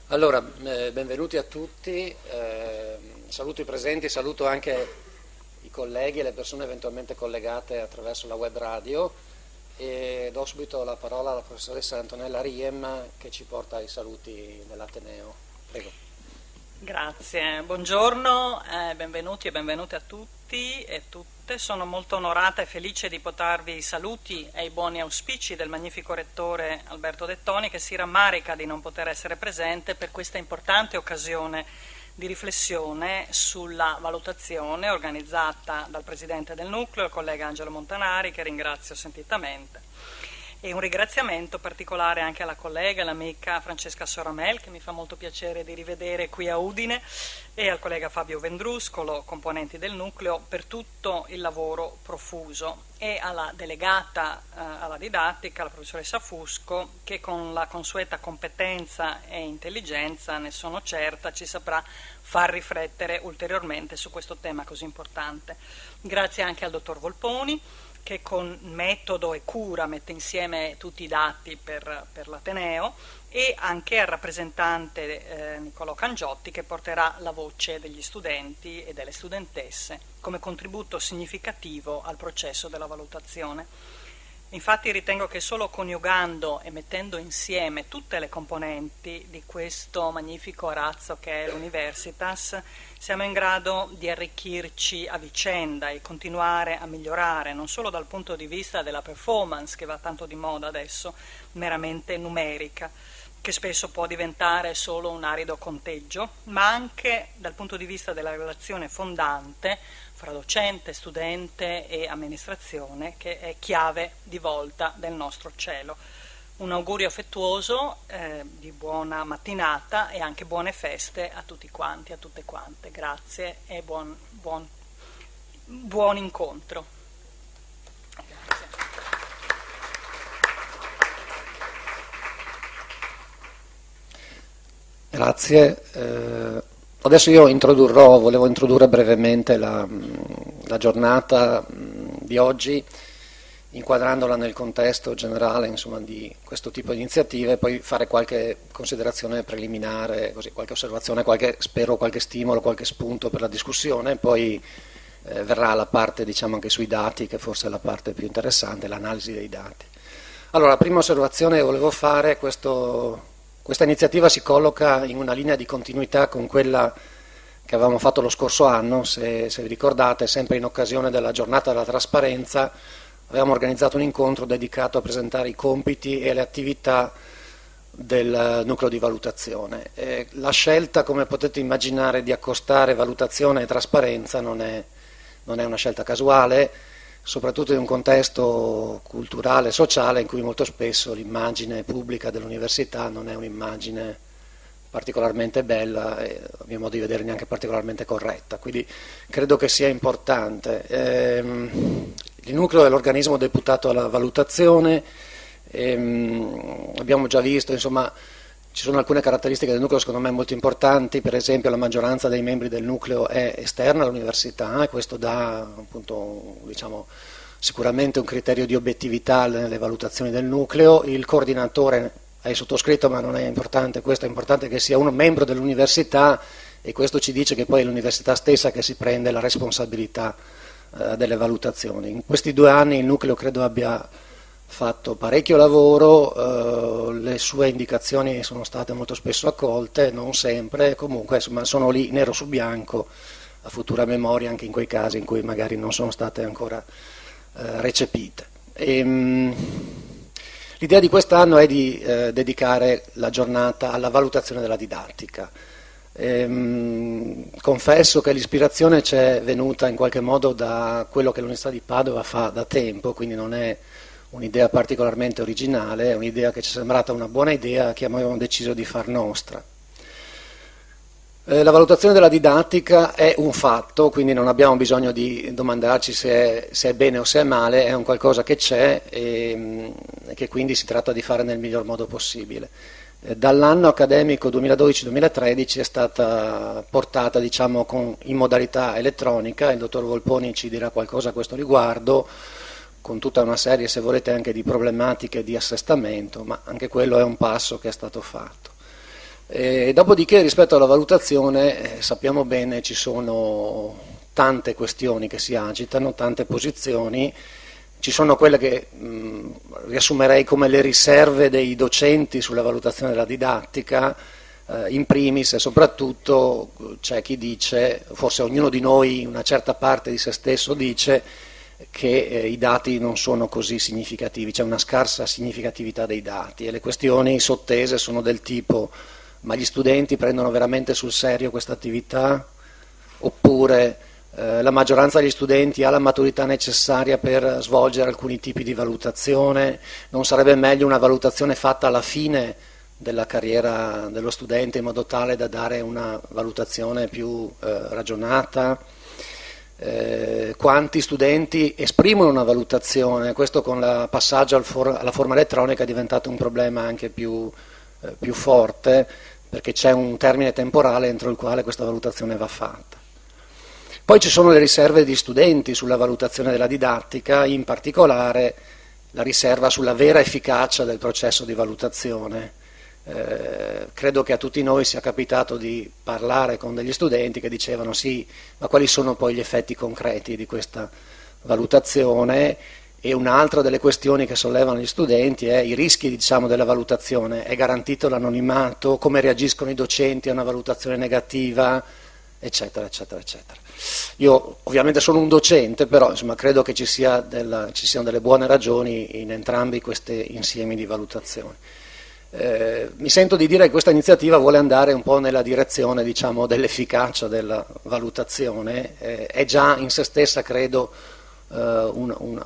Allora, benvenuti a tutti, saluto i presenti, saluto anche i colleghi e le persone eventualmente collegate attraverso la web radio e do subito la parola alla professoressa Antonella Riem che ci porta i saluti dell'Ateneo. Prego. Grazie, buongiorno, benvenuti e benvenute a tutti e tutte. Sono molto onorata e felice di portarvi i saluti e i buoni auspici del magnifico rettore Alberto Dettoni, che si rammarica di non poter essere presente per questa importante occasione di riflessione sulla valutazione organizzata dal presidente del nucleo, il collega Angelo Montanari, che ringrazio sentitamente. E un ringraziamento particolare anche alla collega e l'amica Francesca Soramel, che mi fa molto piacere di rivedere qui a Udine, e al collega Fabio Vendruscolo, componenti del nucleo, per tutto il lavoro profuso, e alla delegata alla didattica, la professoressa Fusco, che con la consueta competenza e intelligenza, ne sono certa, ci saprà far riflettere ulteriormente su questo tema così importante. Grazie anche al dottor Volponi, che con metodo e cura mette insieme tutti i dati per l'Ateneo, e anche al rappresentante Niccolò Cangiotti, che porterà la voce degli studenti e delle studentesse come contributo significativo al processo della valutazione. Infatti ritengo che solo coniugando e mettendo insieme tutte le componenti di questo magnifico arazzo che è l'Universitas siamo in grado di arricchirci a vicenda e continuare a migliorare, non solo dal punto di vista della performance, che va tanto di moda adesso, meramente numerica, che spesso può diventare solo un arido conteggio, ma anche dal punto di vista della relazione fondante fra docente, studente e amministrazione, che è chiave di volta del nostro cielo. Un augurio affettuoso di buona mattinata e anche buone feste a tutti quanti, a tutte quante. Grazie e buon incontro. Grazie. Grazie. Adesso io volevo introdurre brevemente la giornata di oggi, inquadrandola nel contesto generale, insomma, di questo tipo di iniziative, e poi fare qualche considerazione preliminare, così, qualche osservazione, spero qualche stimolo, qualche spunto per la discussione, e poi verrà la parte, diciamo, anche sui dati, che forse è la parte più interessante, l'analisi dei dati. Allora, la prima osservazione che volevo fare, questa iniziativa si colloca in una linea di continuità con quella che avevamo fatto lo scorso anno, se vi ricordate, sempre in occasione della giornata della trasparenza. Avevamo organizzato un incontro dedicato a presentare i compiti e le attività del nucleo di valutazione. La scelta, come potete immaginare, di accostare valutazione e trasparenza non è una scelta casuale, soprattutto in un contesto culturale e sociale in cui molto spesso l'immagine pubblica dell'università non è un'immagine particolarmente bella e, a mio modo di vedere, neanche particolarmente corretta. Quindi credo che sia importante. Il nucleo è l'organismo deputato alla valutazione, abbiamo già visto, insomma, ci sono alcune caratteristiche del nucleo secondo me molto importanti. Per esempio, la maggioranza dei membri del nucleo è esterna all'università, e questo dà, appunto, diciamo, sicuramente un criterio di obiettività nelle valutazioni del nucleo. Il coordinatore è sottoscritto, ma non è importante questo, è importante che sia uno membro dell'università, e questo ci dice che poi è l'università stessa che si prende la responsabilità delle valutazioni. In questi 2 anni il nucleo credo abbia fatto parecchio lavoro, le sue indicazioni sono state molto spesso accolte, non sempre, comunque insomma sono lì nero su bianco a futura memoria, anche in quei casi in cui magari non sono state ancora recepite. L'idea di quest'anno è di dedicare la giornata alla valutazione della didattica. Confesso che l'ispirazione ci è venuta in qualche modo da quello che l'Università di Padova fa da tempo, quindi non è un'idea particolarmente originale, è un'idea che ci è sembrata una buona idea, che abbiamo deciso di far nostra. La valutazione della didattica è un fatto, quindi non abbiamo bisogno di domandarci se è bene o se è male, è un qualcosa che c'è e che quindi si tratta di fare nel miglior modo possibile. Dall'anno accademico 2012-2013 è stata portata, diciamo, in modalità elettronica, il dottor Volponi ci dirà qualcosa a questo riguardo, con tutta una serie, se volete, anche di problematiche di assestamento, ma anche quello è un passo che è stato fatto. Dopodiché rispetto alla valutazione sappiamo bene ci sono tante questioni che si agitano, tante posizioni, ci sono quelle che riassumerei come le riserve dei docenti sulla valutazione della didattica, in primis e soprattutto c'è chi dice, forse ognuno di noi una certa parte di se stesso dice che i dati non sono così significativi, c'è una scarsa significatività dei dati e le questioni sottese sono del tipo: ma gli studenti prendono veramente sul serio questa attività? Oppure la maggioranza degli studenti ha la maturità necessaria per svolgere alcuni tipi di valutazione? Non sarebbe meglio una valutazione fatta alla fine della carriera dello studente in modo tale da dare una valutazione più ragionata? Quanti studenti esprimono una valutazione? Questo con il passaggio alla forma elettronica è diventato un problema anche più forte, perché c'è un termine temporale entro il quale questa valutazione va fatta. Poi ci sono le riserve degli studenti sulla valutazione della didattica, in particolare la riserva sulla vera efficacia del processo di valutazione. Credo che a tutti noi sia capitato di parlare con degli studenti che dicevano: sì, ma quali sono poi gli effetti concreti di questa valutazione? E un'altra delle questioni che sollevano gli studenti è i rischi, diciamo, della valutazione. È garantito l'anonimato? Come reagiscono i docenti a una valutazione negativa? Eccetera, eccetera, eccetera. Io ovviamente sono un docente, però insomma, credo che ci siano delle buone ragioni in entrambi questi insiemi di valutazioni. Mi sento di dire che questa iniziativa vuole andare un po' nella direzione, diciamo, dell'efficacia della valutazione, è già in se stessa, credo, una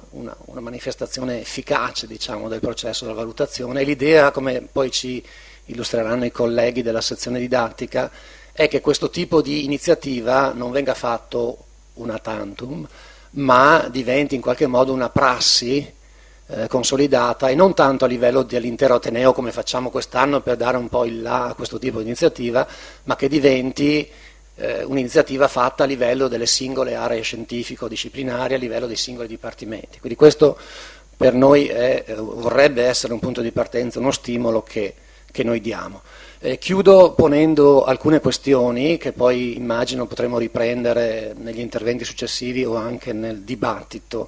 manifestazione efficace, diciamo, del processo della valutazione, e l'idea, come poi ci illustreranno i colleghi della sezione didattica, è che questo tipo di iniziativa non venga fatto una tantum, ma diventi in qualche modo una prassi consolidata, e non tanto a livello dell'intero Ateneo come facciamo quest'anno per dare un po' il là a questo tipo di iniziativa, ma che diventi un'iniziativa fatta a livello delle singole aree scientifico-disciplinari, a livello dei singoli dipartimenti. Quindi questo per noi vorrebbe essere un punto di partenza, uno stimolo che noi diamo. Chiudo ponendo alcune questioni che poi immagino potremo riprendere negli interventi successivi o anche nel dibattito.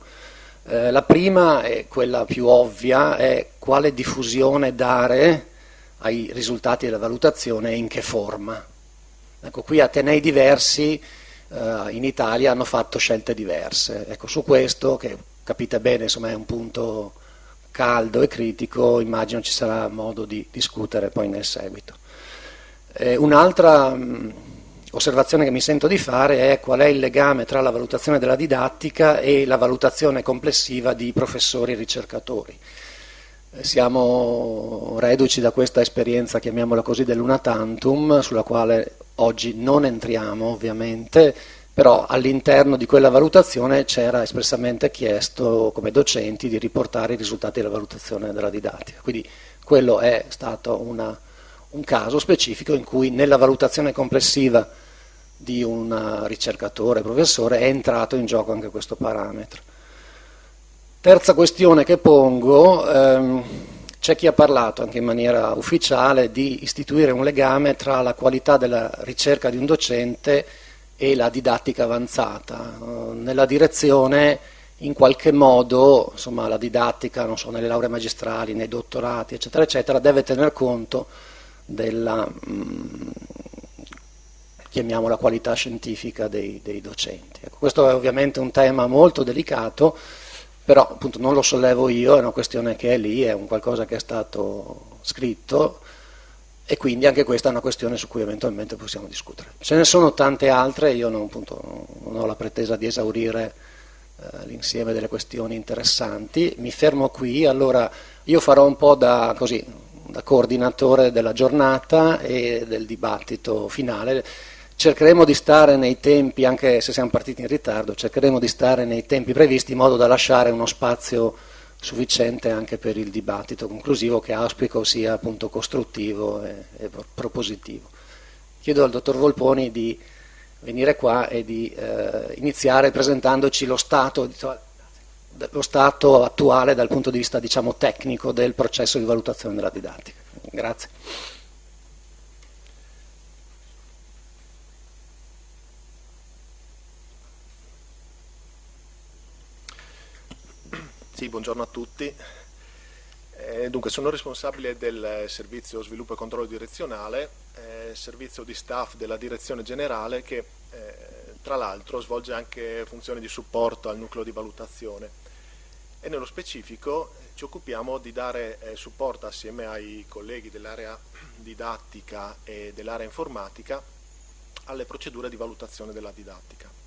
La prima, è quella più ovvia, è quale diffusione dare ai risultati della valutazione e in che forma. Ecco, qui atenei diversi in Italia hanno fatto scelte diverse. Ecco, su questo, che capite bene, insomma, è un punto caldo e critico, immagino ci sarà modo di discutere poi nel seguito. Un'altra osservazione che mi sento di fare è qual è il legame tra la valutazione della didattica e la valutazione complessiva di professori e ricercatori. Siamo reduci da questa esperienza, chiamiamola così, dell'una tantum, sulla quale oggi non entriamo ovviamente, però all'interno di quella valutazione c'era espressamente chiesto come docenti di riportare i risultati della valutazione della didattica. Quindi quello è stato un caso specifico in cui nella valutazione complessiva di un ricercatore, professore, è entrato in gioco anche questo parametro. Terza questione che pongo, c'è chi ha parlato anche in maniera ufficiale di istituire un legame tra la qualità della ricerca di un docente e la didattica avanzata, nella direzione, in qualche modo, insomma, la didattica, non so, nelle lauree magistrali, nei dottorati, eccetera, eccetera, deve tener conto della, chiamiamola, qualità scientifica dei docenti. Ecco, questo è ovviamente un tema molto delicato, però appunto non lo sollevo io, è una questione che è lì, è un qualcosa che è stato scritto, e quindi anche questa è una questione su cui eventualmente possiamo discutere. Ce ne sono tante altre, io non ho la pretesa di esaurire l'insieme delle questioni interessanti, mi fermo qui. Allora io farò un po' da coordinatore della giornata e del dibattito finale. Cercheremo di stare nei tempi, anche se siamo partiti in ritardo, cercheremo di stare nei tempi previsti in modo da lasciare uno spazio sufficiente anche per il dibattito conclusivo, che auspico sia appunto costruttivo e propositivo. Chiedo al dottor Volponi di venire qua e di iniziare presentandoci lo stato attuale dal punto di vista, diciamo, tecnico del processo di valutazione della didattica. Grazie. Sì, buongiorno a tutti. Dunque, sono responsabile del servizio sviluppo e controllo direzionale, servizio di staff della direzione generale che tra l'altro svolge anche funzioni di supporto al nucleo di valutazione e nello specifico ci occupiamo di dare supporto assieme ai colleghi dell'area didattica e dell'area informatica alle procedure di valutazione della didattica.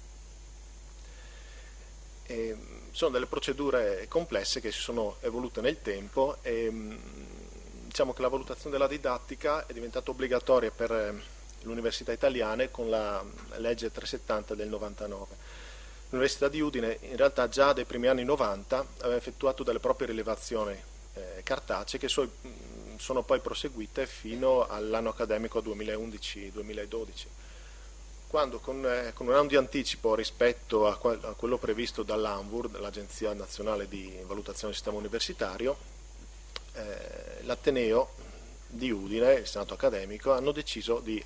Sono delle procedure complesse che si sono evolute nel tempo e diciamo che la valutazione della didattica è diventata obbligatoria per le università italiane con la legge 370 del 99. L'Università di Udine in realtà già dai primi anni 90 aveva effettuato delle proprie rilevazioni cartacee che sono poi proseguite fino all'anno accademico 2011-2012. Quando con un anno di anticipo rispetto a quello previsto dall'ANVUR, l'Agenzia Nazionale di Valutazione del Sistema Universitario, l'Ateneo di Udine e il Senato Accademico hanno deciso di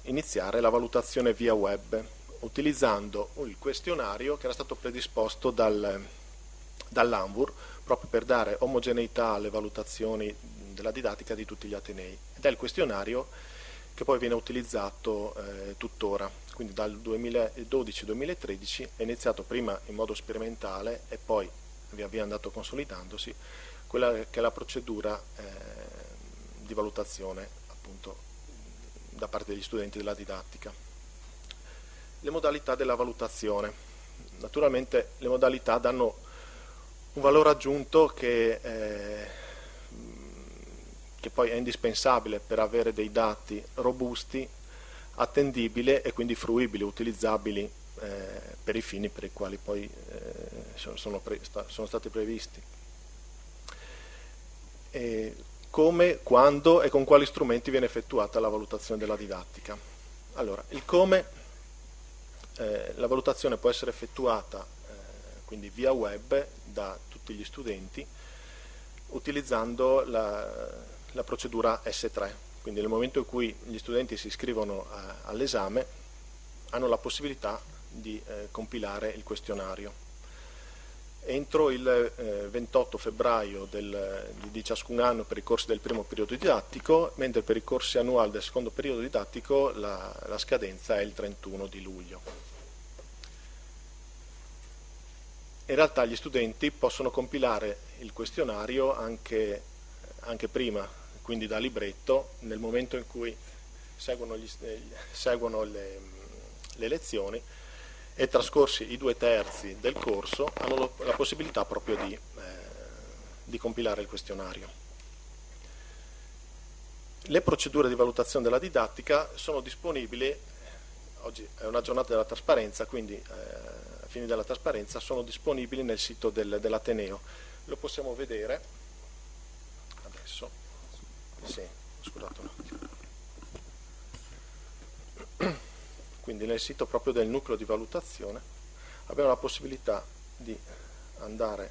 iniziare la valutazione via web utilizzando il questionario che era stato predisposto dall'ANVUR proprio per dare omogeneità alle valutazioni della didattica di tutti gli Atenei. Ed è il questionario che poi viene utilizzato tuttora, quindi dal 2012-2013 è iniziato prima in modo sperimentale e poi via via è andato consolidandosi quella che è la procedura di valutazione appunto da parte degli studenti della didattica. Le modalità della valutazione. Naturalmente le modalità danno un valore aggiunto che poi è indispensabile per avere dei dati robusti, attendibili e quindi fruibili, utilizzabili per i fini per i quali poi sono stati previsti. Come, quando e con quali strumenti viene effettuata la valutazione della didattica. Allora, il come, la valutazione può essere effettuata quindi via web da tutti gli studenti utilizzando la procedura S3, quindi nel momento in cui gli studenti si iscrivono all'esame hanno la possibilità di compilare il questionario. Entro il 28 febbraio di ciascun anno per i corsi del primo periodo didattico, mentre per i corsi annuali del secondo periodo didattico la scadenza è il 31 di luglio. In realtà gli studenti possono compilare il questionario anche prima, quindi da libretto, nel momento in cui seguono le lezioni e trascorsi i 2/3 del corso hanno la possibilità proprio di compilare il questionario. Le procedure di valutazione della didattica sono disponibili, oggi è una giornata della trasparenza, quindi a fini della trasparenza sono disponibili nel sito dell'Ateneo. Lo possiamo vedere adesso. Sì, scusate un attimo. Quindi nel sito proprio del nucleo di valutazione abbiamo la possibilità di andare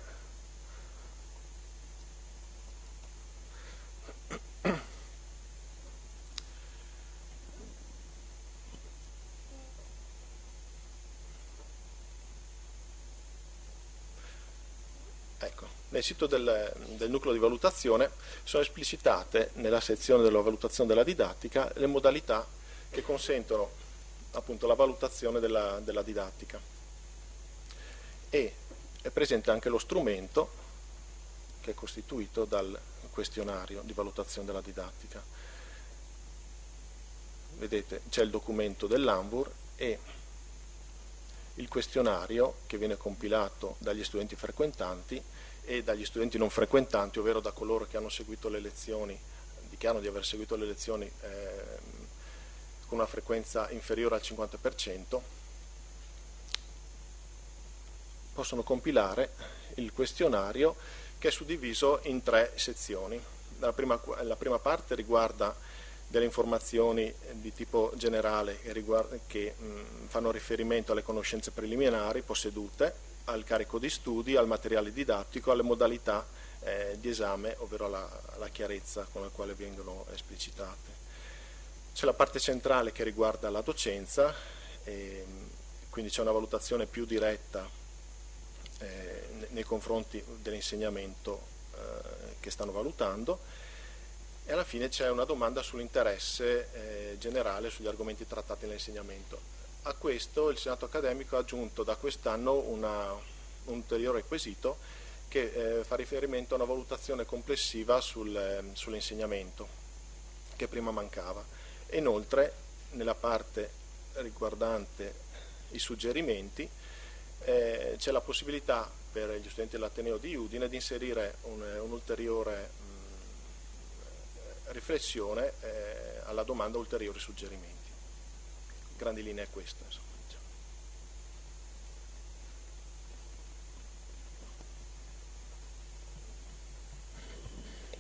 ecco, nel sito del nucleo di valutazione sono esplicitate nella sezione della valutazione della didattica le modalità che consentono appunto la valutazione della didattica e è presente anche lo strumento che è costituito dal questionario di valutazione della didattica. Vedete, c'è il documento dell'ANVUR e il questionario che viene compilato dagli studenti frequentanti e dagli studenti non frequentanti, ovvero da coloro che hanno seguito le lezioni, dichiarano di aver seguito le lezioni con una frequenza inferiore al 50%, possono compilare il questionario che è suddiviso in 3 sezioni. La prima parte riguarda delle informazioni di tipo generale che fanno riferimento alle conoscenze preliminari possedute, al carico di studi, al materiale didattico, alle modalità di esame, ovvero alla chiarezza con la quale vengono esplicitate. C'è la parte centrale che riguarda la docenza, quindi c'è una valutazione più diretta nei confronti dell'insegnamento che stanno valutando, e alla fine c'è una domanda sull'interesse generale sugli argomenti trattati nell'insegnamento. A questo il Senato accademico ha aggiunto da quest'anno un ulteriore quesito che fa riferimento a una valutazione complessiva sull'insegnamento, che prima mancava. E inoltre, nella parte riguardante i suggerimenti, c'è la possibilità per gli studenti dell'Ateneo di Udine di inserire un'ulteriore riflessione alla domanda ulteriori suggerimenti. Grandi linee è questo, insomma.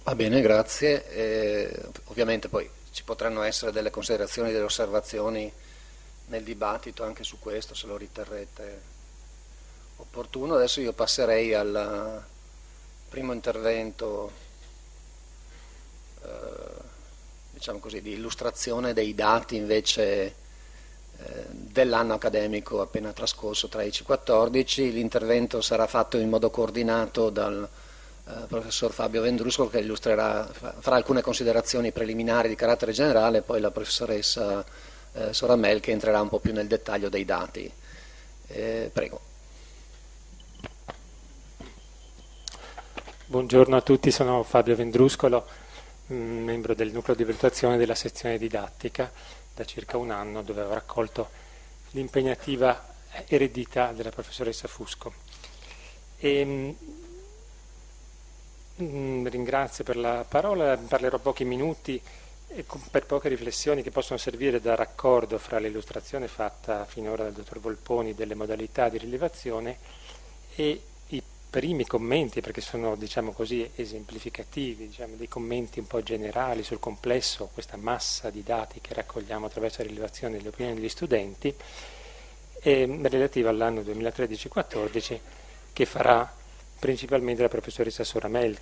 Va bene, grazie. Ovviamente poi ci potranno essere delle considerazioni, delle osservazioni nel dibattito anche su questo, se lo riterrete opportuno. Adesso io passerei al primo intervento, diciamo così, di illustrazione dei dati invece dell'anno accademico appena trascorso 13-14. L'intervento sarà fatto in modo coordinato dal professor Fabio Vendruscolo, che farà alcune considerazioni preliminari di carattere generale, e poi la professoressa Soramel, che entrerà un po' più nel dettaglio dei dati. Prego. Buongiorno a tutti, sono Fabio Vendruscolo, membro del nucleo di valutazione della sezione didattica da circa un anno, dove ho raccolto l'impegnativa eredità della professoressa Fusco. Ringrazio per la parola, parlerò pochi minuti per poche riflessioni che possono servire da raccordo fra l'illustrazione fatta finora dal dottor Volponi delle modalità di rilevazione e i primi commenti, perché sono, diciamo così, esemplificativi, diciamo, dei commenti un po' generali sul complesso, questa massa di dati che raccogliamo attraverso la rilevazione delle opinioni degli studenti, relativa all'anno 2013-14, che farà principalmente la professoressa Soramel.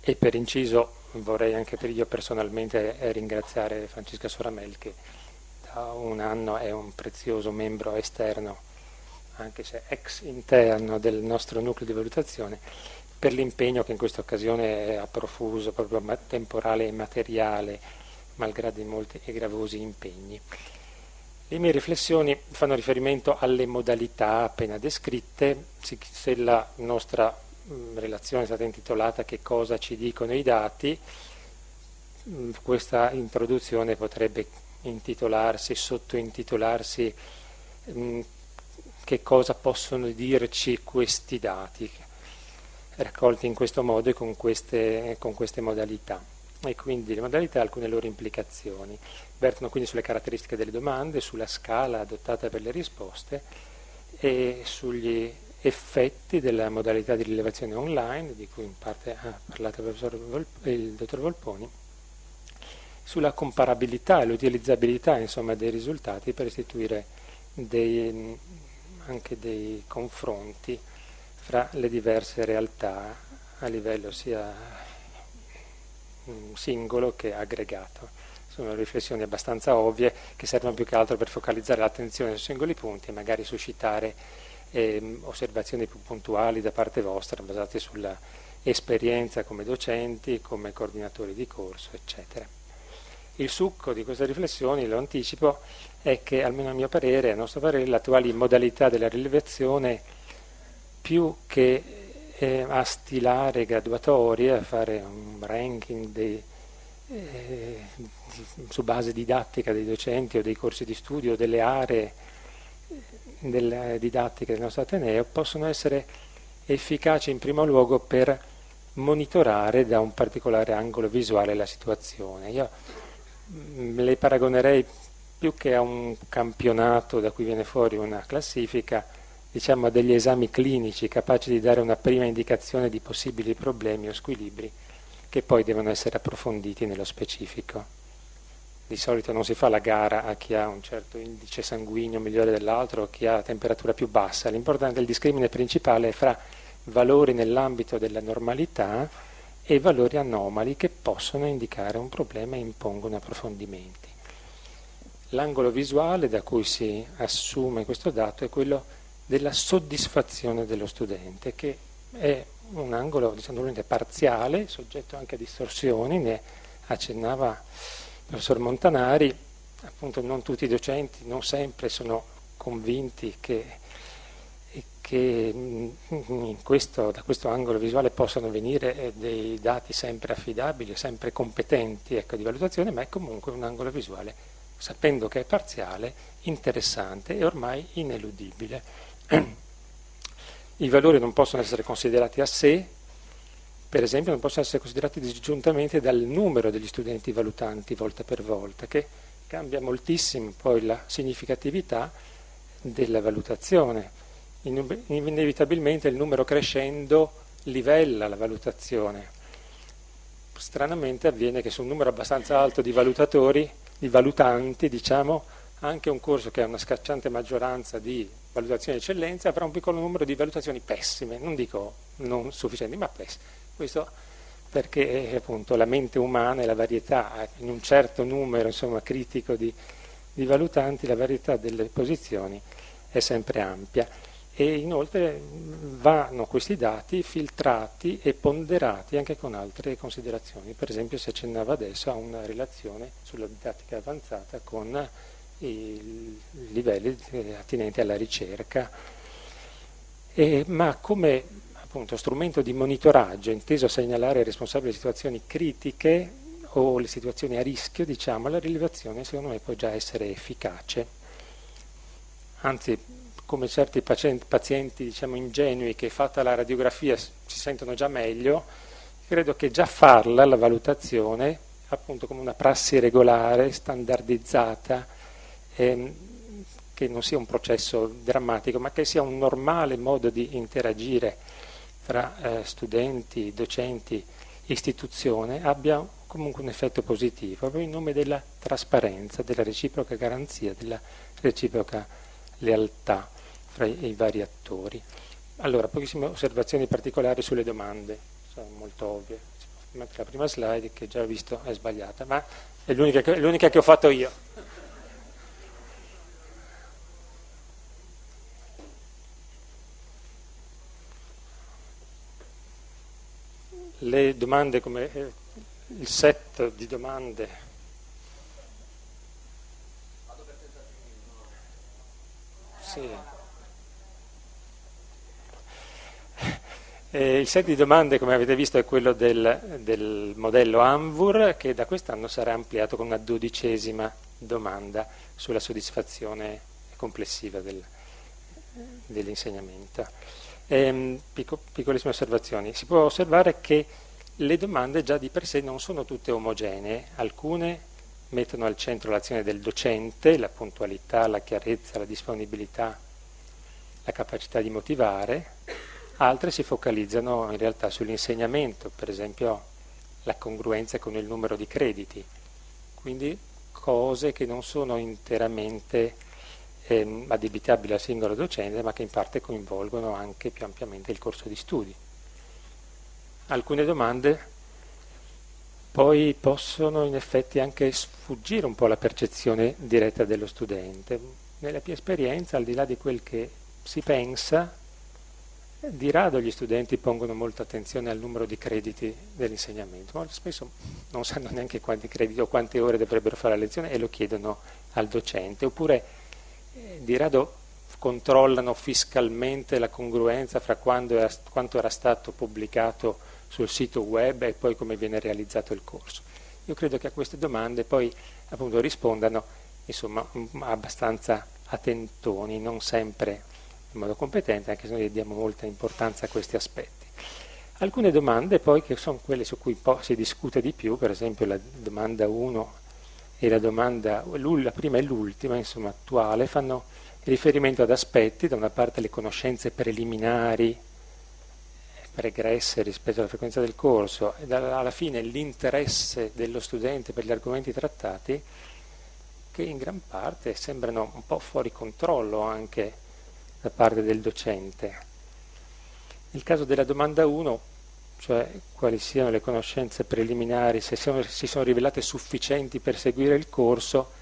E per inciso vorrei anche io personalmente ringraziare Francesca Soramel, che da un anno è un prezioso membro esterno, anche se ex interno, del nostro nucleo di valutazione, per l'impegno che in questa occasione ha profuso, proprio temporale e materiale, malgrado i molti e gravosi impegni. Le mie riflessioni fanno riferimento alle modalità appena descritte. Se la nostra relazione è stata intitolata "Che cosa ci dicono i dati?", questa introduzione potrebbe intitolarsi, sottointitolarsi "Che cosa possono dirci questi dati?", raccolti in questo modo e con queste modalità. E quindi le modalità e alcune loro implicazioni vertono quindi sulle caratteristiche delle domande, sulla scala adottata per le risposte e sugli effetti della modalità di rilevazione online, di cui in parte ha parlato il dottor Volponi, sulla comparabilità e l'utilizzabilità, insomma, dei risultati per istituire anche dei confronti fra le diverse realtà a livello sia singolo che aggregato. Sono riflessioni abbastanza ovvie che servono più che altro per focalizzare l'attenzione su singoli punti e magari suscitare osservazioni più puntuali da parte vostra, basate sulla esperienza come docenti, come coordinatori di corso, eccetera. Il succo di queste riflessioni, lo anticipo, è che, almeno a mio parere, a nostro parere, le attuali modalità della rilevazione, più che a stilare graduatorie, a fare un ranking su base didattica dei docenti o dei corsi di studio, delle aree della didattica del nostro Ateneo, possono essere efficaci in primo luogo per monitorare da un particolare angolo visuale la situazione. Io le paragonerei più che a un campionato da cui viene fuori una classifica, diciamo a degli esami clinici capaci di dare una prima indicazione di possibili problemi o squilibri che poi devono essere approfonditi nello specifico. Di solito non si fa la gara a chi ha un certo indice sanguigno migliore dell'altro o chi ha temperatura più bassa. L'importante, il discrimine principale è fra valori nell'ambito della normalità e valori anomali che possono indicare un problema e impongono approfondimenti. L'angolo visuale da cui si assume questo dato è quello della soddisfazione dello studente, che è un angolo, diciamo, parziale, soggetto anche a distorsioni, ne accennava il professor Montanari. Appunto, non tutti i docenti, non sempre sono convinti che da questo angolo visuale possano venire dei dati sempre affidabili, sempre competenti, ecco, di valutazione, ma è comunque un angolo visuale, sapendo che è parziale, interessante e ormai ineludibile. I valori non possono essere considerati a sé, per esempio non possono essere considerati disgiuntamente dal numero degli studenti valutanti volta per volta, che cambia moltissimo poi la significatività della valutazione. Inevitabilmente il numero crescendo livella la valutazione. Stranamente avviene che su un numero abbastanza alto di valutatori, di valutanti, diciamo, anche un corso che ha una scacciante maggioranza di valutazioni di eccellenza avrà un piccolo numero di valutazioni pessime, non dico non sufficienti, ma pessime. Questo perché appunto la mente umana e la varietà, in un certo numero, insomma, critico di valutanti, la varietà delle posizioni è sempre ampia. E inoltre vanno questi dati filtrati e ponderati anche con altre considerazioni. Per esempio si accennava adesso a una relazione sulla didattica avanzata con i livelli attinenti alla ricerca, ma come appunto strumento di monitoraggio inteso a segnalare ai responsabili di situazioni critiche o le situazioni a rischio, diciamo, la rilevazione secondo me può già essere efficace. Anzi, come certi pazienti diciamo, ingenui che fatta la radiografia si sentono già meglio, credo che già farla, la valutazione, appunto come una prassi regolare, standardizzata, che non sia un processo drammatico, ma che sia un normale modo di interagire tra studenti, docenti, istituzione, abbia comunque un effetto positivo, proprio in nome della trasparenza, della reciproca garanzia, della reciproca lealtà fra i vari attori. Allora, pochissime osservazioni particolari sulle domande, sono molto ovvie. La prima slide, che già ho visto, è sbagliata, ma è l'unica che ho fatto io. Le domande, come il set di domande. Sì. Il set di domande, come avete visto, è quello del modello ANVUR, che da quest'anno sarà ampliato con una 12ª domanda sulla soddisfazione complessiva dell'insegnamento. Piccolissime osservazioni. Si può osservare che le domande già di per sé non sono tutte omogenee, alcune mettono al centro l'azione del docente, la puntualità, la chiarezza, la disponibilità, la capacità di motivare, altre si focalizzano in realtà sull'insegnamento, per esempio la congruenza con il numero di crediti, quindi cose che non sono interamente addebitabili al singolo docente, ma che in parte coinvolgono anche più ampiamente il corso di studi. Alcune domande poi possono in effetti anche sfuggire un po' alla percezione diretta dello studente. Nella mia esperienza, al di là di quel che si pensa, di rado gli studenti pongono molta attenzione al numero di crediti dell'insegnamento, ma spesso non sanno neanche quanti crediti o quante ore dovrebbero fare la lezione e lo chiedono al docente, oppure di rado controllano fiscalmente la congruenza fra quanto era stato pubblicato sul sito web e poi come viene realizzato il corso. Io credo che a queste domande poi appunto rispondano insomma abbastanza a tentoni, non sempre in modo competente, anche se noi diamo molta importanza a questi aspetti. Alcune domande poi, che sono quelle su cui si discute di più, per esempio la domanda 1 e la prima e l'ultima, insomma attuale, fanno riferimento ad aspetti, da una parte le conoscenze preliminari, pregresse rispetto alla frequenza del corso, e alla fine l'interesse dello studente per gli argomenti trattati, che in gran parte sembrano un po' fuori controllo anche da parte del docente. Nel caso della domanda 1, cioè quali siano le conoscenze preliminari, se si sono rivelate sufficienti per seguire il corso,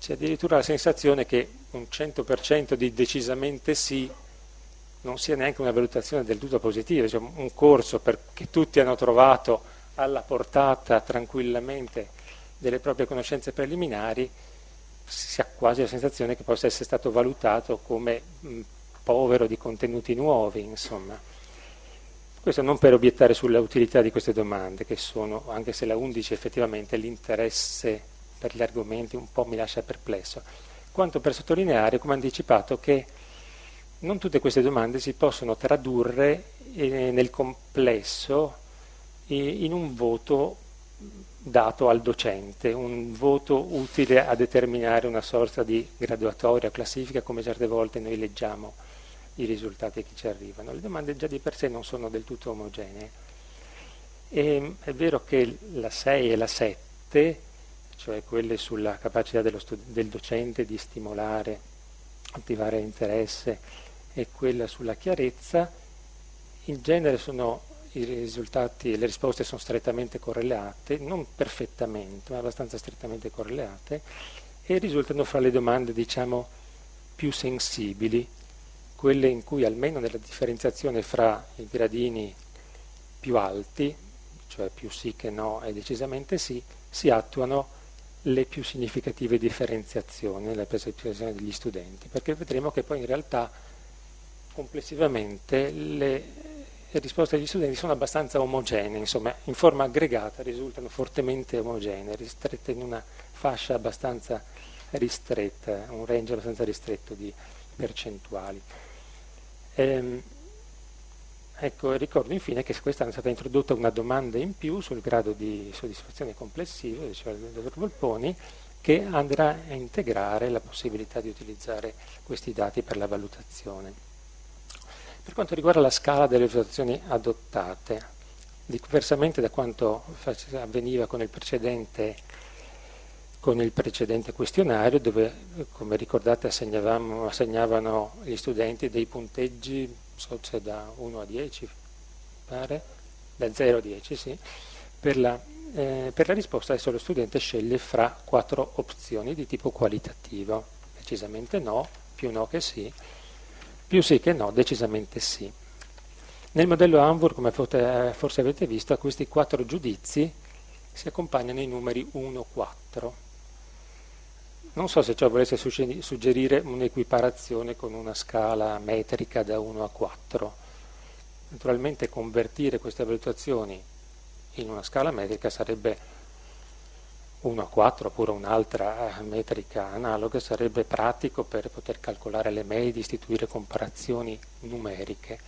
c'è addirittura la sensazione che un 100% di decisamente sì non sia neanche una valutazione del tutto positiva, cioè un corso che tutti hanno trovato alla portata tranquillamente delle proprie conoscenze preliminari, si ha quasi la sensazione che possa essere stato valutato come povero di contenuti nuovi, insomma. Questo non per obiettare sulla utilità di queste domande, che sono, anche se la 11 effettivamente l'interesse per gli argomenti un po' mi lascia perplesso, quanto per sottolineare, come anticipato, che non tutte queste domande si possono tradurre nel complesso in un voto dato al docente, un voto utile a determinare una sorta di graduatoria, classifica, come certe volte noi leggiamo i risultati che ci arrivano. Le domande già di per sé non sono del tutto omogenee. E è vero che la 6 e la 7, cioè quelle sulla capacità del docente di stimolare, attivare interesse, e quella sulla chiarezza, in genere sono i risultati e le risposte sono strettamente correlate, non perfettamente, ma abbastanza strettamente correlate, e risultano fra le domande, diciamo, più sensibili, quelle in cui almeno nella differenziazione fra i gradini più alti, cioè più sì che no e decisamente sì, si attuano le più significative differenziazioni nella percezione degli studenti, perché vedremo che poi in realtà complessivamente le risposte degli studenti sono abbastanza omogenee, insomma in forma aggregata risultano fortemente omogenee, ristrette in una fascia abbastanza ristretta, un range abbastanza ristretto di percentuali. Ecco, ricordo infine che quest'anno è stata introdotta una domanda in più sul grado di soddisfazione complessivo, diceva il dottor Volponi, che andrà a integrare la possibilità di utilizzare questi dati per la valutazione. Per quanto riguarda la scala delle valutazioni adottate, diversamente da quanto avveniva con il precedente questionario, dove, come ricordate, assegnavano gli studenti dei punteggi, so se da 1 a 10, pare, da 0 a 10, sì, per la risposta adesso lo studente sceglie fra 4 opzioni di tipo qualitativo, decisamente no, più no che sì, più sì che no, decisamente sì. Nel modello Anvur, come forse avete visto, a questi 4 giudizi si accompagnano i numeri 1-4. Non so se ciò volesse suggerire un'equiparazione con una scala metrica da 1 a 4. Naturalmente convertire queste valutazioni in una scala metrica sarebbe 1 a 4 oppure un'altra metrica analoga, sarebbe pratico per poter calcolare le medie, istituire comparazioni numeriche,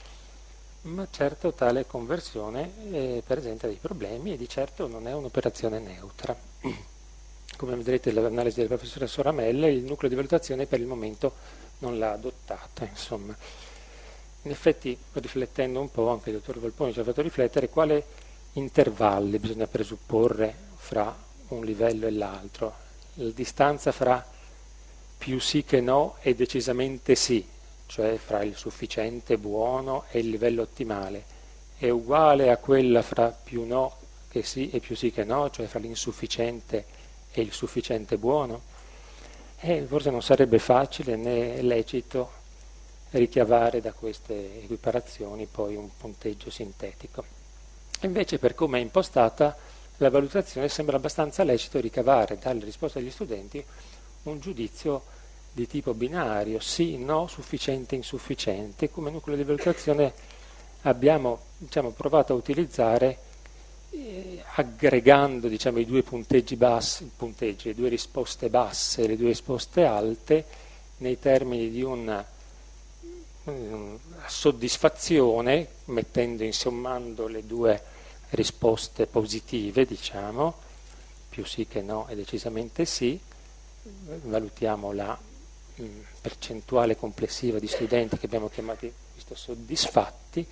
ma certo tale conversione presenta dei problemi e di certo non è un'operazione neutra. Come vedrete dall'analisi del professore Soramelle, il nucleo di valutazione per il momento non l'ha adottata, insomma. In effetti, riflettendo un po', anche il dottor Volponi ci ha fatto riflettere quale intervalli bisogna presupporre fra un livello e l'altro. La distanza fra più sì che no e decisamente sì, cioè fra il sufficiente buono e il livello ottimale, è uguale a quella fra più no che sì e più sì che no, cioè fra l'insufficiente e il sufficiente buono. Forse non sarebbe facile né lecito richiavare da queste equiparazioni poi un punteggio sintetico. Invece, per come è impostata la valutazione, sembra abbastanza lecito ricavare dalle risposte degli studenti un giudizio di tipo binario, sì, no, sufficiente, insufficiente. Come nucleo di valutazione abbiamo provato a utilizzare, aggregando i 2 punteggi bassi, le 2 risposte basse e le 2 risposte alte, nei termini di una soddisfazione, sommando le 2 risposte positive, più sì che no e decisamente sì, valutiamo la percentuale complessiva di studenti che abbiamo visto soddisfatti,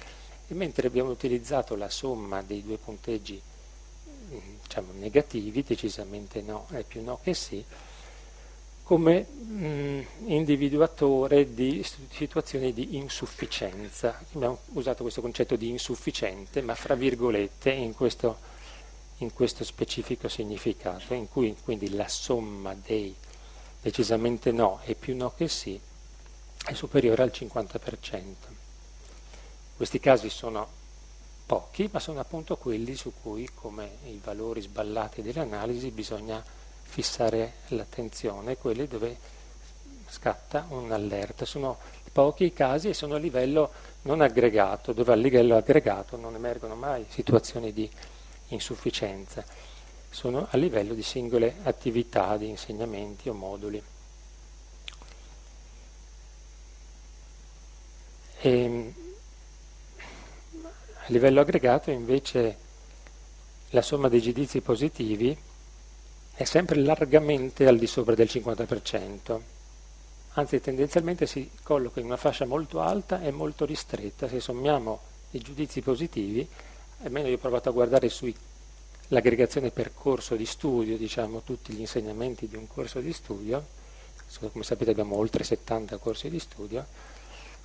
e mentre abbiamo utilizzato la somma dei 2 punteggi negativi, decisamente no e più no che sì, come individuatore di situazioni di insufficienza. Abbiamo usato questo concetto di insufficiente, ma fra virgolette, in questo specifico significato, in cui quindi la somma delle decisamente no e più no che sì, è superiore al 50%. Questi casi sono pochi, ma sono appunto quelli su cui, come i valori sballati dell'analisi, bisogna fissare l'attenzione, quelli dove scatta un'allerta. Sono pochi i casi e sono a livello non aggregato, dove a livello aggregato non emergono mai situazioni di insufficienza, sono a livello di singole attività, di insegnamenti o moduli. A livello aggregato invece la somma dei giudizi positivi è sempre largamente al di sopra del 50%, anzi tendenzialmente si colloca in una fascia molto alta e molto ristretta. Se sommiamo i giudizi positivi, almeno io ho provato a guardare l'aggregazione per corso di studio, diciamo tutti gli insegnamenti di un corso di studio, come sapete abbiamo oltre 70 corsi di studio,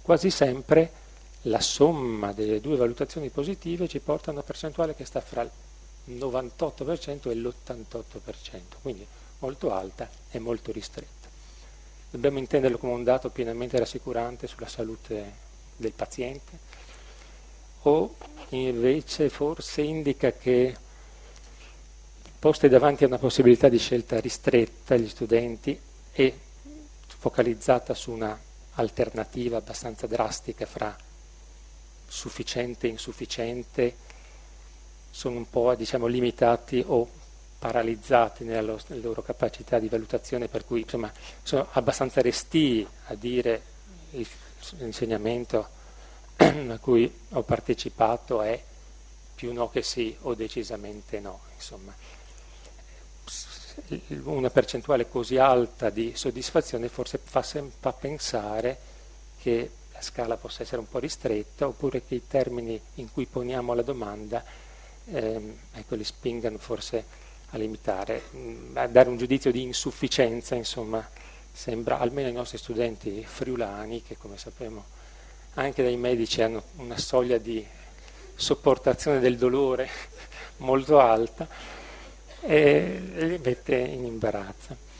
quasi sempre la somma delle due valutazioni positive ci porta a una percentuale che sta fra il 98% e l'88%, quindi molto alta e molto ristretta. Dobbiamo intenderlo come un dato pienamente rassicurante sulla salute del paziente, o invece forse indica che, posti davanti a una possibilità di scelta ristretta gli studenti e focalizzata su una alternativa abbastanza drastica fra sufficiente e insufficiente, sono un po' limitati o paralizzati nella loro capacità di valutazione, per cui insomma sono abbastanza restii a dire l'insegnamento a cui ho partecipato è più no che sì o decisamente no. Insomma, una percentuale così alta di soddisfazione forse fa pensare che la scala possa essere un po' ristretta, oppure che i termini in cui poniamo la domanda li spingano forse a limitare, a dare un giudizio di insufficienza. Insomma, sembra, almeno ai nostri studenti friulani, che come sappiamo anche dai medici hanno una soglia di sopportazione del dolore molto alta, e li mette in imbarazzo.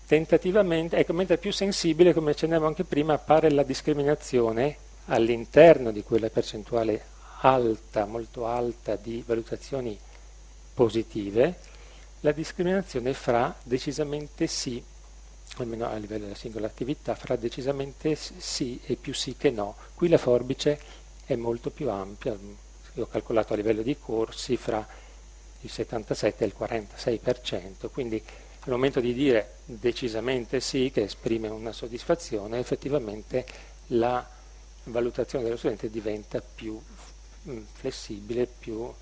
Tentativamente, ecco, mentre più sensibile, come accennavo anche prima, appare la discriminazione all'interno di quella percentuale alta, molto alta di valutazioni positive, la discriminazione fra decisamente sì, almeno a livello della singola attività, fra decisamente sì e più sì che no. Qui la forbice è molto più ampia, io ho calcolato a livello di corsi fra il 77 e il 46%, quindi al momento di dire decisamente sì, che esprime una soddisfazione, effettivamente la valutazione dello studente diventa più flessibile, più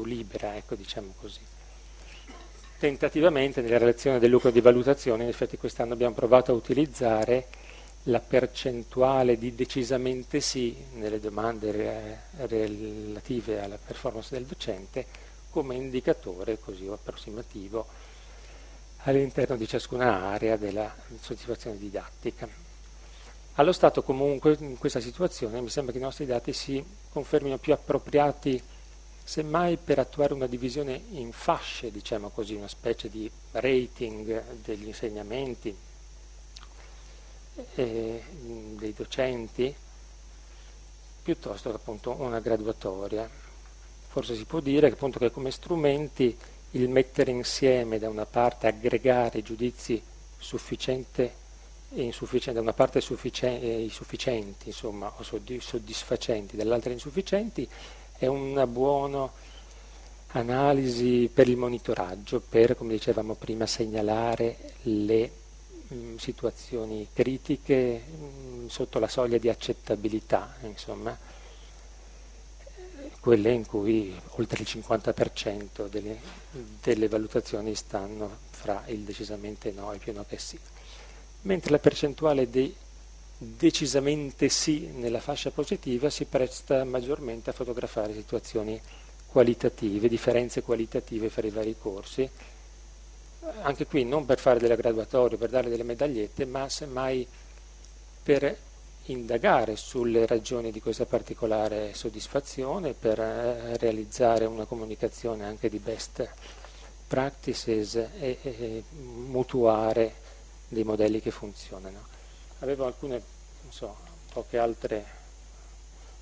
libera, ecco, diciamo così. Tentativamente nella relazione del lucro di valutazione, in effetti quest'anno abbiamo provato a utilizzare la percentuale di decisamente sì nelle domande relative alla performance del docente come indicatore così approssimativo all'interno di ciascuna area della soddisfazione didattica. Allo stato comunque in questa situazione mi sembra che i nostri dati si confermino più appropriati semmai per attuare una divisione in fasce, diciamo così, una specie di rating degli insegnamenti e dei docenti, piuttosto che appunto una graduatoria. Forse si può dire che appunto che come strumenti il mettere insieme da una parte, aggregare i giudizi sufficiente e insufficiente, da una parte i sufficienti, insomma, o soddisfacenti, dall'altra insufficienti, è una buona analisi per il monitoraggio, per, come dicevamo prima, segnalare le situazioni critiche sotto la soglia di accettabilità, insomma, quelle in cui oltre il 50% delle valutazioni stanno fra il decisamente no e il più no che sì. Mentre la percentuale dei decisamente sì nella fascia positiva si presta maggiormente a fotografare situazioni qualitative, differenze qualitative fra i vari corsi, anche qui non per fare delle graduatorie, per dare delle medagliette, ma semmai per indagare sulle ragioni di questa particolare soddisfazione, per realizzare una comunicazione anche di best practices e mutuare dei modelli che funzionano. Avevo alcune, non so, poche altre,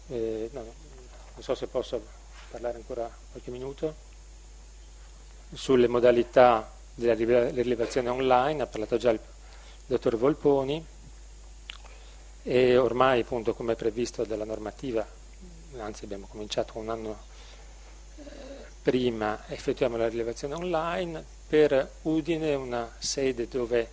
no, non so se posso parlare ancora qualche minuto, sulle modalità della rilevazione online, ha parlato già il dottor Volponi, e ormai appunto come previsto dalla normativa, anzi abbiamo cominciato un anno prima, effettuiamo la rilevazione online. Per Udine, una sede dove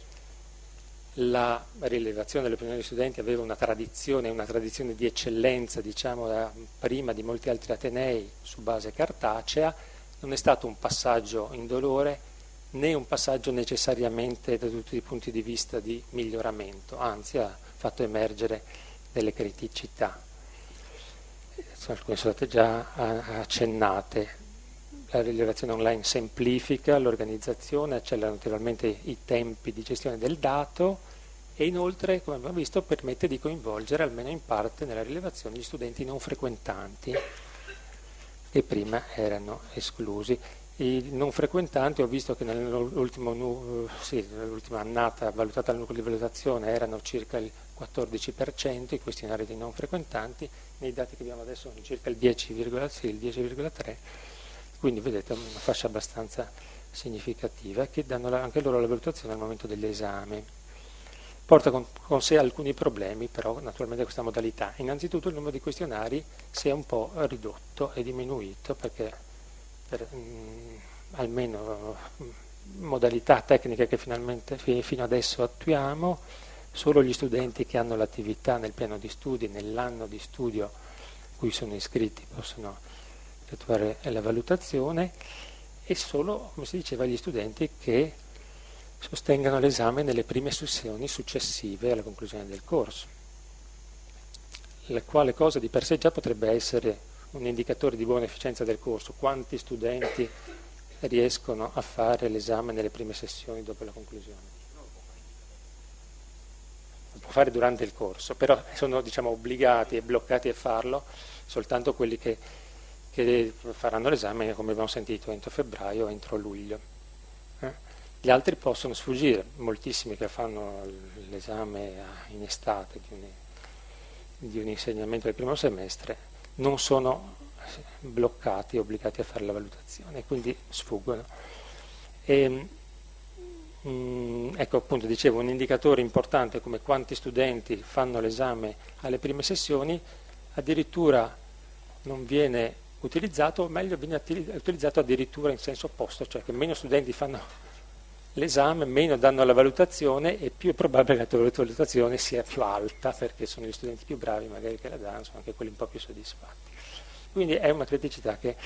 la rilevazione delle opinioni degli studenti aveva una tradizione di eccellenza, diciamo, prima di molti altri atenei su base cartacea, non è stato un passaggio indolore né un passaggio necessariamente da tutti i punti di vista di miglioramento, anzi ha fatto emergere delle criticità. Alcune sono state già accennate. La rilevazione online semplifica l'organizzazione, accelera naturalmente i tempi di gestione del dato e inoltre, come abbiamo visto, permette di coinvolgere almeno in parte nella rilevazione gli studenti non frequentanti che prima erano esclusi. I non frequentanti, ho visto che nell'ultima annata valutata al nucleo di valutazione erano circa il 14%, i questionari dei non frequentanti, nei dati che abbiamo adesso sono circa il 10,3%, quindi vedete una fascia abbastanza significativa che danno anche loro la valutazione al momento dell'esame. Porta con sé alcuni problemi però naturalmente questa modalità. Innanzitutto il numero di questionari si è un po' ridotto e diminuito perché per almeno modalità tecniche che finalmente fino adesso attuiamo, solo gli studenti che hanno l'attività nel piano di studi, nell'anno di studio a cui sono iscritti possono effettuare la valutazione e solo, come si diceva, gli studenti che sostengano l'esame nelle prime sessioni successive alla conclusione del corso, la quale cosa di per sé già potrebbe essere un indicatore di buona efficienza del corso, quanti studenti riescono a fare l'esame nelle prime sessioni dopo la conclusione. Lo può fare durante il corso, però sono, diciamo, obbligati e bloccati a farlo soltanto quelli che faranno l'esame, come abbiamo sentito, entro febbraio o entro luglio. Gli altri possono sfuggire, moltissimi che fanno l'esame in estate di un insegnamento del primo semestre non sono bloccati, obbligati a fare la valutazione, quindi sfuggono. Ecco, appunto, dicevo, un indicatore importante come quanti studenti fanno l'esame alle prime sessioni addirittura non viene utilizzato, o meglio viene utilizzato addirittura in senso opposto, cioè che meno studenti fanno l'esame, meno danno la valutazione e più è probabile che la valutazione sia più alta perché sono gli studenti più bravi magari che la danno, sono anche quelli un po' più soddisfatti. Quindi è una criticità che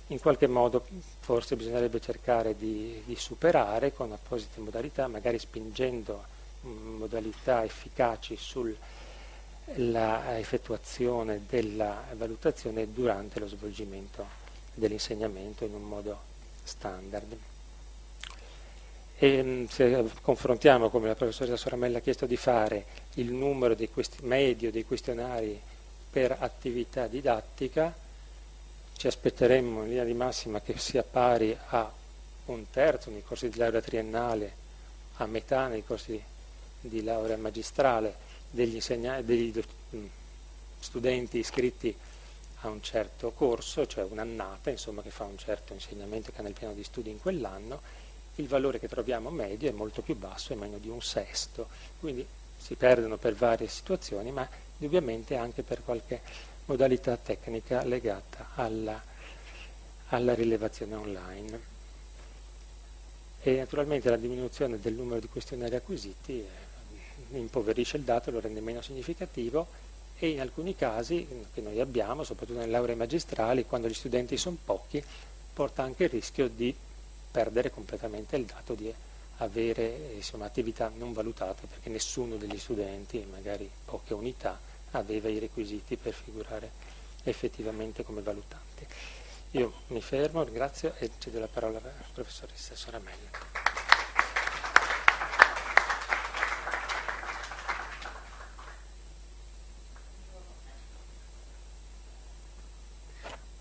in qualche modo forse bisognerebbe cercare di superare con apposite modalità, magari spingendo modalità efficaci sulla effettuazione della valutazione durante lo svolgimento dell'insegnamento in un modo standard. E se confrontiamo, come la professoressa Soramella ha chiesto di fare, il numero medio dei questionari per attività didattica, ci aspetteremmo in linea di massima che sia pari a un terzo nei corsi di laurea triennale, a metà nei corsi di laurea magistrale degli studenti iscritti a un certo corso, cioè un'annata, insomma, che fa un certo insegnamento che ha nel piano di studi in quell'anno. Il valore che troviamo medio è molto più basso, è meno di un sesto, quindi si perdono per varie situazioni, ma indubbiamente anche per qualche modalità tecnica legata alla rilevazione online. E naturalmente la diminuzione del numero di questionari acquisiti impoverisce il dato, lo rende meno significativo e in alcuni casi che noi abbiamo, soprattutto nelle lauree magistrali, quando gli studenti sono pochi, porta anche il rischio di perdere completamente il dato di avere attività non valutate perché nessuno degli studenti, magari poche unità, aveva i requisiti per figurare effettivamente come valutanti. Io mi fermo, ringrazio e cedo la parola alla professoressa Soramella.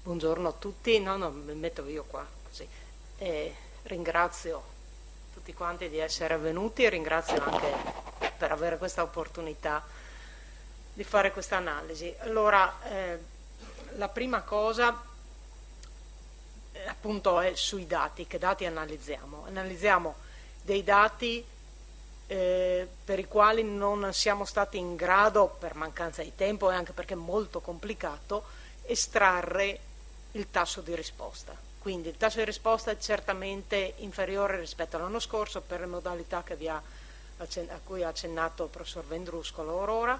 Buongiorno a tutti, no, mi metto io qua così. ringrazio tutti quanti di essere venuti e ringrazio anche per avere questa opportunità di fare questa analisi. Allora, la prima cosa appunto è sui dati. Che dati analizziamo? Analizziamo dei dati per i quali non siamo stati in grado, per mancanza di tempo e anche perché è molto complicato, estrarre il tasso di risposta. Quindi il tasso di risposta è certamente inferiore rispetto all'anno scorso per le modalità che a cui ha accennato il professor Vendruscolo ora,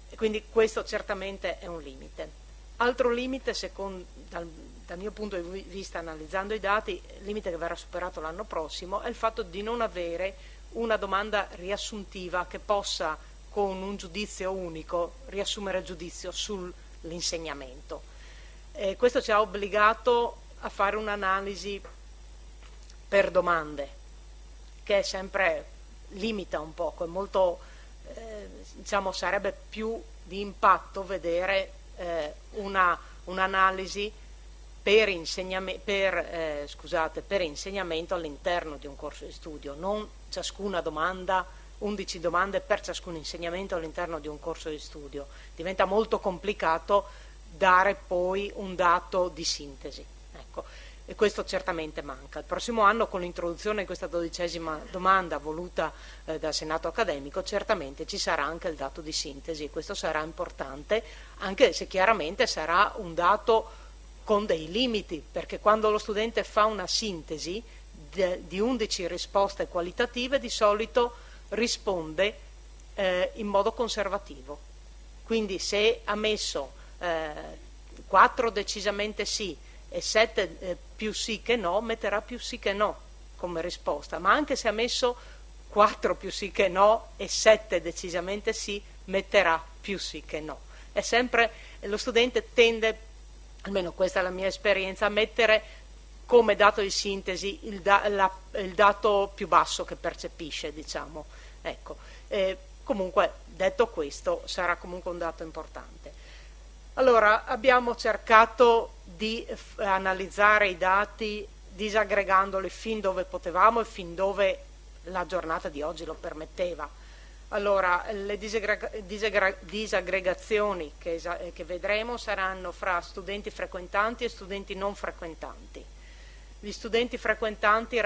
e quindi questo certamente è un limite. Altro limite, dal mio punto di vista, analizzando i dati, il limite che verrà superato l'anno prossimo è il fatto di non avere una domanda riassuntiva che possa, con un giudizio unico, riassumere il giudizio sull'insegnamento. Questo ci ha obbligato a fare un'analisi per domande, che sempre limita un poco, è molto, diciamo, sarebbe più di impatto vedere un'analisi per insegnamento all'interno di un corso di studio, non ciascuna domanda, 11 domande per ciascun insegnamento all'interno di un corso di studio. Diventa molto complicato dare poi un dato di sintesi. Ecco, e questo certamente manca. Il prossimo anno, con l'introduzione di questa 12ª domanda voluta dal Senato accademico, certamente ci sarà anche il dato di sintesi, e questo sarà importante, anche se chiaramente sarà un dato con dei limiti, perché quando lo studente fa una sintesi di 11 risposte qualitative, di solito risponde in modo conservativo. Quindi se ha messo 4 decisamente sì e 7 più sì che no, metterà più sì che no come risposta, ma anche se ha messo 4 più sì che no e 7 decisamente sì, metterà più sì che no. È sempre, lo studente tende, almeno questa è la mia esperienza, a mettere come dato di sintesi il dato più basso che percepisce, diciamo. Ecco. Comunque, detto questo, sarà comunque un dato importante. Allora, abbiamo cercato di analizzare i dati disaggregandoli fin dove potevamo e fin dove la giornata di oggi lo permetteva. Allora, le disaggregazioni che vedremo saranno fra studenti frequentanti e studenti non frequentanti. Gli studenti frequentanti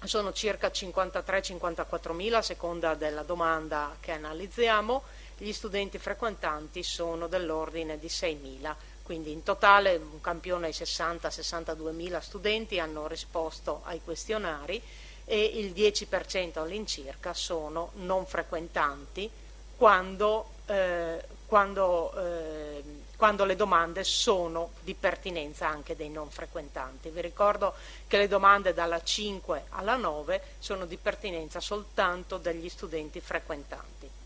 sono circa 53-54 mila a seconda della domanda che analizziamo. Gli studenti frequentanti sono dell'ordine di 6.000, quindi in totale un campione di 60-62 mila studenti hanno risposto ai questionari, e il 10% all'incirca sono non frequentanti quando le domande sono di pertinenza anche dei non frequentanti. Vi ricordo che le domande dalla 5 alla 9 sono di pertinenza soltanto degli studenti frequentanti.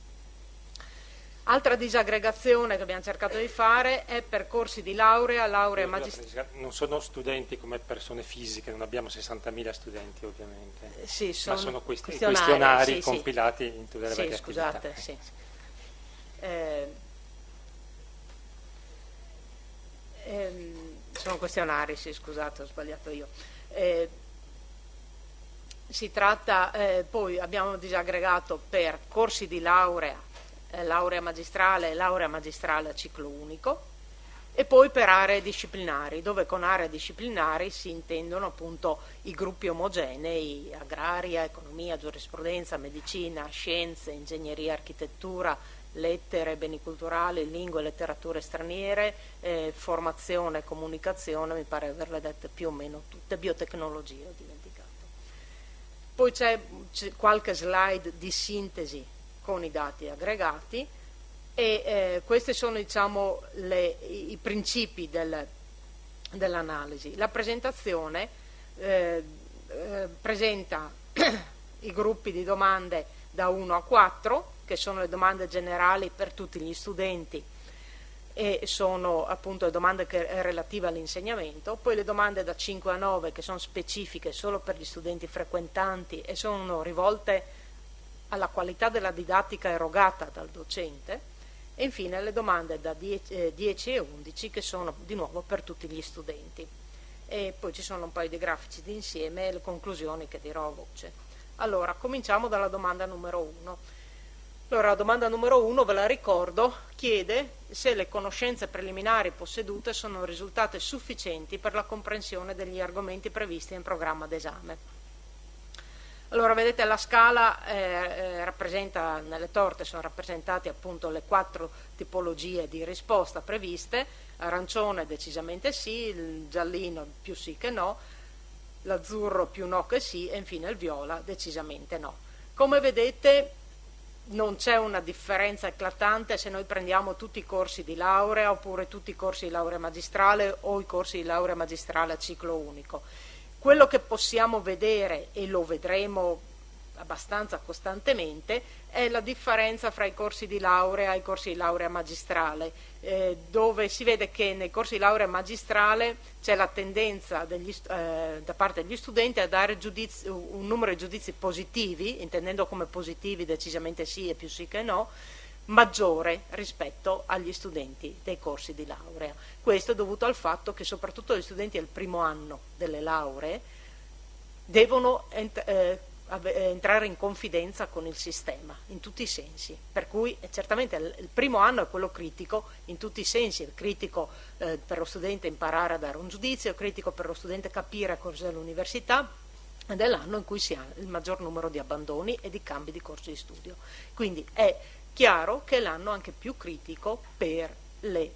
Altra disaggregazione che abbiamo cercato di fare è percorsi di laurea magistrale. Non sono studenti come persone fisiche, non abbiamo 60.000 studenti ovviamente, sì, ma sono questionari sì, compilati in tutte le varie scusate, attività. Sì. Sono questionari, sì, scusate, ho sbagliato io. Si tratta, poi abbiamo disaggregato per corsi di laurea magistrale e laurea magistrale a ciclo unico, e poi per aree disciplinari, dove con aree disciplinari si intendono appunto i gruppi omogenei: agraria, economia, giurisprudenza, medicina, scienze, ingegneria, architettura, lettere, beni culturali, lingue e letterature straniere, formazione e comunicazione, mi pare averle dette più o meno tutte, biotecnologia ho dimenticato. Poi c'è qualche slide di sintesi con i dati aggregati, e questi sono, diciamo, i principi dell'analisi. La presentazione presenta i gruppi di domande da 1 a 4, che sono le domande generali per tutti gli studenti e sono appunto le domande relative all'insegnamento, poi le domande da 5 a 9 che sono specifiche solo per gli studenti frequentanti e sono rivolte alla qualità della didattica erogata dal docente, e infine le domande da 10 e 11 che sono di nuovo per tutti gli studenti. e poi ci sono un paio di grafici di insieme e le conclusioni che dirò a voce. Allora, cominciamo dalla domanda numero 1. Allora, la domanda numero 1, ve la ricordo, chiede se le conoscenze preliminari possedute sono risultate sufficienti per la comprensione degli argomenti previsti in programma d'esame. Allora, vedete, la scala rappresenta, nelle torte sono rappresentate appunto le 4 tipologie di risposta previste: arancione decisamente sì, il giallino più sì che no, l'azzurro più no che sì e infine il viola decisamente no. Come vedete non c'è una differenza eclatante se noi prendiamo tutti i corsi di laurea oppure tutti i corsi di laurea magistrale o i corsi di laurea magistrale a ciclo unico. Quello che possiamo vedere, e lo vedremo abbastanza costantemente, è la differenza fra i corsi di laurea e i corsi di laurea magistrale, dove si vede che nei corsi di laurea magistrale c'è la tendenza da parte degli studenti a dare un numero di giudizi positivi, intendendo come positivi decisamente sì e più sì che no, maggiore rispetto agli studenti dei corsi di laurea. Questo è dovuto al fatto che soprattutto gli studenti del primo anno delle lauree devono entrare in confidenza con il sistema in tutti i sensi, per cui certamente il primo anno è quello critico in tutti i sensi, il critico per lo studente imparare a dare un giudizio, il critico per lo studente capire cos'è l'università, ed è l'anno in cui si ha il maggior numero di abbandoni e di cambi di corso di studio. Quindi è chiaro che è l'anno anche più critico per le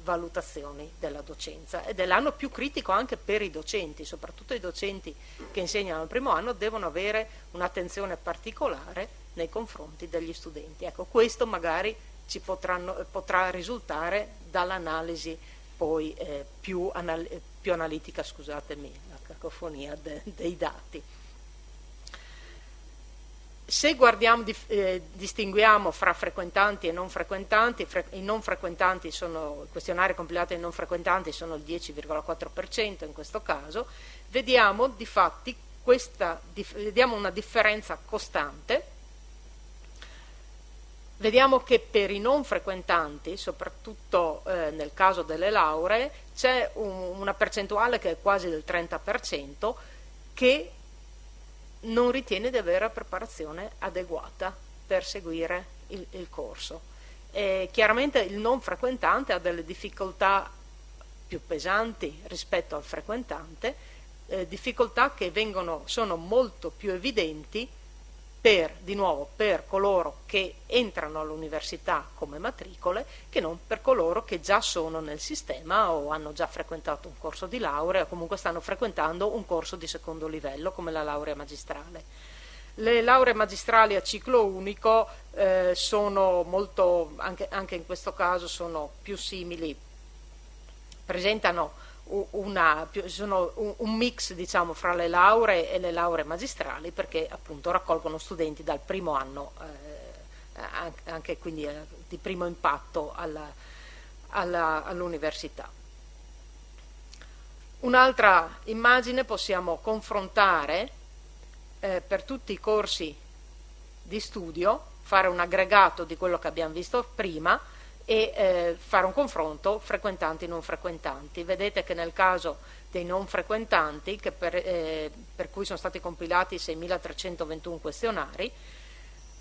valutazioni della docenza ed è l'anno più critico anche per i docenti, soprattutto i docenti che insegnano il primo anno devono avere un'attenzione particolare nei confronti degli studenti. Ecco, questo magari ci potrà risultare dall'analisi poi più analitica, scusatemi la cacofonia dei dati. Se guardiamo, distinguiamo fra frequentanti e non frequentanti, i non frequentanti sono, i questionari compilati ai non frequentanti sono il 10,4% in questo caso, vediamo difatti vediamo una differenza costante, vediamo che per i non frequentanti, soprattutto nel caso delle lauree, c'è una percentuale che è quasi del 30% che non ritiene di avere preparazione adeguata per seguire il corso. Chiaramente il non frequentante ha delle difficoltà più pesanti rispetto al frequentante, difficoltà che sono molto più evidenti di nuovo per coloro che entrano all'università come matricole che non per coloro che già sono nel sistema o hanno già frequentato un corso di laurea o comunque stanno frequentando un corso di secondo livello come la laurea magistrale. Le lauree magistrali a ciclo unico sono molto, anche in questo caso sono più simili, presentano sono un mix diciamo fra le lauree e le lauree magistrali perché appunto raccolgono studenti dal primo anno anche quindi di primo impatto all'università. Un'altra immagine possiamo confrontare per tutti i corsi di studio, fare un aggregato di quello che abbiamo visto prima e fare un confronto frequentanti e non frequentanti. Vedete che nel caso dei non frequentanti, che per cui sono stati compilati 6.321 questionari,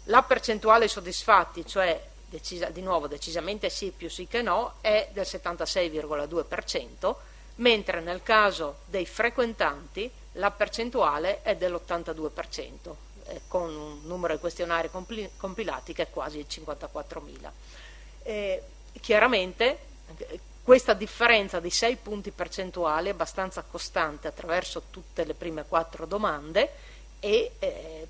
la percentuale soddisfatti, cioè di nuovo decisamente sì più sì che no, è del 76,2%, mentre nel caso dei frequentanti la percentuale è dell'82%, con un numero di questionari compilati che è quasi il 54.000. Chiaramente questa differenza di 6 punti percentuali è abbastanza costante attraverso tutte le prime 4 domande e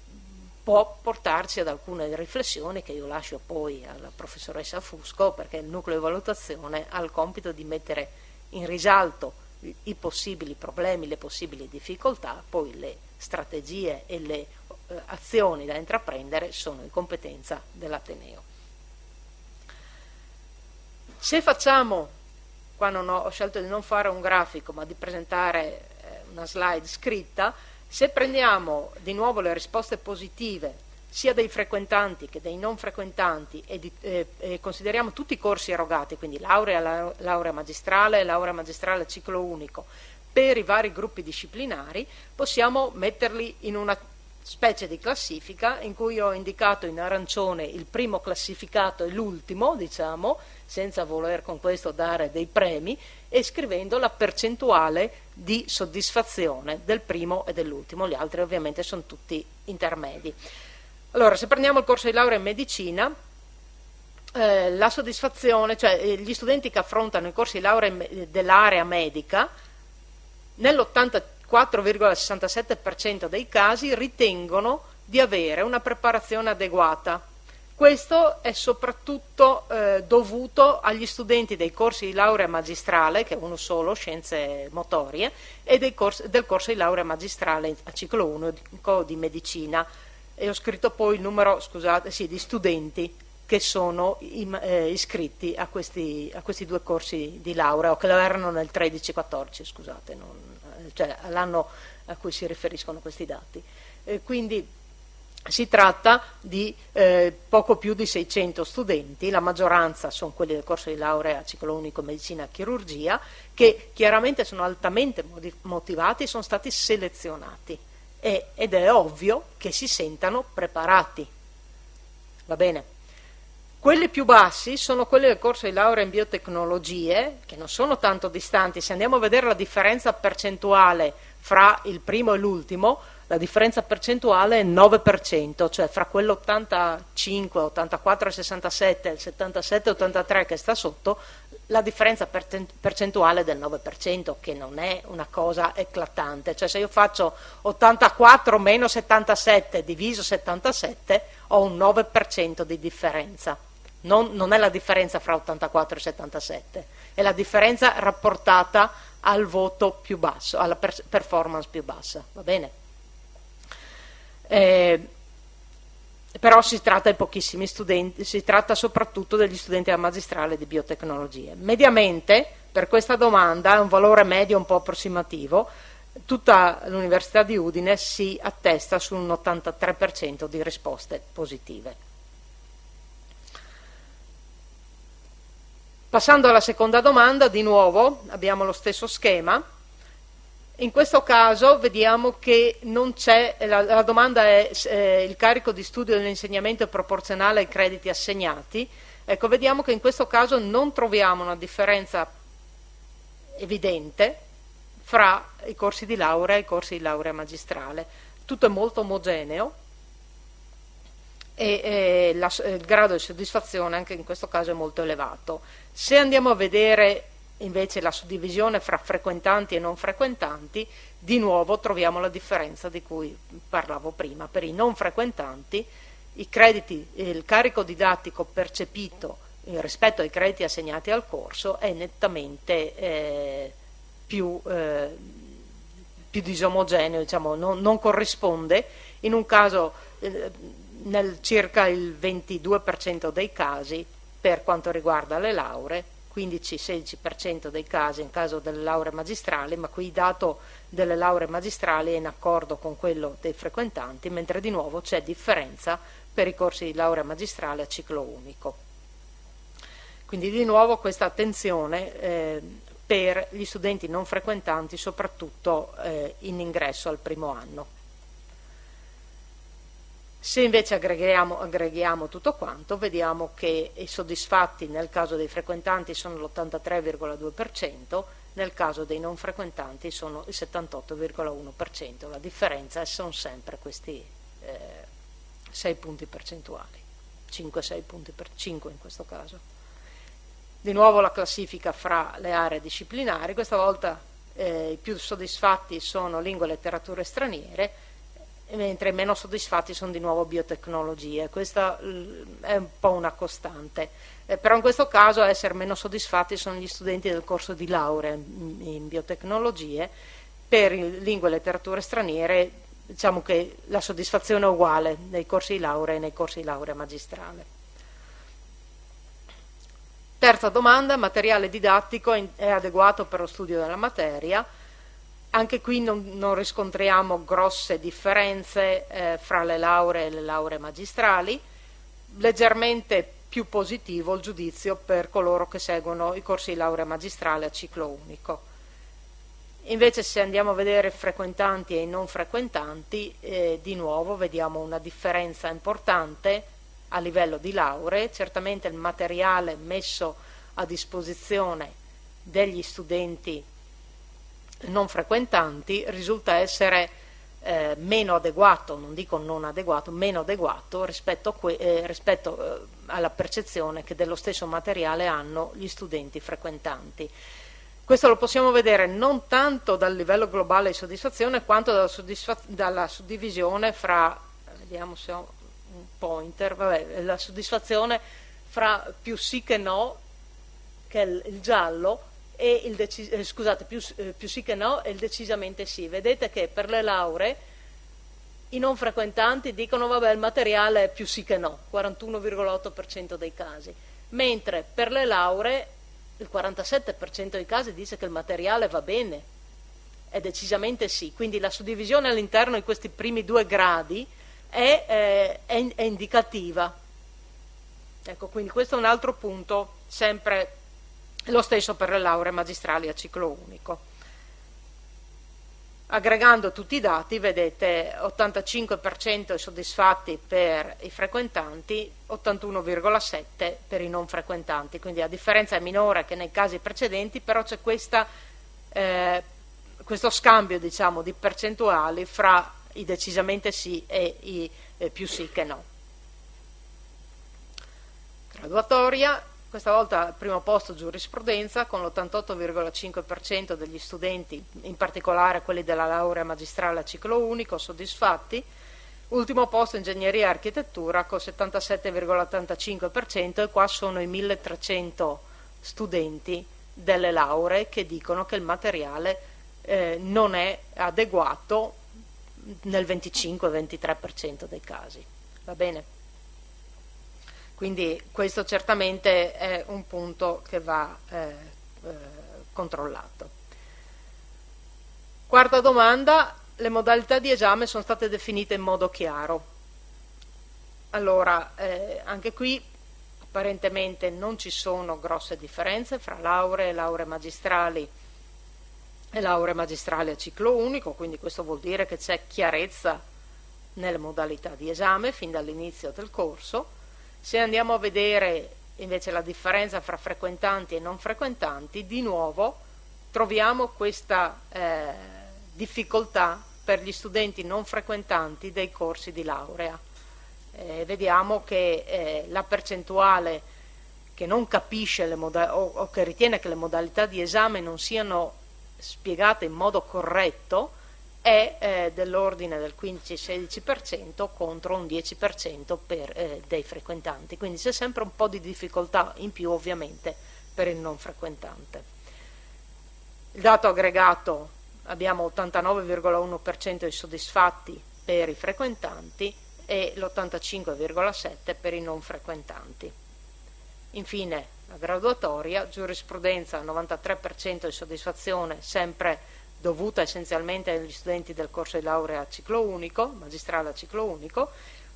può portarci ad alcune riflessioni che io lascio poi alla professoressa Fusco, perché il nucleo di valutazione ha il compito di mettere in risalto i possibili problemi, le possibili difficoltà, poi le strategie e le azioni da intraprendere sono di competenza dell'Ateneo. Se facciamo, qua ho scelto di non fare un grafico ma di presentare una slide scritta, se prendiamo di nuovo le risposte positive sia dei frequentanti che dei non frequentanti e consideriamo tutti i corsi erogati, quindi laurea magistrale a ciclo unico, per i vari gruppi disciplinari possiamo metterli in una specie di classifica in cui ho indicato in arancione il primo classificato e l'ultimo, diciamo, senza voler con questo dare dei premi, e scrivendo la percentuale di soddisfazione del primo e dell'ultimo. Gli altri ovviamente sono tutti intermedi. Allora, se prendiamo il corso di laurea in medicina, la soddisfazione, cioè gli studenti che affrontano i corsi di laurea dell'area medica, nell'84,67% dei casi ritengono di avere una preparazione adeguata. Questo è soprattutto dovuto agli studenti dei corsi di laurea magistrale, che è uno solo, scienze motorie, e del corso di laurea magistrale a ciclo unico di medicina. E ho scritto poi il numero, di studenti che sono iscritti a questi due corsi di laurea, o che lo erano nel 13-14, scusate, cioè all'anno a cui si riferiscono questi dati. Quindi si tratta di poco più di 600 studenti, la maggioranza sono quelli del corso di laurea a ciclo unico medicina e chirurgia, che chiaramente sono altamente motivati e sono stati selezionati, ed è ovvio che si sentano preparati. Va bene? Quelli più bassi sono quelli del corso di laurea in biotecnologie, che non sono tanto distanti. Se andiamo a vedere la differenza percentuale fra il primo e l'ultimo, la differenza percentuale è 9%, cioè fra quell'85, 84 e 67 e il 77 e 83 che sta sotto, la differenza percentuale è del 9%, che non è una cosa eclatante. Cioè se io faccio 84 meno 77 diviso 77, ho un 9% di differenza. Non è la differenza fra 84 e 77, è la differenza rapportata al voto più basso, alla performance più bassa, va bene? Però si tratta di pochissimi studenti, si tratta soprattutto degli studenti alla magistrale di biotecnologie. Mediamente, per questa domanda, è un valore medio un po' approssimativo, tutta l'Università di Udine si attesta su un 83% di risposte positive. Passando alla seconda domanda, di nuovo abbiamo lo stesso schema. In questo caso vediamo che non c'è, la domanda è il carico di studio dell'insegnamento è proporzionale ai crediti assegnati. Ecco, vediamo che in questo caso non troviamo una differenza evidente fra i corsi di laurea e i corsi di laurea magistrale. Tutto è molto omogeneo e il grado di soddisfazione anche in questo caso è molto elevato. Se andiamo a vedere invece la suddivisione fra frequentanti e non frequentanti, di nuovo troviamo la differenza di cui parlavo prima. Per i non frequentanti i crediti, il carico didattico percepito rispetto ai crediti assegnati al corso è nettamente più disomogeneo, diciamo, non corrisponde. In un caso nel circa il 22% dei casi per quanto riguarda le lauree, 15-16% dei casi in caso delle lauree magistrali, ma qui il dato delle lauree magistrali è in accordo con quello dei frequentanti, mentre di nuovo c'è differenza per i corsi di laurea magistrale a ciclo unico. Quindi di nuovo questa attenzione per gli studenti non frequentanti, soprattutto in ingresso al primo anno. Se invece aggreghiamo tutto quanto, vediamo che i soddisfatti nel caso dei frequentanti sono l'83,2%, nel caso dei non frequentanti sono il 78,1%. La differenza sono sempre questi 6 punti percentuali, 5-6 punti per 5 in questo caso. Di nuovo la classifica fra le aree disciplinari, questa volta i più soddisfatti sono lingue e letterature straniere, mentre i meno soddisfatti sono di nuovo biotecnologie. Questa è un po' una costante, però in questo caso a essere meno soddisfatti sono gli studenti del corso di laurea in biotecnologie. Per lingue e letterature straniere diciamo che la soddisfazione è uguale nei corsi di laurea e nei corsi di laurea magistrale. Terza domanda: materiale didattico è adeguato per lo studio della materia? Anche qui non riscontriamo grosse differenze fra le lauree e le lauree magistrali, leggermente più positivo il giudizio per coloro che seguono i corsi di laurea magistrale a ciclo unico. Invece se andiamo a vedere frequentanti e non frequentanti, di nuovo vediamo una differenza importante a livello di lauree. Certamente il materiale messo a disposizione degli studenti non frequentanti risulta essere meno adeguato, non dico non adeguato, meno adeguato rispetto alla percezione che dello stesso materiale hanno gli studenti frequentanti. Questo lo possiamo vedere non tanto dal livello globale di soddisfazione quanto dalla suddivisione fra, vediamo se ho un pointer, vabbè, la soddisfazione fra più sì che no, che è il giallo, e più sì che no e il decisamente sì. Vedete che per le lauree i non frequentanti dicono vabbè il materiale è più sì che no, 41,8% dei casi, mentre per le lauree il 47% dei casi dice che il materiale va bene, è decisamente sì. Quindi la suddivisione all'interno di questi primi due gradi è indicativa. Ecco, quindi questo è un altro punto, sempre lo stesso per le lauree magistrali a ciclo unico. Aggregando tutti i dati vedete 85% soddisfatti per i frequentanti, 81,7% per i non frequentanti, quindi la differenza è minore che nei casi precedenti, però c'è questo scambio, diciamo, di percentuali fra i decisamente sì e i più sì che no. Graduatoria. Questa volta al primo posto giurisprudenza con l'88,5% degli studenti, in particolare quelli della laurea magistrale a ciclo unico, soddisfatti. Ultimo posto ingegneria e architettura con 77,85% e qua sono i 1300 studenti delle lauree che dicono che il materiale non è adeguato nel 25-23% dei casi. Va bene? Quindi questo certamente è un punto che va controllato. Quarta domanda, le modalità di esame sono state definite in modo chiaro. Allora, anche qui apparentemente non ci sono grosse differenze fra lauree magistrali e lauree magistrali a ciclo unico, quindi questo vuol dire che c'è chiarezza nelle modalità di esame fin dall'inizio del corso. Se andiamo a vedere invece la differenza fra frequentanti e non frequentanti, di nuovo troviamo questa difficoltà per gli studenti non frequentanti dei corsi di laurea. Vediamo che la percentuale che non capisce o che ritiene che le modalità di esame non siano spiegate in modo corretto è dell'ordine del 15-16% contro un 10% dei frequentanti, quindi c'è sempre un po' di difficoltà in più ovviamente per il non frequentante. Il dato aggregato, abbiamo 89,1% di soddisfatti per i frequentanti e l'85,7% per i non frequentanti. Infine la graduatoria, giurisprudenza 93% di soddisfazione sempre dovuta essenzialmente agli studenti del corso di laurea a ciclo unico, magistrale a ciclo unico.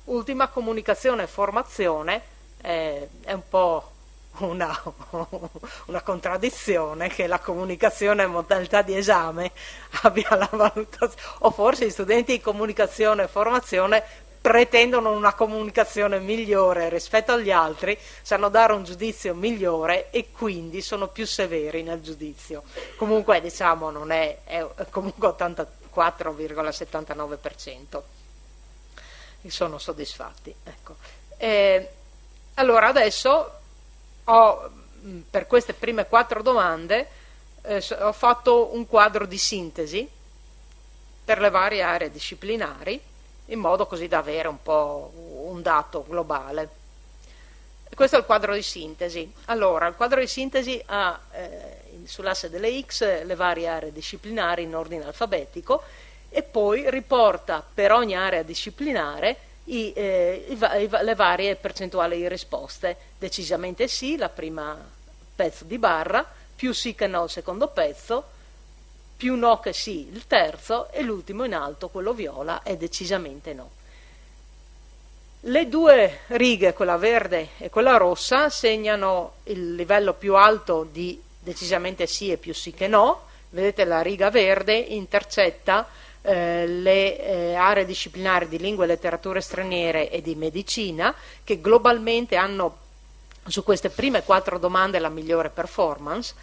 Ultima, comunicazione e formazione, è un po' una contraddizione che la comunicazione e modalità di esame abbia la valutazione, o forse gli studenti di comunicazione e formazione pretendono una comunicazione migliore rispetto agli altri, sanno dare un giudizio migliore e quindi sono più severi nel giudizio. Comunque diciamo non è comunque 84,79% sono soddisfatti. Ecco. Allora adesso per queste prime 4 domande ho fatto un quadro di sintesi per le varie aree disciplinari, in modo così da avere un po' un dato globale. Questo è il quadro di sintesi. Allora, il quadro di sintesi ha sull'asse delle X le varie aree disciplinari in ordine alfabetico e poi riporta per ogni area disciplinare le varie percentuali di risposte. Decisamente sì, la prima pezzo di barra, più sì che no il secondo pezzo, più no che sì il terzo e l'ultimo in alto, quello viola, è decisamente no. Le due righe, quella verde e quella rossa, segnano il livello più alto di decisamente sì e più sì che no, vedete la riga verde intercetta le aree disciplinari di lingue e letterature straniere e di medicina, che globalmente hanno su queste prime 4 domande la migliore performance,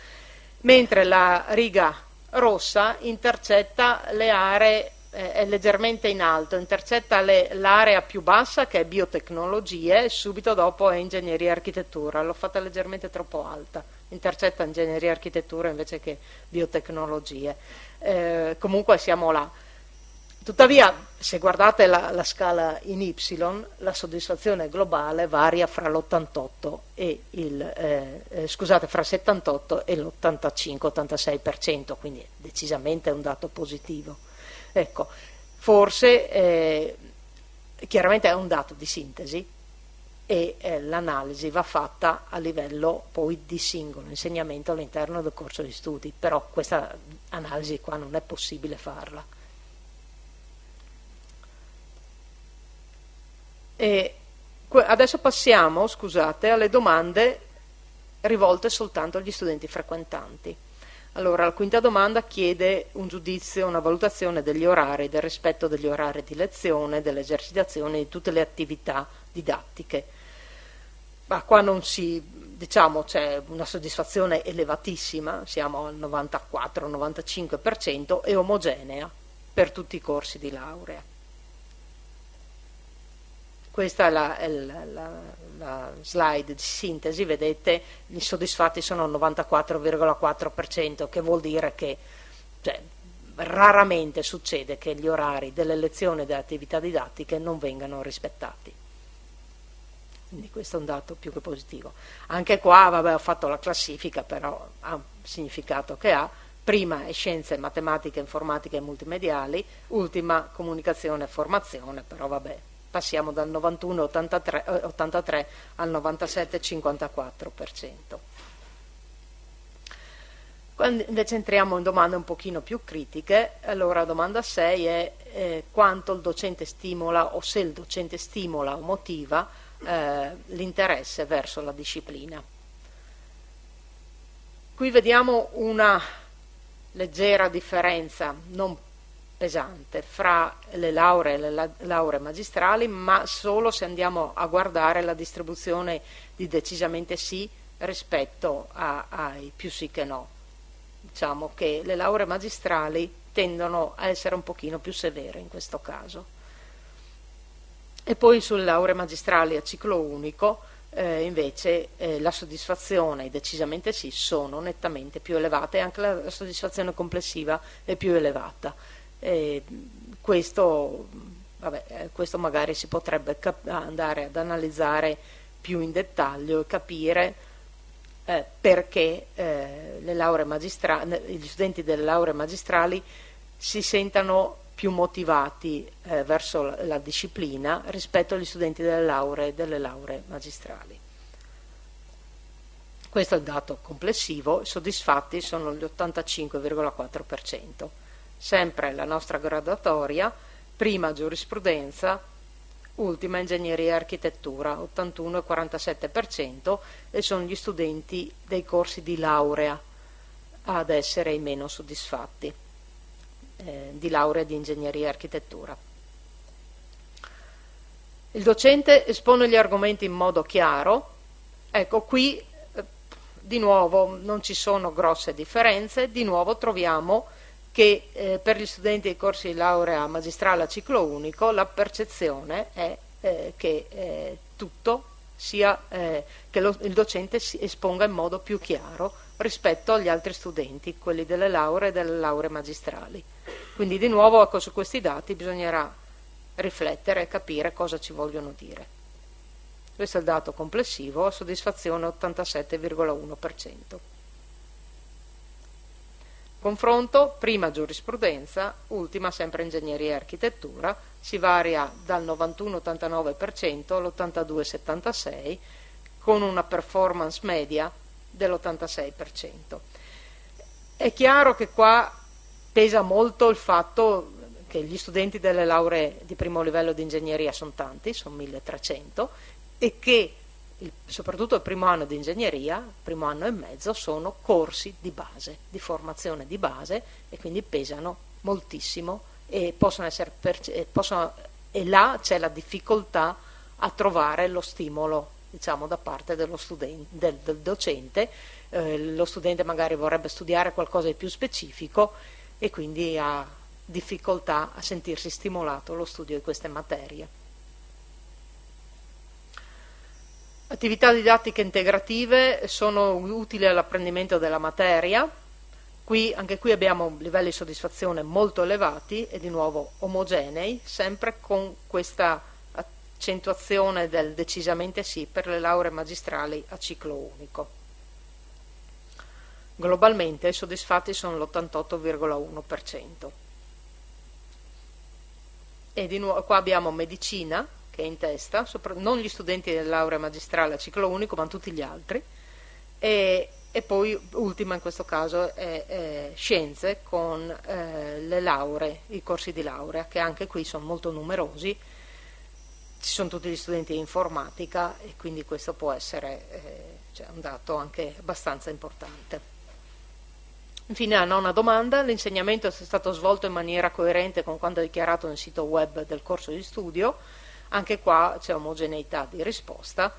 mentre la riga rossa intercetta le aree, è leggermente in alto, intercetta l'area più bassa, che è biotecnologie, e subito dopo è ingegneria e architettura. L'ho fatta leggermente troppo alta, intercetta ingegneria e architettura invece che biotecnologie. Comunque siamo là. Tuttavia, se guardate la scala in Y, la soddisfazione globale varia fra l'88 e fra il 78 e l'85-86%, quindi decisamente è un dato positivo. Ecco, forse chiaramente è un dato di sintesi e l'analisi va fatta a livello poi di singolo insegnamento all'interno del corso di studi, però questa analisi qua non è possibile farla. E adesso passiamo, scusate, alle domande rivolte soltanto agli studenti frequentanti. Allora, la quinta domanda chiede un giudizio, una valutazione degli orari, del rispetto degli orari di lezione, delle esercitazioni, di tutte le attività didattiche. Ma qua non diciamo, c'è una soddisfazione elevatissima, siamo al 94-95% e omogenea per tutti i corsi di laurea. Questa è la slide di sintesi, vedete, i soddisfatti sono il 94,4%, che vuol dire che raramente succede che gli orari delle lezioni e delle attività didattiche non vengano rispettati. Quindi questo è un dato più che positivo. Anche qua, ho fatto la classifica, però ha un significato che ha. Prima è scienze, matematica, informatica e multimediali, ultima comunicazione e formazione, però passiamo dal 91,83 al 97,54%. Quando invece entriamo in domande un pochino più critiche, allora domanda 6 è quanto il docente stimola, o se il docente stimola o motiva l'interesse verso la disciplina. Qui vediamo una leggera differenza, non pesante, fra le lauree e le lauree magistrali, ma solo se andiamo a guardare la distribuzione di decisamente sì rispetto ai più sì che no. Diciamo che le lauree magistrali tendono a essere un pochino più severe in questo caso. E poi sulle lauree magistrali a ciclo unico invece la soddisfazione, decisamente sì, sono nettamente più elevate, e anche la soddisfazione complessiva è più elevata. Questo magari si potrebbe andare ad analizzare più in dettaglio e capire perché gli studenti delle lauree magistrali si sentano più motivati verso la disciplina rispetto agli studenti delle lauree magistrali. Questo è il dato complessivo, i soddisfatti sono l'85,4%. Sempre la nostra graduatoria, prima giurisprudenza, ultima ingegneria e architettura, 81,47%, e sono gli studenti dei corsi di laurea ad essere i meno soddisfatti, di laurea di ingegneria e architettura. Il docente espone gli argomenti in modo chiaro. Ecco, qui di nuovo non ci sono grosse differenze, di nuovo troviamo che per gli studenti dei corsi di laurea magistrale a ciclo unico la percezione è che tutto sia che il docente si esponga in modo più chiaro rispetto agli altri studenti, quelli delle lauree e delle lauree magistrali. Quindi di nuovo, ecco, su questi dati bisognerà riflettere e capire cosa ci vogliono dire. Questo è il dato complessivo, soddisfazione 87,1%. Confronto, prima giurisprudenza, ultima sempre ingegneria e architettura, si varia dal 91,89% all'82,76%, con una performance media dell'86%. È chiaro che qua pesa molto il fatto che gli studenti delle lauree di primo livello di ingegneria sono tanti, sono 1300, e che soprattutto il primo anno di ingegneria, il primo anno e mezzo, sono corsi di base, di formazione di base, e quindi pesano moltissimo e possono essere e là c'è la difficoltà a trovare lo stimolo, diciamo, da parte dello del docente. Lo studente magari vorrebbe studiare qualcosa di più specifico e quindi ha difficoltà a sentirsi stimolato allo studio di queste materie. Attività didattiche integrative sono utili all'apprendimento della materia. Anche qui abbiamo livelli di soddisfazione molto elevati e di nuovo omogenei, sempre con questa accentuazione del decisamente sì per le lauree magistrali a ciclo unico. Globalmente i soddisfatti sono l'88,1%. E di nuovo qua abbiamo medicina, che è in testa, non gli studenti delle lauree magistrali a ciclo unico, ma tutti gli altri, e poi ultima in questo caso è scienze, con le lauree, i corsi di laurea, che anche qui sono molto numerosi. Ci sono tutti gli studenti di informatica e quindi questo può essere un dato anche abbastanza importante. Infine la nona domanda: l'insegnamento è stato svolto in maniera coerente con quanto dichiarato nel sito web del corso di studio? Anche qua c'è omogeneità di risposta,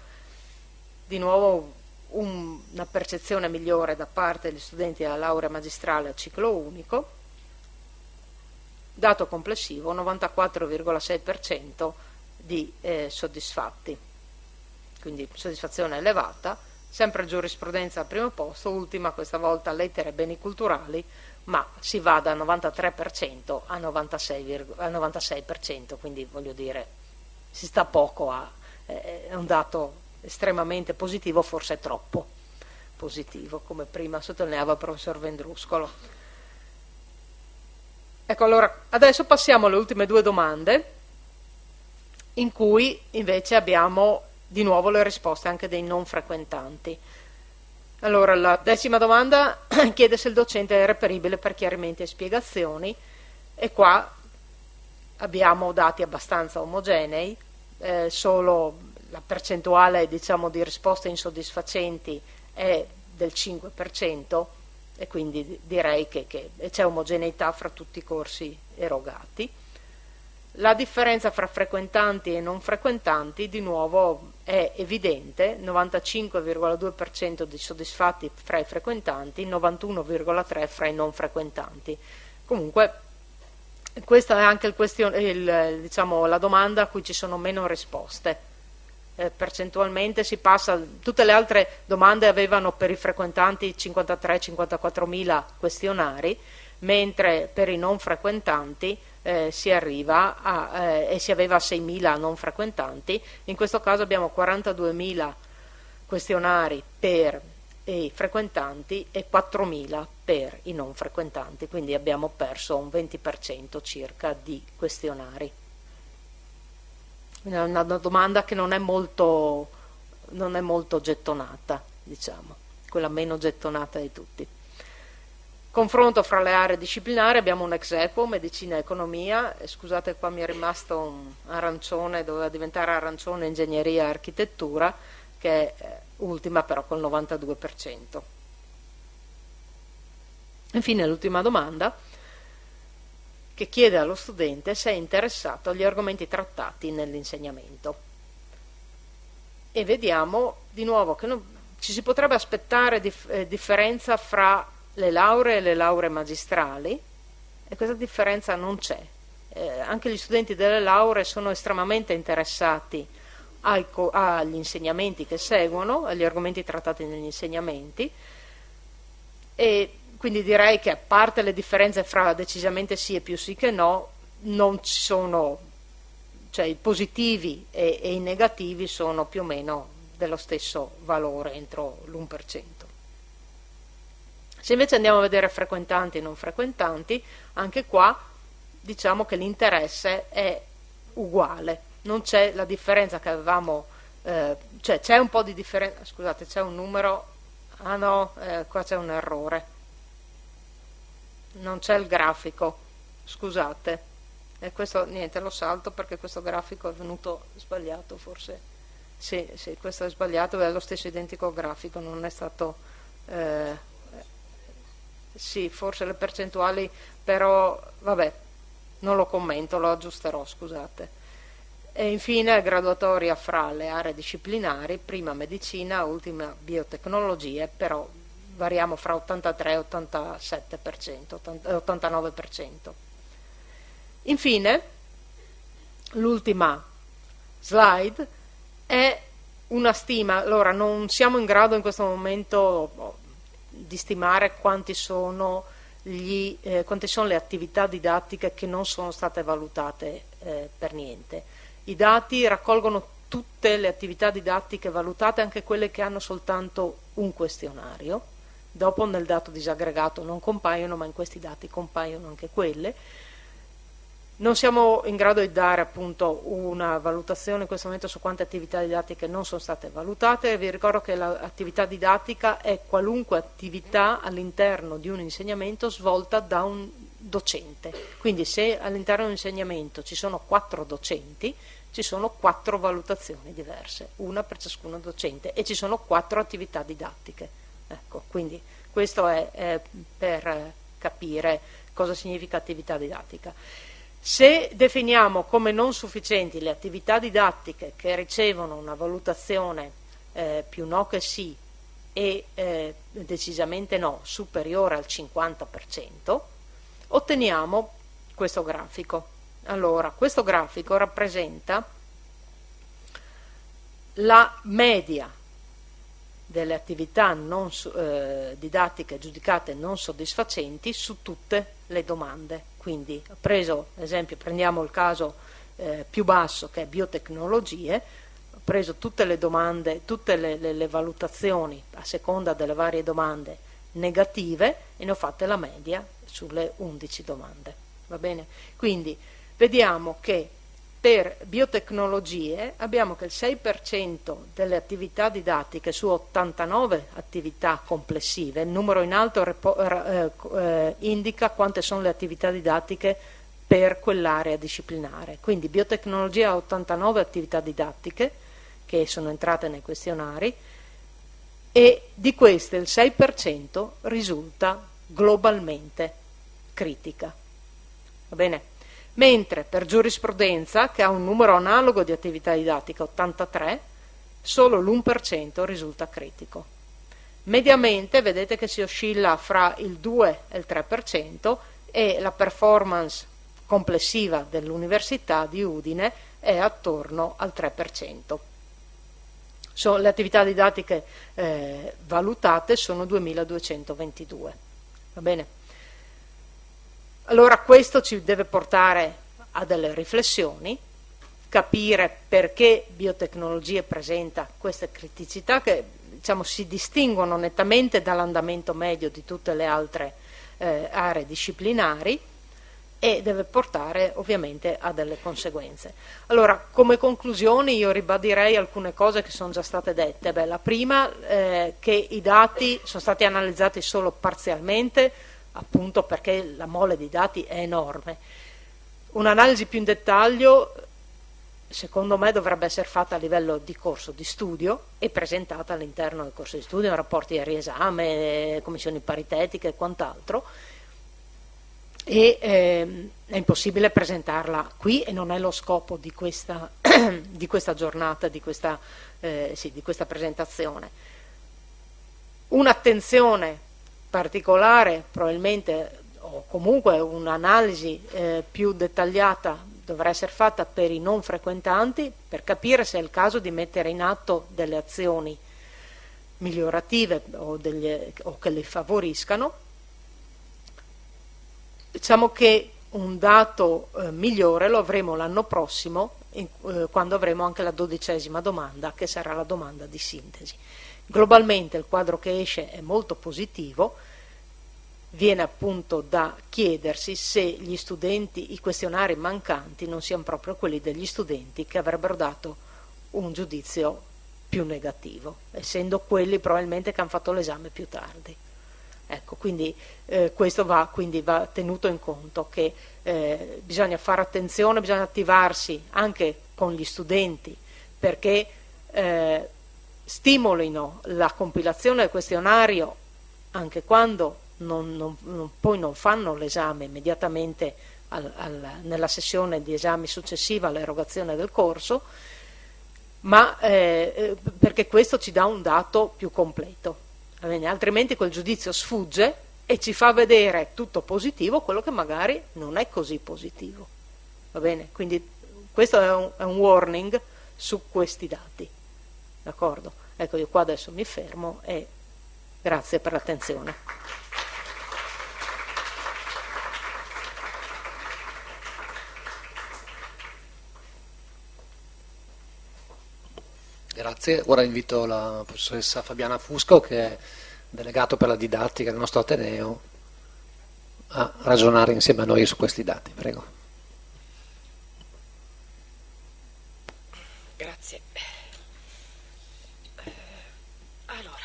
di nuovo una percezione migliore da parte degli studenti della laurea magistrale a ciclo unico, dato complessivo 94,6% di soddisfatti, quindi soddisfazione elevata. Sempre giurisprudenza al primo posto, ultima questa volta lettere e beni culturali, ma si va da 93% a 96%, quindi voglio dire si sta poco è un dato estremamente positivo, forse troppo positivo, come prima sottolineava il professor Vendruscolo. Ecco, allora adesso passiamo alle ultime due domande, in cui invece abbiamo di nuovo le risposte anche dei non frequentanti. Allora, la 10ª domanda chiede se il docente è reperibile per chiarimenti e spiegazioni, e qua abbiamo dati abbastanza omogenei, solo la percentuale, diciamo, di risposte insoddisfacenti è del 5%, e quindi direi che c'è omogeneità fra tutti i corsi erogati. La differenza fra frequentanti e non frequentanti di nuovo è evidente: 95,2% di soddisfatti fra i frequentanti, 91,3% fra i non frequentanti. Comunque questa è anche diciamo, la domanda a cui ci sono meno risposte. Percentualmente si passa, tutte le altre domande avevano per i frequentanti 53-54 mila questionari, mentre per i non frequentanti si arriva e si aveva 6.000 non frequentanti. In questo caso abbiamo 42.000 questionari per i frequentanti e 4.000 per i non frequentanti, quindi abbiamo perso un 20% circa di questionari. È una domanda che non è molto gettonata, diciamo, quella meno gettonata di tutti. Confronto fra le aree disciplinari, abbiamo un ex aequo, medicina e economia, scusate qua mi è rimasto un arancione, doveva diventare arancione ingegneria e architettura, che è ultima però col 92%. Infine l'ultima domanda, che chiede allo studente se è interessato agli argomenti trattati nell'insegnamento. E vediamo di nuovo che ci si potrebbe aspettare differenza fra le lauree e le lauree magistrali, e questa differenza non c'è. Anche gli studenti delle lauree sono estremamente interessati agli insegnamenti che seguono, agli argomenti trattati negli insegnamenti, e quindi direi che, a parte le differenze fra decisamente sì e più sì che no, non ci sono, cioè i positivi e i negativi sono più o meno dello stesso valore, entro l'1%. Se invece andiamo a vedere frequentanti e non frequentanti, anche qua diciamo che l'interesse è uguale, non c'è la differenza che avevamo, cioè c'è un po' di differenza, scusate, c'è un numero, ah no, qua c'è un errore, non c'è il grafico, scusate, e questo niente, lo salto perché questo grafico è venuto sbagliato, forse Sì, questo è sbagliato, è lo stesso identico grafico, non è stato... sì, forse le percentuali, però vabbè, non lo commento, lo aggiusterò, scusate. E infine graduatoria fra le aree disciplinari, prima medicina, ultima biotecnologie, però variamo fra 83 e 87%, 89%. Infine, l'ultima slide è una stima. Allora, non siamo in grado in questo momento di stimare quanti sono le attività didattiche che non sono state valutate per niente. I dati raccolgono tutte le attività didattiche valutate, anche quelle che hanno soltanto un questionario. Dopo nel dato disaggregato non compaiono, ma in questi dati compaiono anche quelle. Non siamo in grado di dare appunto una valutazione in questo momento su quante attività didattiche non sono state valutate. Vi ricordo che l'attività didattica è qualunque attività all'interno di un insegnamento svolta da un docente. Quindi se all'interno di un insegnamento ci sono 4 docenti, ci sono 4 valutazioni diverse, una per ciascuno docente, e ci sono 4 attività didattiche. Ecco, quindi questo è per capire cosa significa attività didattica. Se definiamo come non sufficienti le attività didattiche che ricevono una valutazione più no che sì e decisamente no superiore al 50%, otteniamo questo grafico. Allora, questo grafico rappresenta la media delle attività didattiche giudicate non soddisfacenti su tutte le domande. Quindi, prendiamo il caso più basso, che è biotecnologie, ho preso tutte le domande, tutte le valutazioni a seconda delle varie domande negative e ne ho fatte la media sulle 11 domande. Va bene? Quindi vediamo che per biotecnologie abbiamo che il 6% delle attività didattiche su 89 attività complessive, il numero in alto indica quante sono le attività didattiche per quell'area disciplinare. Quindi biotecnologia ha 89 attività didattiche che sono entrate nei questionari, e di queste il 6% risulta globalmente critica. Va bene? Mentre per giurisprudenza, che ha un numero analogo di attività didattiche, 83, solo l'1% risulta critico. Mediamente vedete che si oscilla fra il 2 e il 3%, e la performance complessiva dell'Università di Udine è attorno al 3%. Le attività didattiche valutate sono 2222. Va bene? Allora questo ci deve portare a delle riflessioni, capire perché biotecnologie presenta queste criticità che, diciamo, si distinguono nettamente dall'andamento medio di tutte le altre aree disciplinari, e deve portare ovviamente a delle conseguenze. Allora, come conclusioni io ribadirei alcune cose che sono già state dette. La prima, che i dati sono stati analizzati solo parzialmente, appunto perché la mole di dati è enorme. Un'analisi più in dettaglio, secondo me, dovrebbe essere fatta a livello di corso di studio e presentata all'interno del corso di studio, in rapporti di riesame, commissioni paritetiche e quant'altro, e è impossibile presentarla qui, e non è lo scopo di questa, di questa giornata, di questa presentazione. Un'attenzione particolare probabilmente, o comunque un'analisi più dettagliata, dovrà essere fatta per i non frequentanti, per capire se è il caso di mettere in atto delle azioni migliorative o che le favoriscano. Diciamo che un dato migliore lo avremo l'anno prossimo, quando avremo anche la 12ª domanda, che sarà la domanda di sintesi. Globalmente il quadro che esce è molto positivo. Viene appunto da chiedersi se gli studenti, i questionari mancanti, non siano proprio quelli degli studenti che avrebbero dato un giudizio più negativo, essendo quelli probabilmente che hanno fatto l'esame più tardi. Ecco, quindi questo va tenuto in conto, che bisogna fare attenzione, bisogna attivarsi anche con gli studenti, perché stimolino la compilazione del questionario anche quando poi non fanno l'esame immediatamente nella sessione di esami successiva all'erogazione del corso, ma perché questo ci dà un dato più completo. Va bene? Altrimenti quel giudizio sfugge e ci fa vedere tutto positivo quello che magari non è così positivo. Va bene? Quindi questo è un warning su questi dati. D'accordo? Ecco, io qua adesso mi fermo e grazie per l'attenzione. Grazie. Ora invito la professoressa Fabiana Fusco, che è delegato per la didattica del nostro Ateneo, a ragionare insieme a noi su questi dati. Prego. Grazie. Allora,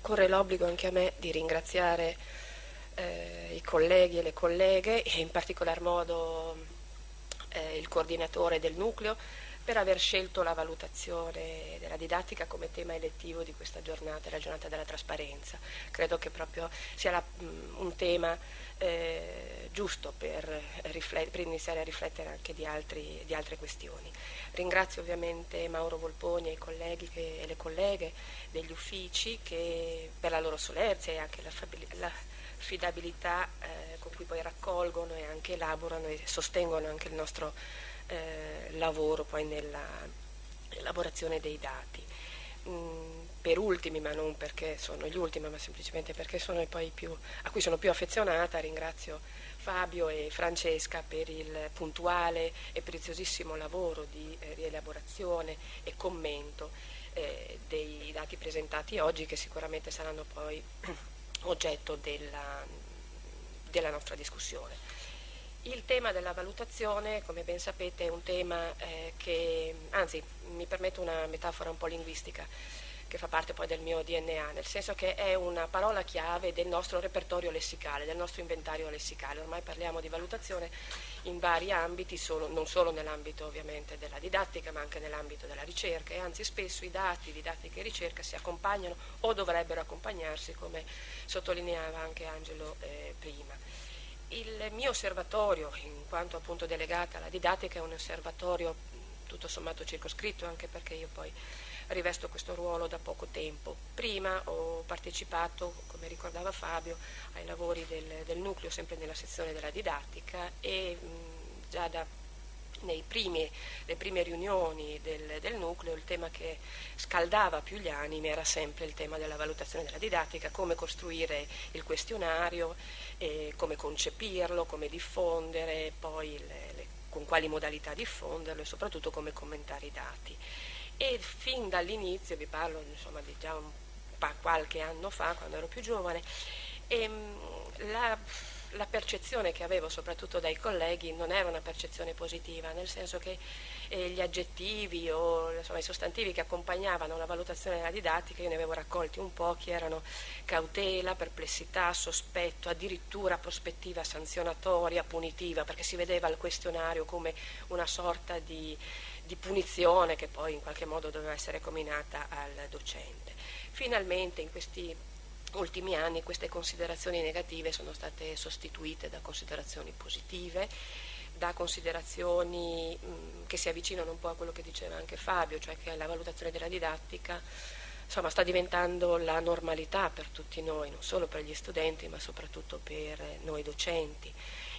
corre l'obbligo anche a me di ringraziare i colleghi e le colleghe e in particolar modo il coordinatore del nucleo per aver scelto la valutazione della didattica come tema elettivo di questa giornata, la giornata della trasparenza. Credo che proprio sia un tema giusto per iniziare a riflettere anche di altre questioni. Ringrazio ovviamente Mauro Volponi e i colleghi e le colleghe degli uffici per la loro solerzia e anche l'affidabilità con cui poi raccolgono e anche elaborano e sostengono anche il nostro lavoro poi nell'elaborazione dei dati. Per ultimi, ma non perché sono gli ultimi, ma semplicemente perché sono poi a cui sono più affezionata, ringrazio Fabio e Francesca per il puntuale e preziosissimo lavoro di rielaborazione e commento dei dati presentati oggi, che sicuramente saranno poi oggetto della nostra discussione. Il tema della valutazione, come ben sapete, è un tema anzi, mi permetto una metafora un po' linguistica, che fa parte poi del mio DNA, nel senso che è una parola chiave del nostro repertorio lessicale, del nostro inventario lessicale. Ormai parliamo di valutazione in vari ambiti, non solo nell'ambito ovviamente della didattica, ma anche nell'ambito della ricerca, e anzi spesso i dati, didattica e ricerca si accompagnano o dovrebbero accompagnarsi, come sottolineava anche Angelo prima. Il mio osservatorio, in quanto appunto delegata alla didattica, è un osservatorio tutto sommato circoscritto, anche perché io poi rivesto questo ruolo da poco tempo. Prima ho partecipato, come ricordava Fabio, ai lavori del nucleo, sempre nella sezione della didattica, e già le prime riunioni del nucleo il tema che scaldava più gli animi era sempre il tema della valutazione della didattica, come costruire il questionario, come concepirlo, come diffondere, poi con quali modalità diffonderlo e soprattutto come commentare i dati. E fin dall'inizio, vi parlo insomma di già qualche anno fa, quando ero più giovane, la percezione che avevo soprattutto dai colleghi non era una percezione positiva, nel senso che gli aggettivi o insomma, i sostantivi che accompagnavano la valutazione della didattica, io ne avevo raccolti un po', che erano cautela, perplessità, sospetto, addirittura prospettiva sanzionatoria, punitiva, perché si vedeva il questionario come una sorta di punizione che poi in qualche modo doveva essere comminata al docente. Finalmente in questi ultimi anni queste considerazioni negative sono state sostituite da considerazioni positive, da considerazioni che si avvicinano un po' a quello che diceva anche Fabio, cioè che la valutazione della didattica insomma, sta diventando la normalità per tutti noi, non solo per gli studenti ma soprattutto per noi docenti,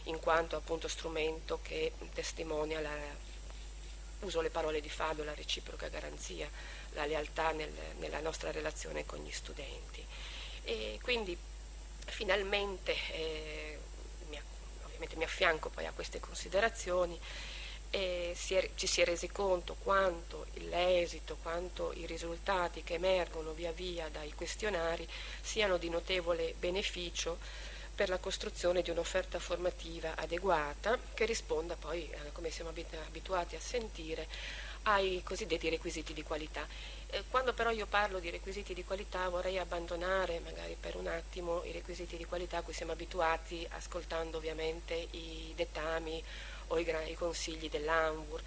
in quanto appunto strumento che testimonia uso le parole di Fabio, la reciproca garanzia, la lealtà nella nostra relazione con gli studenti. E quindi finalmente, ovviamente mi affianco poi a queste considerazioni, ci si è resi conto quanto l'esito, quanto i risultati che emergono via via dai questionari siano di notevole beneficio per la costruzione di un'offerta formativa adeguata che risponda poi, come siamo abituati a sentire, ai cosiddetti requisiti di qualità. Quando però io parlo di requisiti di qualità vorrei abbandonare magari per un attimo i requisiti di qualità a cui siamo abituati ascoltando ovviamente i dettami o i consigli dell'Anvur,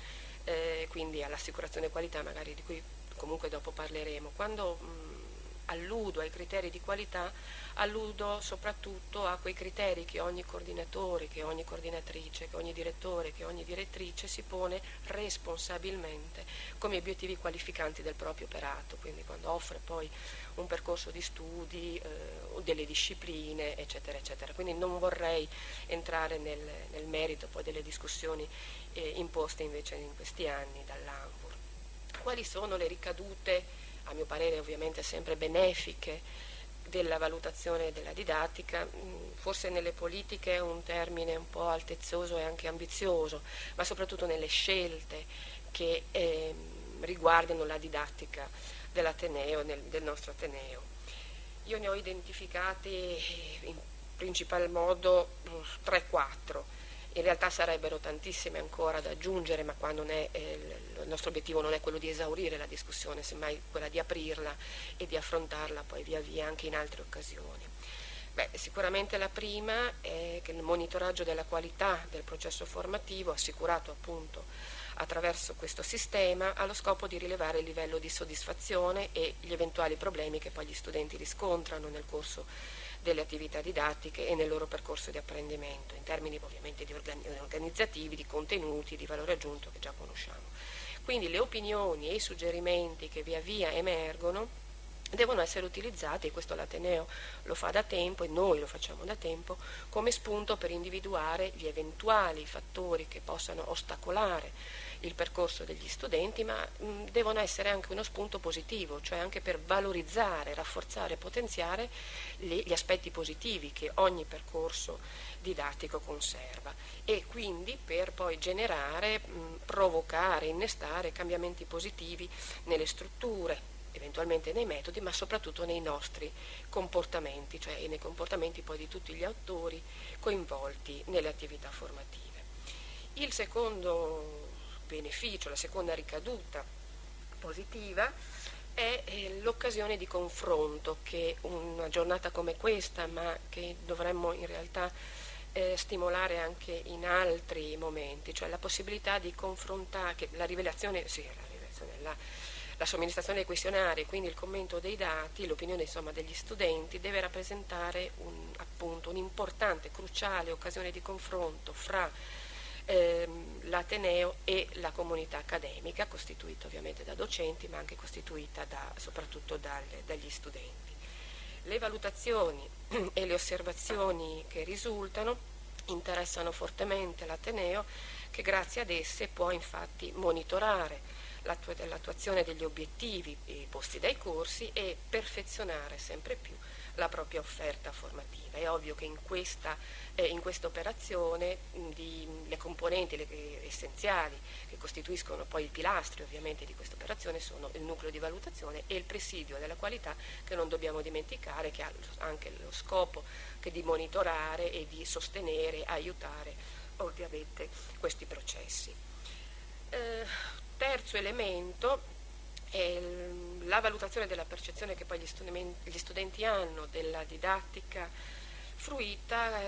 quindi all'assicurazione qualità, magari di cui comunque dopo parleremo. Quando alludo ai criteri di qualità, alludo soprattutto a quei criteri che ogni coordinatore, che ogni coordinatrice, che ogni direttore, che ogni direttrice si pone responsabilmente come obiettivi qualificanti del proprio operato, quindi quando offre poi un percorso di studi, delle discipline, eccetera, eccetera. Quindi non vorrei entrare nel merito poi delle discussioni imposte invece in questi anni dall'ANVUR. Quali sono le ricadute, a mio parere ovviamente sempre benefiche, della valutazione della didattica? Forse nelle politiche è un termine un po' altezzoso e anche ambizioso, ma soprattutto nelle scelte che riguardano la didattica dell'Ateneo, del nostro Ateneo. Io ne ho identificati in principal modo 3-4. In realtà sarebbero tantissime ancora da aggiungere, ma qua non è, il nostro obiettivo non è quello di esaurire la discussione, semmai quella di aprirla e di affrontarla poi via via anche in altre occasioni. Sicuramente la prima è che il monitoraggio della qualità del processo formativo, assicurato appunto attraverso questo sistema, ha lo scopo di rilevare il livello di soddisfazione e gli eventuali problemi che poi gli studenti riscontrano nel corso delle attività didattiche e nel loro percorso di apprendimento, in termini ovviamente di organizzativi, di contenuti, di valore aggiunto che già conosciamo. Quindi le opinioni e i suggerimenti che via via emergono devono essere utilizzati, e questo l'Ateneo lo fa da tempo e noi lo facciamo da tempo, come spunto per individuare gli eventuali fattori che possano ostacolare il percorso degli studenti, ma devono essere anche uno spunto positivo, cioè anche per valorizzare, rafforzare, potenziare gli aspetti positivi che ogni percorso didattico conserva, e quindi per poi generare, provocare, innestare cambiamenti positivi nelle strutture, eventualmente nei metodi, ma soprattutto nei nostri comportamenti, cioè nei comportamenti poi di tutti gli attori coinvolti nelle attività formative. Il secondo beneficio, la seconda ricaduta positiva è l'occasione di confronto che una giornata come questa, ma che dovremmo in realtà stimolare anche in altri momenti, cioè la possibilità di confrontare, che la somministrazione dei questionari, quindi il commento dei dati, l'opinione insomma degli studenti deve rappresentare appunto un'importante, cruciale occasione di confronto fra l'Ateneo e la comunità accademica, costituita ovviamente da docenti, ma anche costituita soprattutto dagli studenti. Le valutazioni e le osservazioni che risultano interessano fortemente l'Ateneo, che grazie ad esse può infatti monitorare l'attuazione degli obiettivi posti dai corsi e perfezionare sempre più la propria offerta formativa. È ovvio che in questa operazione le componenti essenziali che costituiscono poi il pilastro ovviamente di questa operazione sono il nucleo di valutazione e il presidio della qualità, che non dobbiamo dimenticare, che ha anche lo scopo di monitorare e di sostenere, aiutare ovviamente questi processi. Terzo elemento è la valutazione della percezione che poi gli studenti hanno della didattica fruita,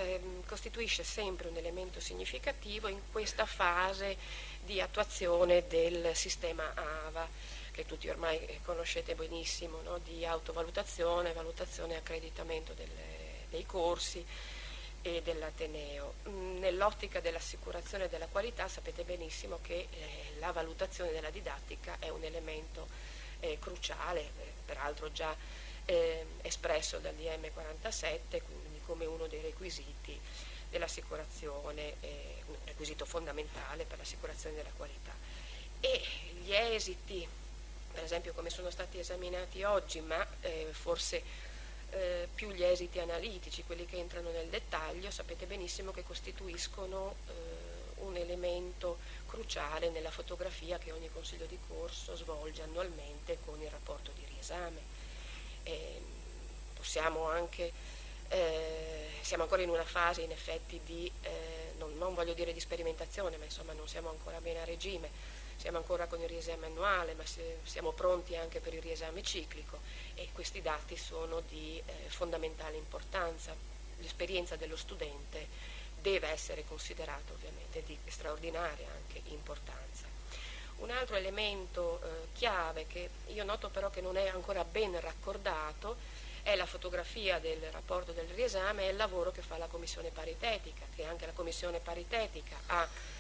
costituisce sempre un elemento significativo in questa fase di attuazione del sistema AVA, che tutti ormai conoscete benissimo, no? Di autovalutazione, valutazione e accreditamento dei corsi e dell'Ateneo. Nell'ottica dell'assicurazione della qualità sapete benissimo che la valutazione della didattica è un elemento cruciale, peraltro già espresso dal DM 47, quindi come uno dei requisiti dell'assicurazione, un requisito fondamentale per l'assicurazione della qualità. E gli esiti, per esempio come sono stati esaminati oggi, ma forse più gli esiti analitici, quelli che entrano nel dettaglio, sapete benissimo che costituiscono un elemento cruciale nella fotografia che ogni consiglio di corso svolge annualmente con il rapporto di riesame. Siamo ancora in una fase in effetti di, non voglio dire di sperimentazione, ma insomma non siamo ancora bene a regime. Siamo ancora con il riesame annuale, ma siamo pronti anche per il riesame ciclico, e questi dati sono di fondamentale importanza. L'esperienza dello studente deve essere considerata ovviamente di straordinaria anche importanza. Un altro elemento chiave che io noto però che non è ancora ben raccordato è la fotografia del rapporto del riesame e il lavoro che fa la commissione paritetica, che anche la commissione paritetica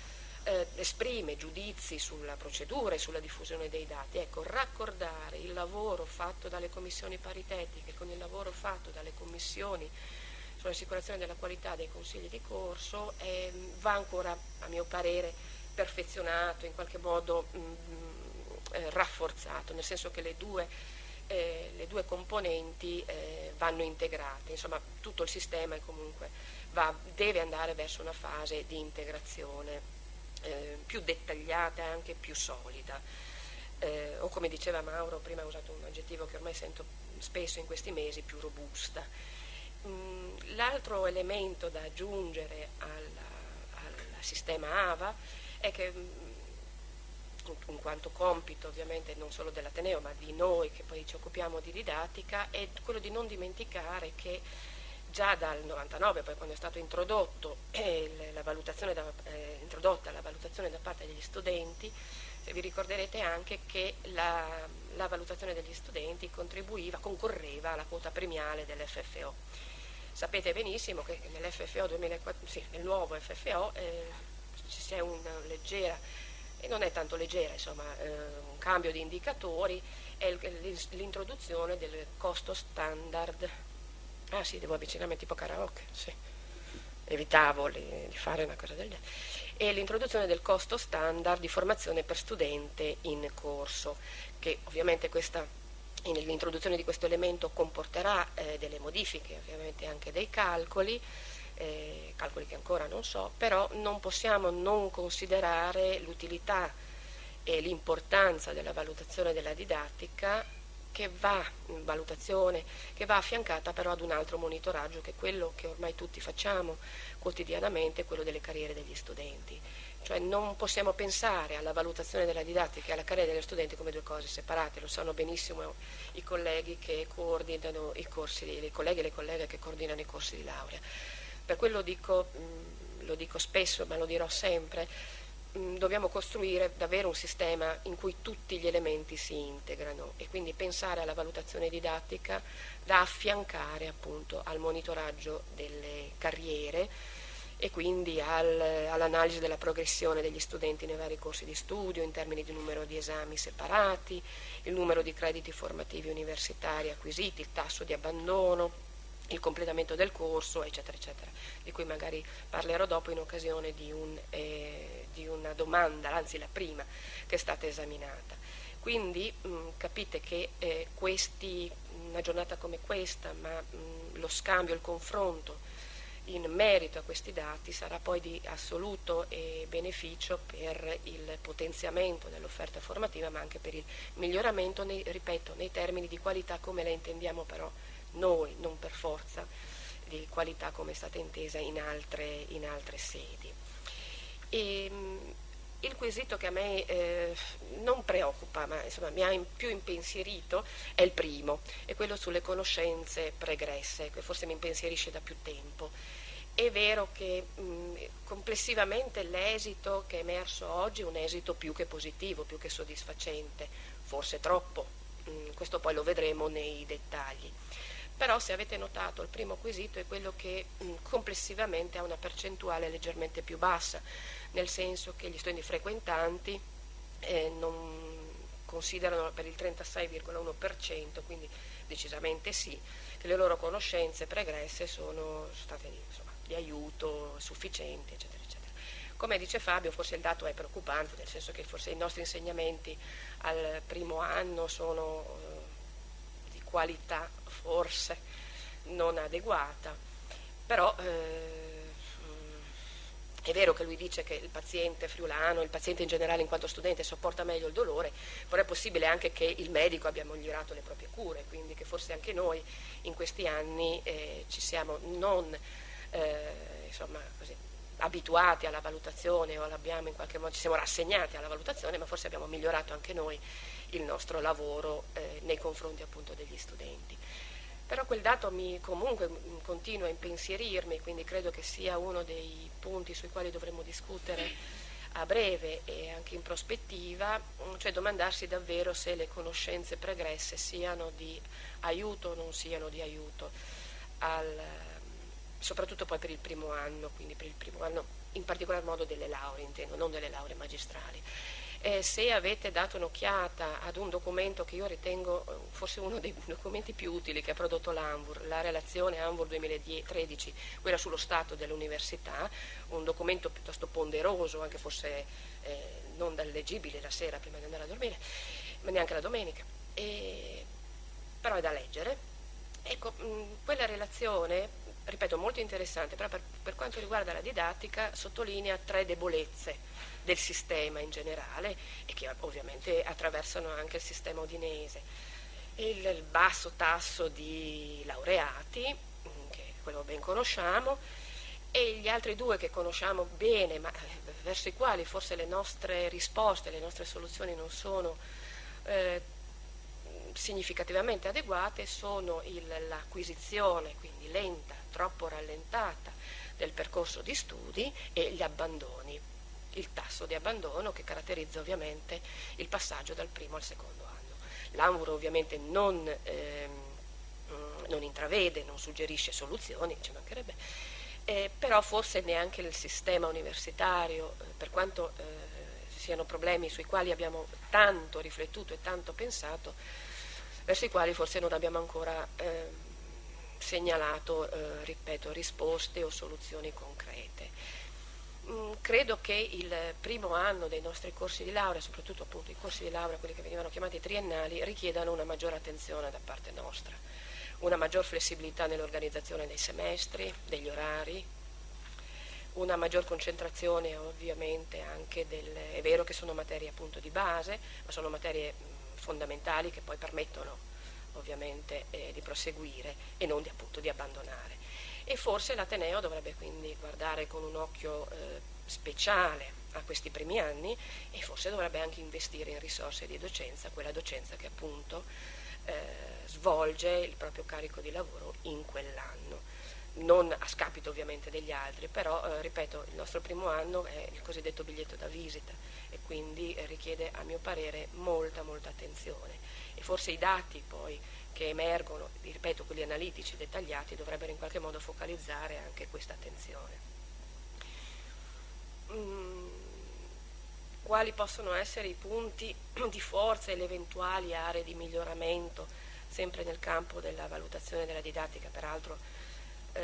esprime giudizi sulla procedura e sulla diffusione dei dati. Ecco, raccordare il lavoro fatto dalle commissioni paritetiche con il lavoro fatto dalle commissioni sull'assicurazione della qualità dei consigli di corso va ancora, a mio parere, perfezionato, in qualche modo rafforzato, nel senso che le due componenti vanno integrate, insomma tutto il sistema comunque deve andare verso una fase di integrazione più dettagliata e anche più solida, o come diceva Mauro, prima ha usato un aggettivo che ormai sento spesso in questi mesi, più robusta. L'altro elemento da aggiungere al sistema AVA è che, in quanto compito ovviamente non solo dell'Ateneo ma di noi che poi ci occupiamo di didattica, è quello di non dimenticare che già dal 99, poi quando è stato introdotto introdotta la valutazione da parte degli studenti, se vi ricorderete anche che la valutazione degli studenti concorreva alla quota premiale dell'FFO. Sapete benissimo che nell'FFO 2004, sì, nel nuovo FFO c'è una leggera, e non è tanto leggera, insomma, un cambio di indicatori, è l'introduzione del costo standard. Ah sì, devo avvicinarmi tipo karaoke, sì. Evitavo di fare una cosa del genere. E l'introduzione del costo standard di formazione per studente in corso, che ovviamente l'introduzione di questo elemento comporterà delle modifiche, ovviamente anche dei calcoli che ancora non so, però non possiamo non considerare l'utilità e l'importanza della valutazione della didattica che va affiancata però ad un altro monitoraggio, che è quello che ormai tutti facciamo quotidianamente, quello delle carriere degli studenti. Cioè non possiamo pensare alla valutazione della didattica e alla carriera degli studenti come due cose separate, lo sanno benissimo i colleghi che coordinano i corsi, i colleghi e le colleghe che coordinano i corsi di laurea. Per quello lo dico spesso, ma lo dirò sempre, dobbiamo costruire davvero un sistema in cui tutti gli elementi si integrano, e quindi pensare alla valutazione didattica da affiancare appunto al monitoraggio delle carriere e quindi all'analisi della progressione degli studenti nei vari corsi di studio in termini di numero di esami separati, il numero di crediti formativi universitari acquisiti, il tasso di abbandono, il completamento del corso, eccetera, eccetera, di cui magari parlerò dopo in occasione di una domanda, anzi la prima, che è stata esaminata. Quindi capite che una giornata come questa, ma lo scambio, il confronto in merito a questi dati sarà poi di assoluto beneficio per il potenziamento dell'offerta formativa, ma anche per il miglioramento, ripeto, nei termini di qualità come la intendiamo però noi, non per forza di qualità come è stata intesa in altre sedi. Il quesito che a me non preoccupa, ma insomma mi ha più impensierito, è il primo, è quello sulle conoscenze pregresse, che forse mi impensierisce da più tempo. È vero che complessivamente l'esito che è emerso oggi è un esito più che positivo, più che soddisfacente, forse troppo, questo poi lo vedremo nei dettagli. Però se avete notato il primo quesito è quello che complessivamente ha una percentuale leggermente più bassa, nel senso che gli studenti frequentanti non considerano per il 36,1%, quindi decisamente sì, che le loro conoscenze pregresse sono state insomma, di aiuto sufficienti, eccetera, eccetera. Come dice Fabio, forse il dato è preoccupante, nel senso che forse i nostri insegnamenti al primo anno sono di qualità forse non adeguata, però è vero che lui dice che il paziente friulano, il paziente in generale in quanto studente sopporta meglio il dolore, però è possibile anche che il medico abbia migliorato le proprie cure, quindi che forse anche noi in questi anni ci siamo non insomma, così, abituati alla valutazione o l'abbiamo in qualche modo, ci siamo rassegnati alla valutazione, ma forse abbiamo migliorato anche noi il nostro lavoro nei confronti appunto degli studenti. Però quel dato comunque continua a impensierirmi, quindi credo che sia uno dei punti sui quali dovremmo discutere a breve e anche prospettiva, cioè domandarsi davvero se le conoscenze pregresse siano di aiuto o non siano di aiuto, soprattutto poi per il primo anno, quindi per il primo anno in particolar modo delle lauree, intendo, non delle lauree magistrali. Se avete dato un'occhiata ad un documento che io ritengo forse uno dei documenti più utili che ha prodotto l'Anvur, la relazione Anvur 2013, quella sullo stato dell'università, un documento piuttosto ponderoso, anche forse non da leggibile la sera prima di andare a dormire, ma neanche la domenica, però è da leggere. Ecco, quella relazione, ripeto, molto interessante, però per quanto riguarda la didattica sottolinea 3 debolezze del sistema in generale e che ovviamente attraversano anche il sistema udinese. Il basso tasso di laureati, che quello ben conosciamo, e gli altri 2 che conosciamo bene, ma verso i quali forse le nostre risposte, le nostre soluzioni non sono significativamente adeguate, sono l'acquisizione, quindi lenta, troppo rallentata, del percorso di studi e gli abbandoni, il tasso di abbandono che caratterizza ovviamente il passaggio dal primo al secondo anno. L'Anvur ovviamente non intravede, non suggerisce soluzioni, ci mancherebbe, però forse neanche il sistema universitario, per quanto siano problemi sui quali abbiamo tanto riflettuto e tanto pensato, verso i quali forse non abbiamo ancora segnalato, ripeto, risposte o soluzioni concrete. Credo che il primo anno dei nostri corsi di laurea, soprattutto appunto i corsi di laurea, quelli che venivano chiamati triennali, richiedano una maggiore attenzione da parte nostra, una maggior flessibilità nell'organizzazione dei semestri, degli orari, una maggior concentrazione ovviamente anche è vero che sono materie appunto di base, ma sono materie fondamentali che poi permettono ovviamente di proseguire e non appunto di abbandonare. E forse l'Ateneo dovrebbe quindi guardare con un occhio speciale a questi primi anni e forse dovrebbe anche investire in risorse di docenza, quella docenza che appunto svolge il proprio carico di lavoro in quell'anno, non a scapito ovviamente degli altri, però ripeto, il nostro primo anno è il cosiddetto biglietto da visita e quindi richiede a mio parere molta attenzione e forse i dati poi che emergono, ripeto, quelli analitici dettagliati, dovrebbero in qualche modo focalizzare anche questa attenzione. Quali possono essere i punti di forza e le eventuali aree di miglioramento, sempre nel campo della valutazione della didattica, peraltro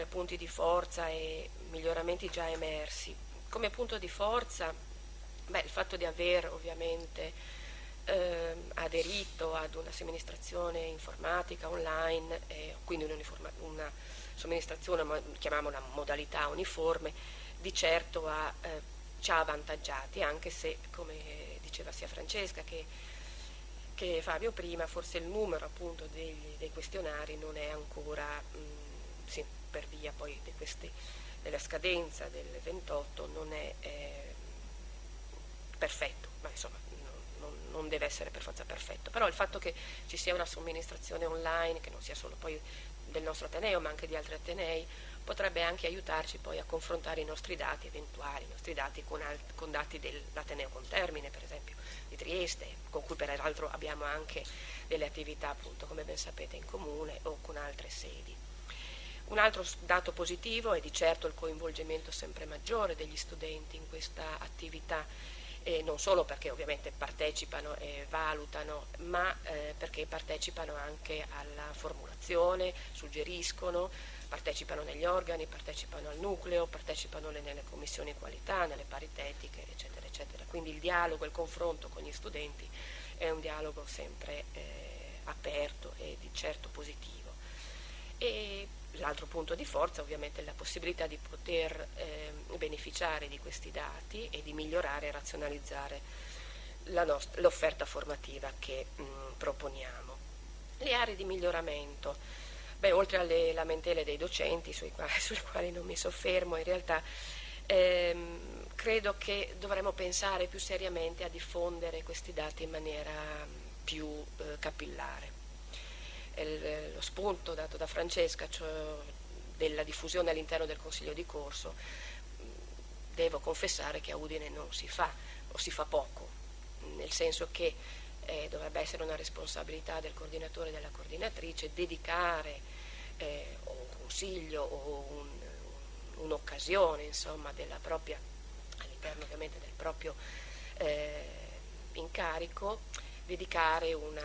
punti di forza e miglioramenti già emersi. Come punto di forza, il fatto di aver ovviamente aderito ad una somministrazione informatica online, quindi una somministrazione, chiamiamola modalità uniforme, di certo ci ha avvantaggiati, anche se, come diceva sia Francesca che Fabio prima, forse il numero appunto dei questionari non è ancora, per via poi della scadenza del 28, non è perfetto, ma insomma non deve essere per forza perfetto, però il fatto che ci sia una somministrazione online, che non sia solo poi del nostro Ateneo ma anche di altri Atenei, potrebbe anche aiutarci poi a confrontare i nostri dati eventuali, i nostri dati con dati dell'Ateneo Contermine, per esempio, di Trieste, con cui peraltro abbiamo anche delle attività appunto, come ben sapete, in comune o con altre sedi. Un altro dato positivo è di certo il coinvolgimento sempre maggiore degli studenti in questa attività, non solo perché ovviamente partecipano e valutano, ma perché partecipano anche alla formulazione, suggeriscono, partecipano negli organi, partecipano al nucleo, partecipano nelle commissioni qualità, nelle paritetiche, eccetera, eccetera. Quindi il dialogo e il confronto con gli studenti è un dialogo sempre aperto e di certo positivo. E l'altro punto di forza ovviamente è la possibilità di poter beneficiare di questi dati e di migliorare e razionalizzare l'offerta formativa che proponiamo. Le aree di miglioramento, oltre alle lamentele dei docenti sulle quali non mi soffermo, in realtà credo che dovremmo pensare più seriamente a diffondere questi dati in maniera più capillare. Lo spunto dato da Francesca, cioè della diffusione all'interno del consiglio di corso, devo confessare che a Udine non si fa, o si fa poco, nel senso che dovrebbe essere una responsabilità del coordinatore e della coordinatrice dedicare o un consiglio o un'occasione, insomma, della propria, all'interno ovviamente del proprio incarico, dedicare una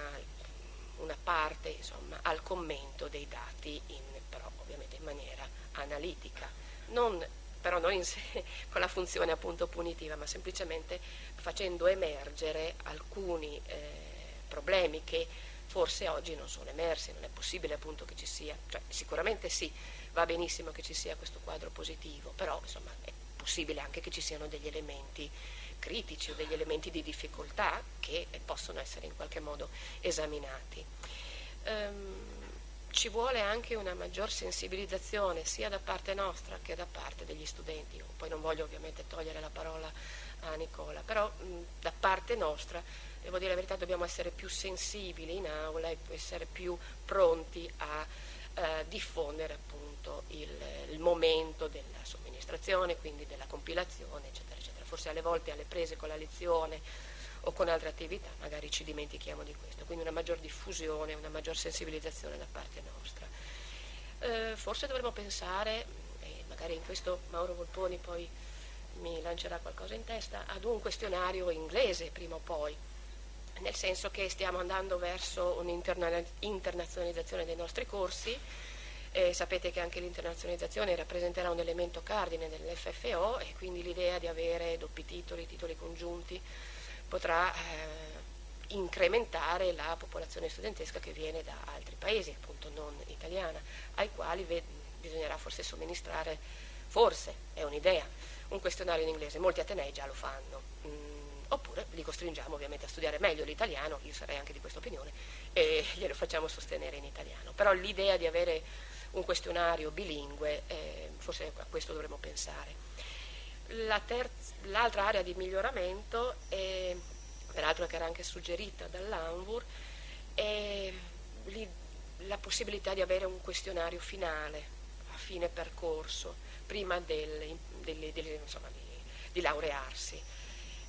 parte, insomma, al commento dei dati, però ovviamente in maniera analitica, però non con la funzione appunto punitiva, ma semplicemente facendo emergere alcuni problemi che forse oggi non sono emersi. Non è possibile appunto che ci sia, cioè sicuramente sì, va benissimo che ci sia questo quadro positivo, però insomma è possibile anche che ci siano degli elementi critici o degli elementi di difficoltà che possono essere in qualche modo esaminati. Ci vuole anche una maggior sensibilizzazione sia da parte nostra che da parte degli studenti. Io poi non voglio ovviamente togliere la parola a Nicola, però da parte nostra, devo dire la verità, dobbiamo essere più sensibili in aula e essere più pronti a diffondere appunto il momento della somministrazione, quindi della compilazione, eccetera, eccetera. Forse alle volte alle prese con la lezione o con altre attività magari ci dimentichiamo di questo, quindi una maggior diffusione, una maggior sensibilizzazione da parte nostra. Forse dovremmo pensare, e magari in questo Mauro Volponi poi mi lancerà qualcosa in testa, ad un questionario inglese prima o poi, nel senso che stiamo andando verso un'internazionalizzazione dei nostri corsi. Sapete che anche l'internazionalizzazione rappresenterà un elemento cardine dell'FFO e quindi l'idea di avere doppi titoli, titoli congiunti, potrà incrementare la popolazione studentesca che viene da altri paesi, appunto non italiana, ai quali bisognerà forse somministrare, forse, è un'idea, un questionario in inglese. Molti atenei già lo fanno, oppure li costringiamo ovviamente a studiare meglio l'italiano, io sarei anche di questa opinione, e glielo facciamo sostenere in italiano. Però l'idea di avere un questionario bilingue, forse a questo dovremmo pensare. L'altra area di miglioramento, peraltro che era anche suggerita dall'Anvur, è la possibilità di avere un questionario finale, a fine percorso, prima di laurearsi.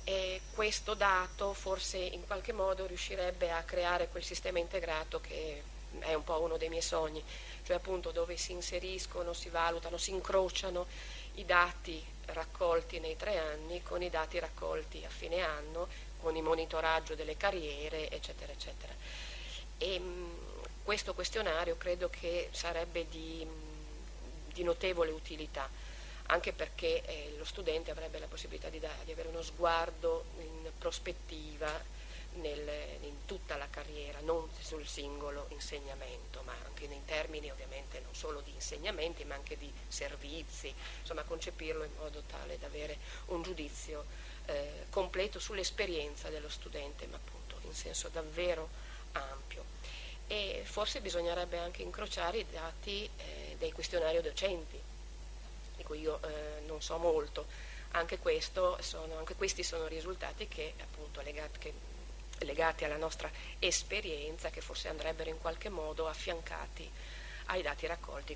E questo dato forse in qualche modo riuscirebbe a creare quel sistema integrato che è un po' uno dei miei sogni, cioè appunto dove si inseriscono, si valutano, si incrociano i dati raccolti nei 3 anni con i dati raccolti a fine anno, con il monitoraggio delle carriere, eccetera, eccetera. E questo questionario credo che sarebbe di notevole utilità, anche perché lo studente avrebbe la possibilità di avere uno sguardo in prospettiva in tutta la carriera, non sul singolo insegnamento, ma anche in termini ovviamente non solo di insegnamenti, ma anche di servizi, insomma concepirlo in modo tale da avere un giudizio completo sull'esperienza dello studente, ma appunto in senso davvero ampio. E forse bisognerebbe anche incrociare i dati dei questionari docenti, di cui io non so molto. Anche questi sono risultati che appunto legati alla nostra esperienza, che forse andrebbero in qualche modo affiancati ai dati raccolti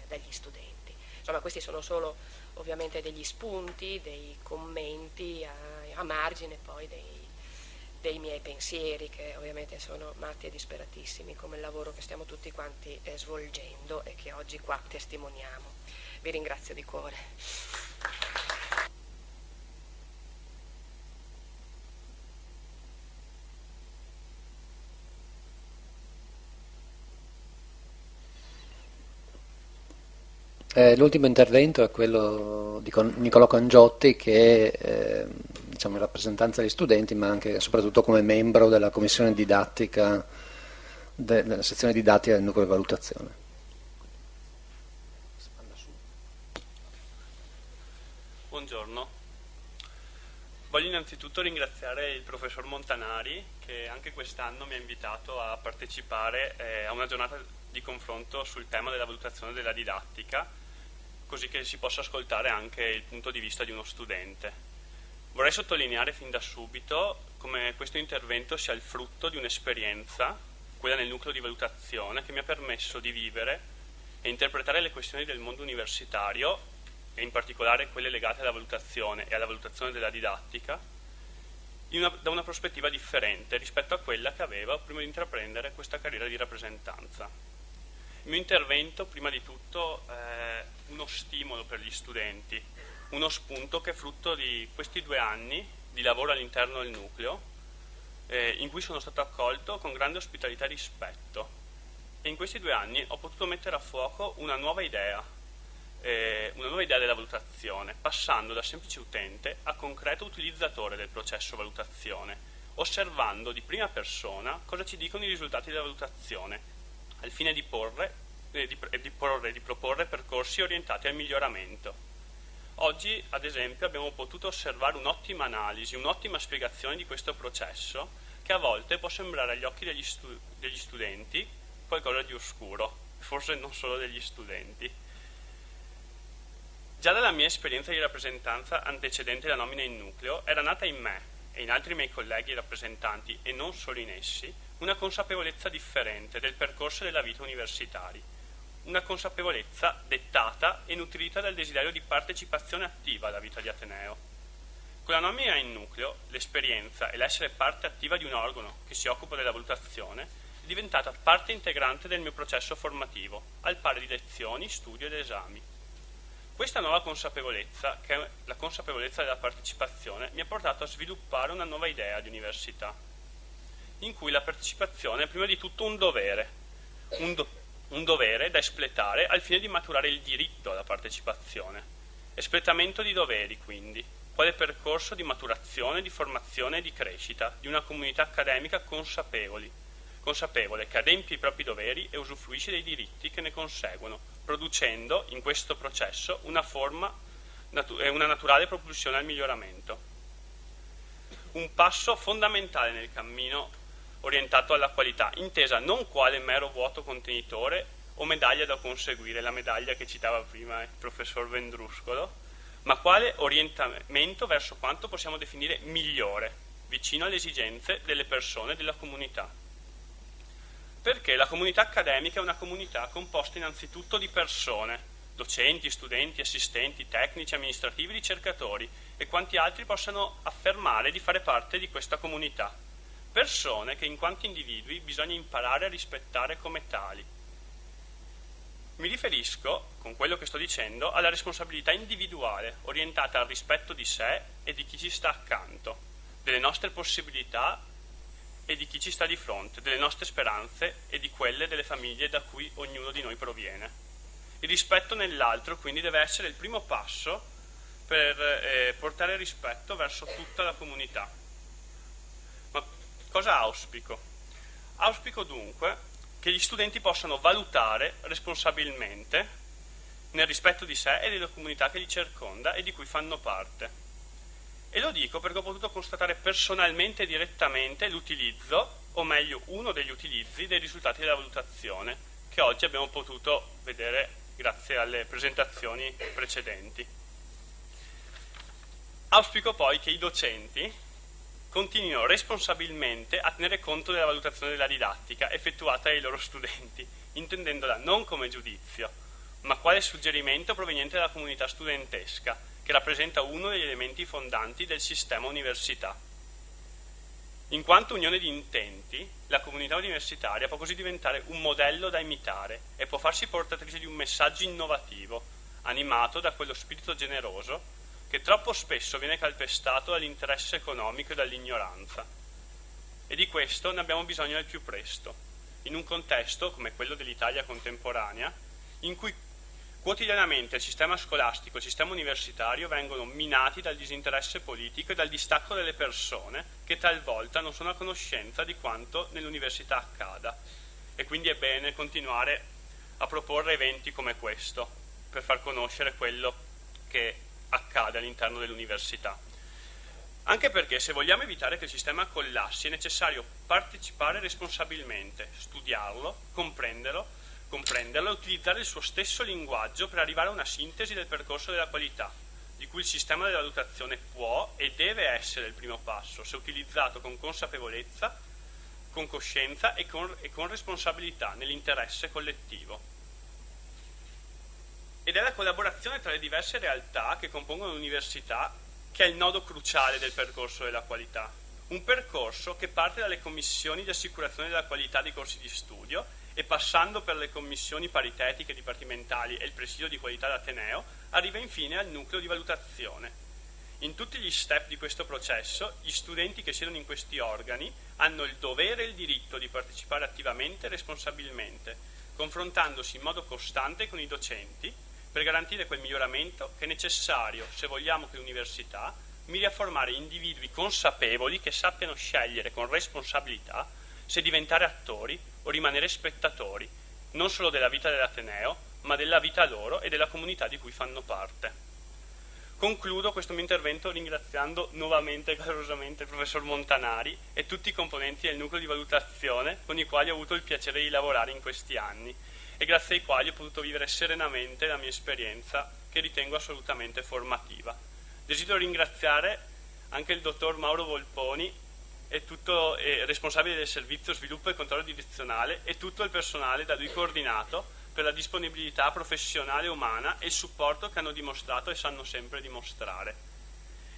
dagli studenti. Insomma, questi sono solo ovviamente degli spunti, dei commenti a margine poi dei miei pensieri, che ovviamente sono matti e disperatissimi, come il lavoro che stiamo tutti quanti svolgendo e che oggi qua testimoniamo. Vi ringrazio di cuore. L'ultimo intervento è quello di Nicolò Cangiotti, che è diciamo, in rappresentanza degli studenti, ma anche e soprattutto come membro della commissione didattica, della sezione didattica del nucleo di valutazione. Buongiorno. Voglio innanzitutto ringraziare il professor Montanari, che anche quest'anno mi ha invitato a partecipare a una giornata di confronto sul tema della valutazione della didattica, così che si possa ascoltare anche il punto di vista di uno studente. Vorrei sottolineare fin da subito come questo intervento sia il frutto di un'esperienza, quella nel nucleo di valutazione, che mi ha permesso di vivere e interpretare le questioni del mondo universitario, e in particolare quelle legate alla valutazione e alla valutazione della didattica, da una prospettiva differente rispetto a quella che aveva prima di intraprendere questa carriera di rappresentanza. Il mio intervento, prima di tutto, è uno stimolo per gli studenti, uno spunto che è frutto di questi 2 anni di lavoro all'interno del nucleo, in cui sono stato accolto con grande ospitalità e rispetto. E in questi 2 anni ho potuto mettere a fuoco una nuova idea della valutazione, passando da semplice utente a concreto utilizzatore del processo valutazione, osservando di prima persona cosa ci dicono i risultati della valutazione, al fine di proporre percorsi orientati al miglioramento. Oggi, ad esempio, abbiamo potuto osservare un'ottima analisi, un'ottima spiegazione di questo processo, che a volte può sembrare agli occhi degli studenti qualcosa di oscuro, forse non solo degli studenti. Già dalla mia esperienza di rappresentanza antecedente la nomina in nucleo, era nata in me e in altri miei colleghi rappresentanti, e non solo in essi, una consapevolezza differente del percorso della vita universitaria, una consapevolezza dettata e nutrita dal desiderio di partecipazione attiva alla vita di Ateneo. Con la nomina in nucleo, l'esperienza e l'essere parte attiva di un organo che si occupa della valutazione è diventata parte integrante del mio processo formativo, al pari di lezioni, studio ed esami. Questa nuova consapevolezza, che è la consapevolezza della partecipazione, mi ha portato a sviluppare una nuova idea di università, in cui la partecipazione è prima di tutto un dovere, un dovere da espletare al fine di maturare il diritto alla partecipazione. Espletamento di doveri, quindi, quale percorso di maturazione, di formazione e di crescita di una comunità accademica consapevole, che adempie i propri doveri e usufruisce dei diritti che ne conseguono, producendo in questo processo una naturale propulsione al miglioramento. Un passo fondamentale nel cammino orientato alla qualità, intesa non quale mero vuoto contenitore o medaglia da conseguire, la medaglia che citava prima il professor Vendruscolo, ma quale orientamento verso quanto possiamo definire migliore, vicino alle esigenze delle persone e della comunità. Perché la comunità accademica è una comunità composta innanzitutto di persone, docenti, studenti, assistenti, tecnici, amministrativi, ricercatori e quanti altri possano affermare di fare parte di questa comunità. Persone che in quanto individui bisogna imparare a rispettare come tali. Mi riferisco, con quello che sto dicendo, alla responsabilità individuale, orientata al rispetto di sé e di chi ci sta accanto, delle nostre possibilità e di chi ci sta di fronte, delle nostre speranze e di quelle delle famiglie da cui ognuno di noi proviene. Il rispetto nell'altro, quindi, deve essere il primo passo per portare rispetto verso tutta la comunità. Ma cosa auspico? Auspico dunque che gli studenti possano valutare responsabilmente nel rispetto di sé e della comunità che li circonda e di cui fanno parte. E lo dico perché ho potuto constatare personalmente e direttamente l'utilizzo, o meglio uno degli utilizzi, dei risultati della valutazione, che oggi abbiamo potuto vedere grazie alle presentazioni precedenti. Auspico poi che i docenti continuino responsabilmente a tenere conto della valutazione della didattica effettuata dai loro studenti, intendendola non come giudizio, ma quale suggerimento proveniente dalla comunità studentesca, che rappresenta uno degli elementi fondanti del sistema università. In quanto unione di intenti, la comunità universitaria può così diventare un modello da imitare e può farsi portatrice di un messaggio innovativo, animato da quello spirito generoso che troppo spesso viene calpestato dall'interesse economico e dall'ignoranza. E di questo ne abbiamo bisogno al più presto, in un contesto come quello dell'Italia contemporanea, in cui quotidianamente il sistema scolastico e il sistema universitario vengono minati dal disinteresse politico e dal distacco delle persone che talvolta non sono a conoscenza di quanto nell'università accada. E quindi è bene continuare a proporre eventi come questo per far conoscere quello che accade all'interno dell'università. Anche perché se vogliamo evitare che il sistema collassi è necessario partecipare responsabilmente, studiarlo, comprenderlo e utilizzare il suo stesso linguaggio per arrivare a una sintesi del percorso della qualità, di cui il sistema della valutazione può e deve essere il primo passo, se utilizzato con consapevolezza, con coscienza e con responsabilità nell'interesse collettivo. Ed è la collaborazione tra le diverse realtà che compongono l'università che è il nodo cruciale del percorso della qualità. Un percorso che parte dalle commissioni di assicurazione della qualità dei corsi di studio e passando per le commissioni paritetiche dipartimentali e il presidio di qualità d'Ateneo, arriva infine al nucleo di valutazione. In tutti gli step di questo processo, gli studenti che siedono in questi organi hanno il dovere e il diritto di partecipare attivamente e responsabilmente, confrontandosi in modo costante con i docenti per garantire quel miglioramento che è necessario se vogliamo che l'università miri a formare individui consapevoli che sappiano scegliere con responsabilità se diventare attori o rimanere spettatori, non solo della vita dell'Ateneo, ma della vita loro e della comunità di cui fanno parte. Concludo questo mio intervento ringraziando nuovamente calorosamente il professor Montanari e tutti i componenti del nucleo di valutazione con i quali ho avuto il piacere di lavorare in questi anni e grazie ai quali ho potuto vivere serenamente la mia esperienza che ritengo assolutamente formativa. Desidero ringraziare anche il dottor Mauro Volponi responsabile del servizio sviluppo e controllo direzionale e tutto il personale da lui coordinato per la disponibilità professionale e umana e il supporto che hanno dimostrato e sanno sempre dimostrare.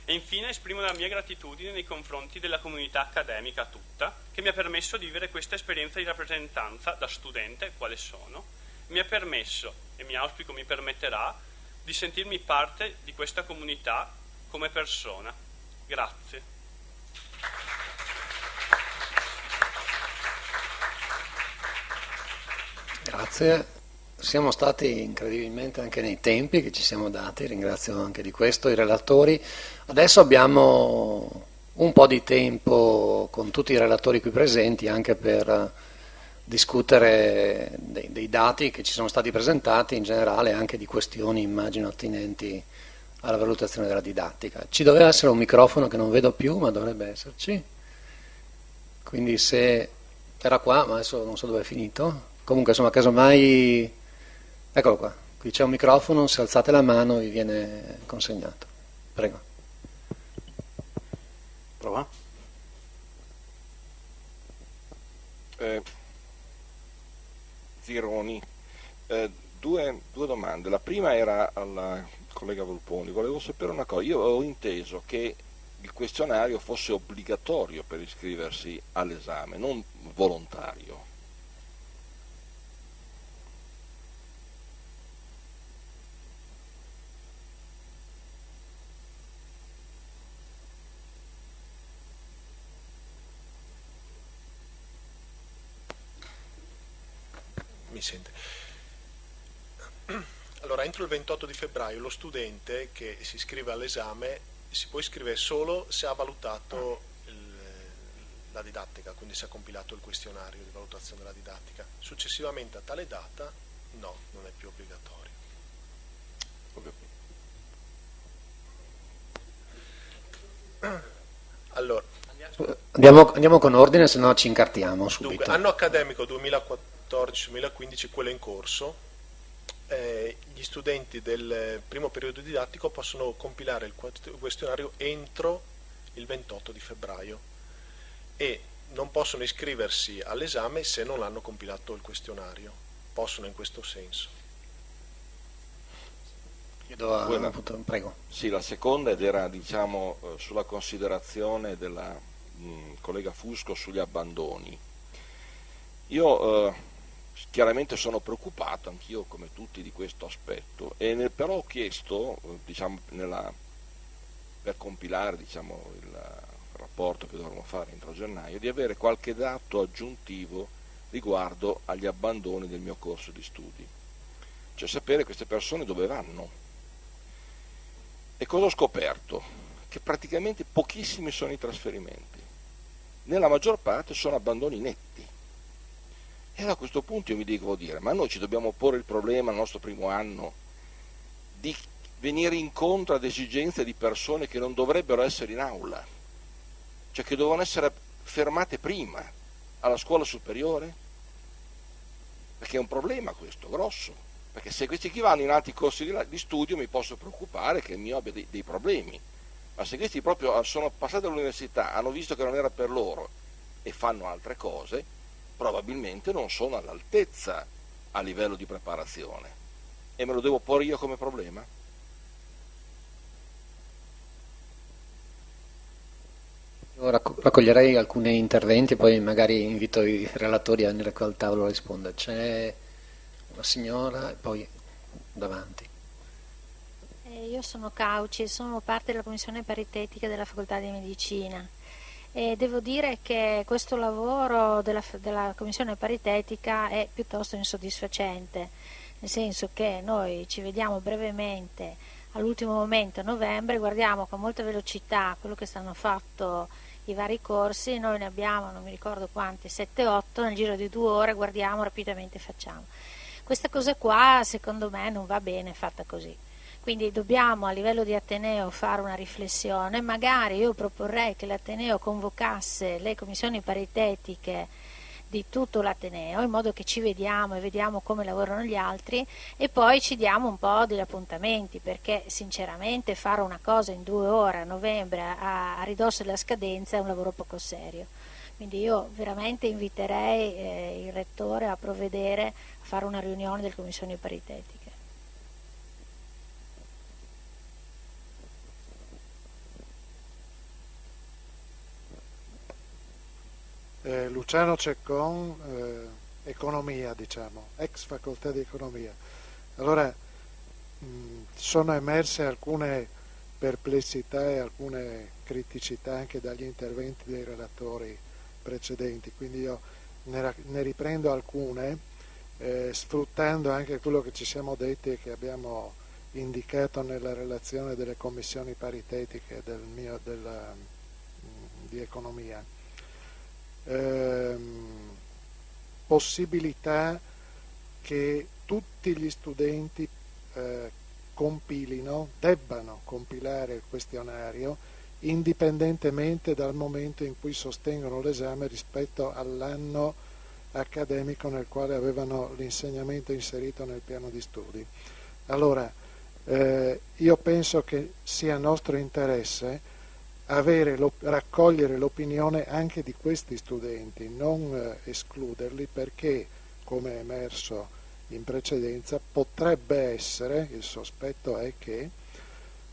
E infine esprimo la mia gratitudine nei confronti della comunità accademica tutta, che mi ha permesso di vivere questa esperienza di rappresentanza da studente, quale sono, mi ha permesso, e mi auspico mi permetterà, di sentirmi parte di questa comunità come persona. Grazie. Grazie. Siamo stati incredibilmente anche nei tempi che ci siamo dati, ringrazio anche di questo i relatori. Adesso abbiamo un po' di tempo con tutti i relatori qui presenti anche per discutere dei dati che ci sono stati presentati, in generale anche di questioni immagino attinenti alla valutazione della didattica. Ci doveva essere un microfono che non vedo più, ma dovrebbe esserci, quindi se era qua, ma adesso non so dove è finito. Comunque insomma, casomai, eccolo qua, qui c'è un microfono, se alzate la mano vi viene consegnato. Prego. Prova. Zironi, due domande. La prima era alla collega Volponi. Volevo sapere una cosa. Io ho inteso che il questionario fosse obbligatorio per iscriversi all'esame, non volontario. Mi sente? Allora, entro il 28 di febbraio lo studente che si iscrive all'esame si può iscrivere solo se ha valutato la didattica, quindi se ha compilato il questionario di valutazione della didattica. Successivamente a tale data no, non è più obbligatorio. Allora, andiamo con ordine, se no ci incartiamo subito. Dunque, anno accademico 2014-2015, quello in corso, gli studenti del primo periodo didattico possono compilare il questionario entro il 28 di febbraio e non possono iscriversi all'esame se non hanno compilato il questionario. Possono in questo senso. Prego. Sì, la seconda ed era diciamo sulla considerazione della collega Fusco sugli abbandoni. Io chiaramente sono preoccupato anch'io come tutti di questo aspetto però ho chiesto diciamo per compilare diciamo il rapporto che dovremo fare entro gennaio di avere qualche dato aggiuntivo riguardo agli abbandoni del mio corso di studi, cioè sapere queste persone dove vanno. E cosa ho scoperto? Che praticamente pochissimi sono i trasferimenti, nella maggior parte sono abbandoni netti. E a questo punto io mi devo dire, ma noi ci dobbiamo porre il problema al nostro primo anno di venire incontro ad esigenze di persone che non dovrebbero essere in aula, cioè che devono essere fermate prima alla scuola superiore? Perché è un problema questo, grosso, perché se questi qui vanno in altri corsi di studio mi posso preoccupare che mi abbia dei problemi, ma se questi proprio sono passati all'università, hanno visto che non era per loro e fanno altre cose, probabilmente non sono all'altezza a livello di preparazione e me lo devo porre io come problema? Io raccoglierei alcuni interventi, poi magari invito i relatori a venire qua al tavolo a rispondere. C'è una signora e poi davanti. Io sono Cauci, sono parte della commissione paritetica della Facoltà di Medicina e devo dire che questo lavoro della commissione paritetica è piuttosto insoddisfacente, nel senso che noi ci vediamo brevemente all'ultimo momento a novembre, guardiamo con molta velocità quello che stanno fatto i vari corsi, noi ne abbiamo non mi ricordo quanti, 7-8, nel giro di 2 ore guardiamo, rapidamente facciamo. Questa cosa qua secondo me non va bene fatta così. Quindi dobbiamo a livello di Ateneo fare una riflessione, magari io proporrei che l'Ateneo convocasse le commissioni paritetiche di tutto l'Ateneo, in modo che ci vediamo e vediamo come lavorano gli altri e poi ci diamo un po' degli appuntamenti, perché sinceramente fare una cosa in 2 ore a novembre a ridosso della scadenza è un lavoro poco serio. Quindi io veramente inviterei il Rettore a provvedere a fare una riunione delle commissioni paritetiche. Luciano Ceccon, economia, diciamo, ex facoltà di economia. Allora, sono emerse alcune perplessità e alcune criticità anche dagli interventi dei relatori precedenti, quindi io ne riprendo alcune, sfruttando anche quello che ci siamo detti e che abbiamo indicato nella relazione delle commissioni paritetiche di economia. Possibilità che tutti gli studenti debbano compilare il questionario indipendentemente dal momento in cui sostengono l'esame rispetto all'anno accademico nel quale avevano l'insegnamento inserito nel piano di studi. Allora, io penso che sia nostro interesse raccogliere l'opinione anche di questi studenti, non escluderli, perché, come è emerso in precedenza, potrebbe essere, il sospetto è che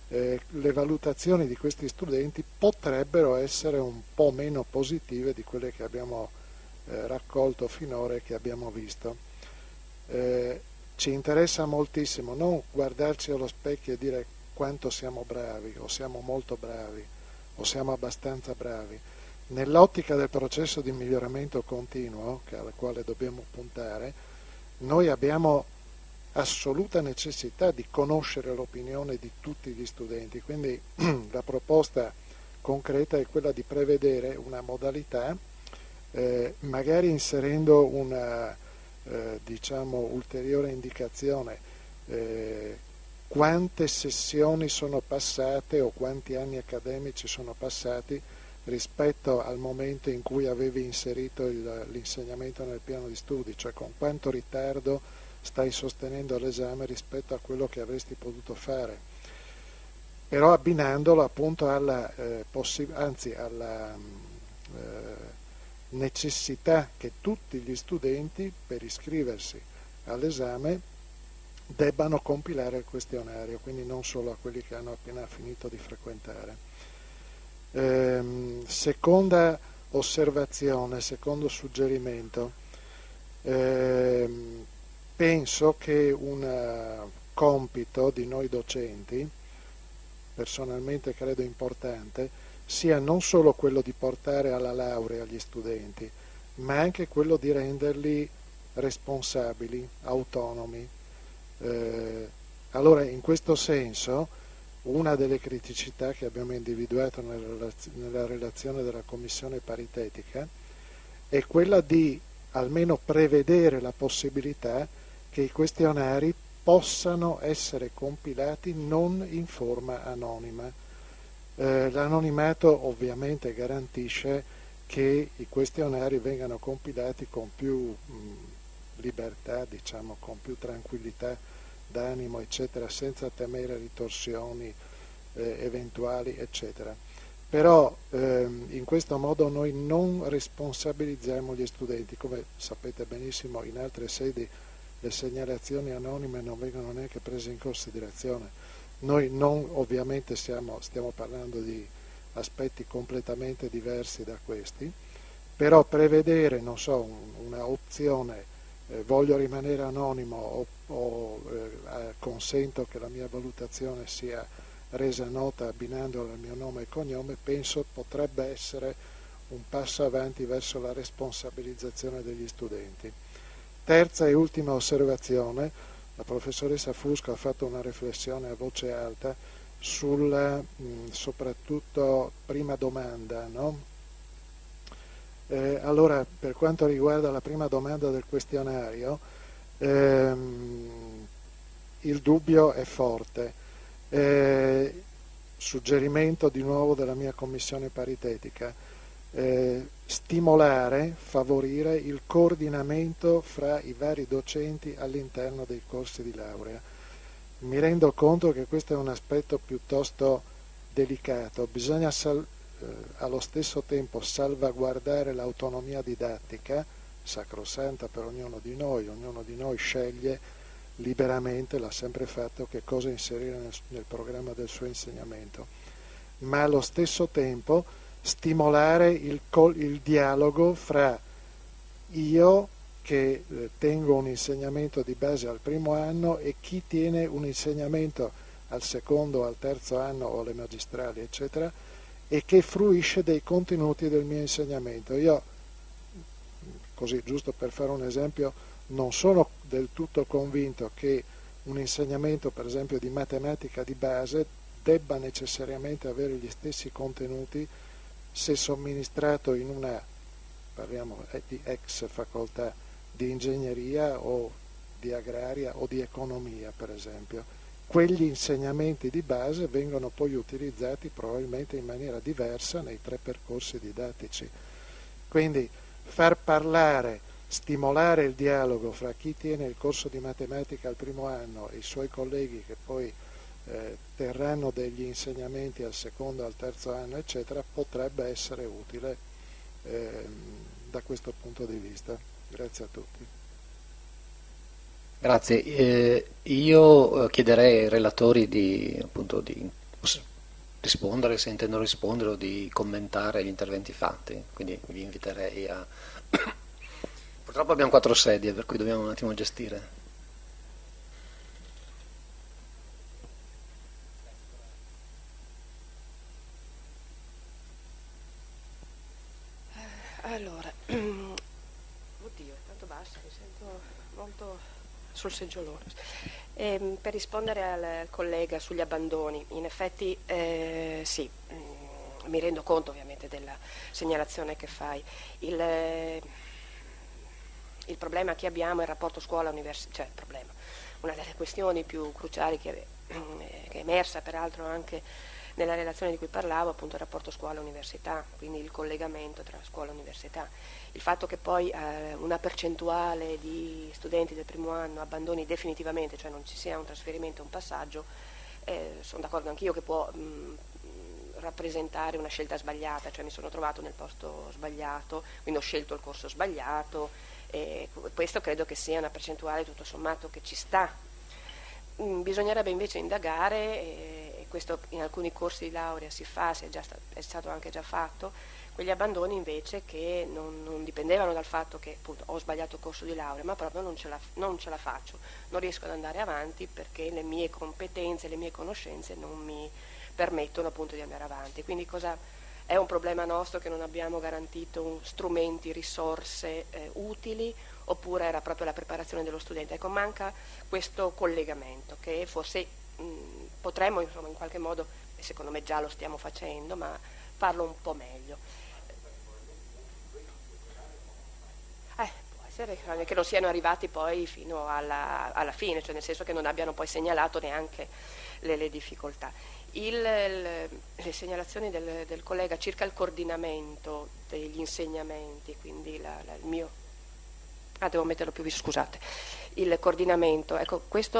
le valutazioni di questi studenti potrebbero essere un po' meno positive di quelle che abbiamo raccolto finora e che abbiamo visto. Ci interessa moltissimo non guardarci allo specchio e dire quanto siamo bravi o siamo molto bravi o siamo abbastanza bravi. Nell'ottica del processo di miglioramento continuo, al quale dobbiamo puntare, noi abbiamo assoluta necessità di conoscere l'opinione di tutti gli studenti, quindi la proposta concreta è quella di prevedere una modalità, magari inserendo una ulteriore indicazione, quante sessioni sono passate o quanti anni accademici sono passati rispetto al momento in cui avevi inserito l'insegnamento nel piano di studi, cioè con quanto ritardo stai sostenendo l'esame rispetto a quello che avresti potuto fare, però abbinandolo appunto alla necessità che tutti gli studenti, per iscriversi all'esame, debbano compilare il questionario, quindi non solo a quelli che hanno appena finito di frequentare. Seconda osservazione, secondo suggerimento, penso che un compito di noi docenti, personalmente credo importante, sia non solo quello di portare alla laurea gli studenti, ma anche quello di renderli responsabili, autonomi. Allora, in questo senso, una delle criticità che abbiamo individuato nella relazione della commissione paritetica è quella di almeno prevedere la possibilità che i questionari possano essere compilati non in forma anonima. L'anonimato ovviamente garantisce che i questionari vengano compilati con più libertà, diciamo, con più tranquillità d'animo, eccetera, senza temere ritorsioni eventuali, eccetera. Però in questo modo noi non responsabilizziamo gli studenti, come sapete benissimo in altre sedi le segnalazioni anonime non vengono neanche prese in considerazione. Noi non ovviamente stiamo parlando di aspetti completamente diversi da questi, però prevedere, non so, una opzione, voglio rimanere anonimo o consento che la mia valutazione sia resa nota abbinandola al mio nome e cognome, penso potrebbe essere un passo avanti verso la responsabilizzazione degli studenti. Terza e ultima osservazione, la professoressa Fusco ha fatto una riflessione a voce alta sulla soprattutto prima domanda, no? Allora, per quanto riguarda la prima domanda del questionario, il dubbio è forte. Suggerimento di nuovo della mia commissione paritetica, stimolare, favorire il coordinamento fra i vari docenti all'interno dei corsi di laurea. Mi rendo conto che questo è un aspetto piuttosto delicato, bisogna allo stesso tempo salvaguardare l'autonomia didattica, sacrosanta per ognuno di noi sceglie liberamente, l'ha sempre fatto, che cosa inserire nel programma del suo insegnamento, ma allo stesso tempo stimolare il dialogo fra io che tengo un insegnamento di base al primo anno e chi tiene un insegnamento al secondo o al terzo anno o alle magistrali, eccetera, e che fruisce dei contenuti del mio insegnamento. Io, così giusto per fare un esempio, non sono del tutto convinto che un insegnamento, per esempio, di matematica di base debba necessariamente avere gli stessi contenuti se somministrato in una, parliamo di ex facoltà di ingegneria o di agraria o di economia, per esempio. Quegli insegnamenti di base vengono poi utilizzati probabilmente in maniera diversa nei 3 percorsi didattici. Quindi far parlare, stimolare il dialogo fra chi tiene il corso di matematica al primo anno e i suoi colleghi che poi terranno degli insegnamenti al secondo, al terzo anno, eccetera, potrebbe essere utile da questo punto di vista. Grazie a tutti. Grazie. Io chiederei ai relatori di rispondere, se intendono rispondere, o di commentare gli interventi fatti, quindi vi inviterei a... Purtroppo abbiamo 4 sedie, per cui dobbiamo un attimo gestire. Allora, oddio, è tanto bassa, mi sento molto sul seggiolone. Per rispondere al collega sugli abbandoni, in effetti sì, mi rendo conto ovviamente della segnalazione che fai. Il problema che abbiamo è il rapporto scuola-università, cioè il problema, una delle questioni più cruciali che è emersa peraltro anche nella relazione di cui parlavo, appunto il rapporto scuola-università, quindi il collegamento tra scuola e università. Il fatto che poi una percentuale di studenti del primo anno abbandoni definitivamente, cioè non ci sia un trasferimento, un passaggio, sono d'accordo anch'io che può rappresentare una scelta sbagliata, cioè mi sono trovato nel posto sbagliato, quindi ho scelto il corso sbagliato, e questo credo che sia una percentuale tutto sommato che ci sta. Bisognerebbe invece indagare, e questo in alcuni corsi di laurea si fa, è stato anche già fatto, quegli abbandoni invece che non dipendevano dal fatto che appunto ho sbagliato il corso di laurea, ma proprio non ce la faccio, non riesco ad andare avanti perché le mie competenze, le mie conoscenze non mi permettono appunto di andare avanti. Quindi è un problema nostro che non abbiamo garantito strumenti, risorse utili, oppure era proprio la preparazione dello studente? Ecco, manca questo collegamento che forse potremmo insomma in qualche modo, e secondo me già lo stiamo facendo, ma farlo un po' meglio. Può essere che non siano arrivati poi fino alla fine, cioè nel senso che non abbiano poi segnalato neanche le difficoltà. Le segnalazioni del collega circa il coordinamento degli insegnamenti, quindi il mio... devo metterlo più vicino, scusate. Il coordinamento, ecco, questo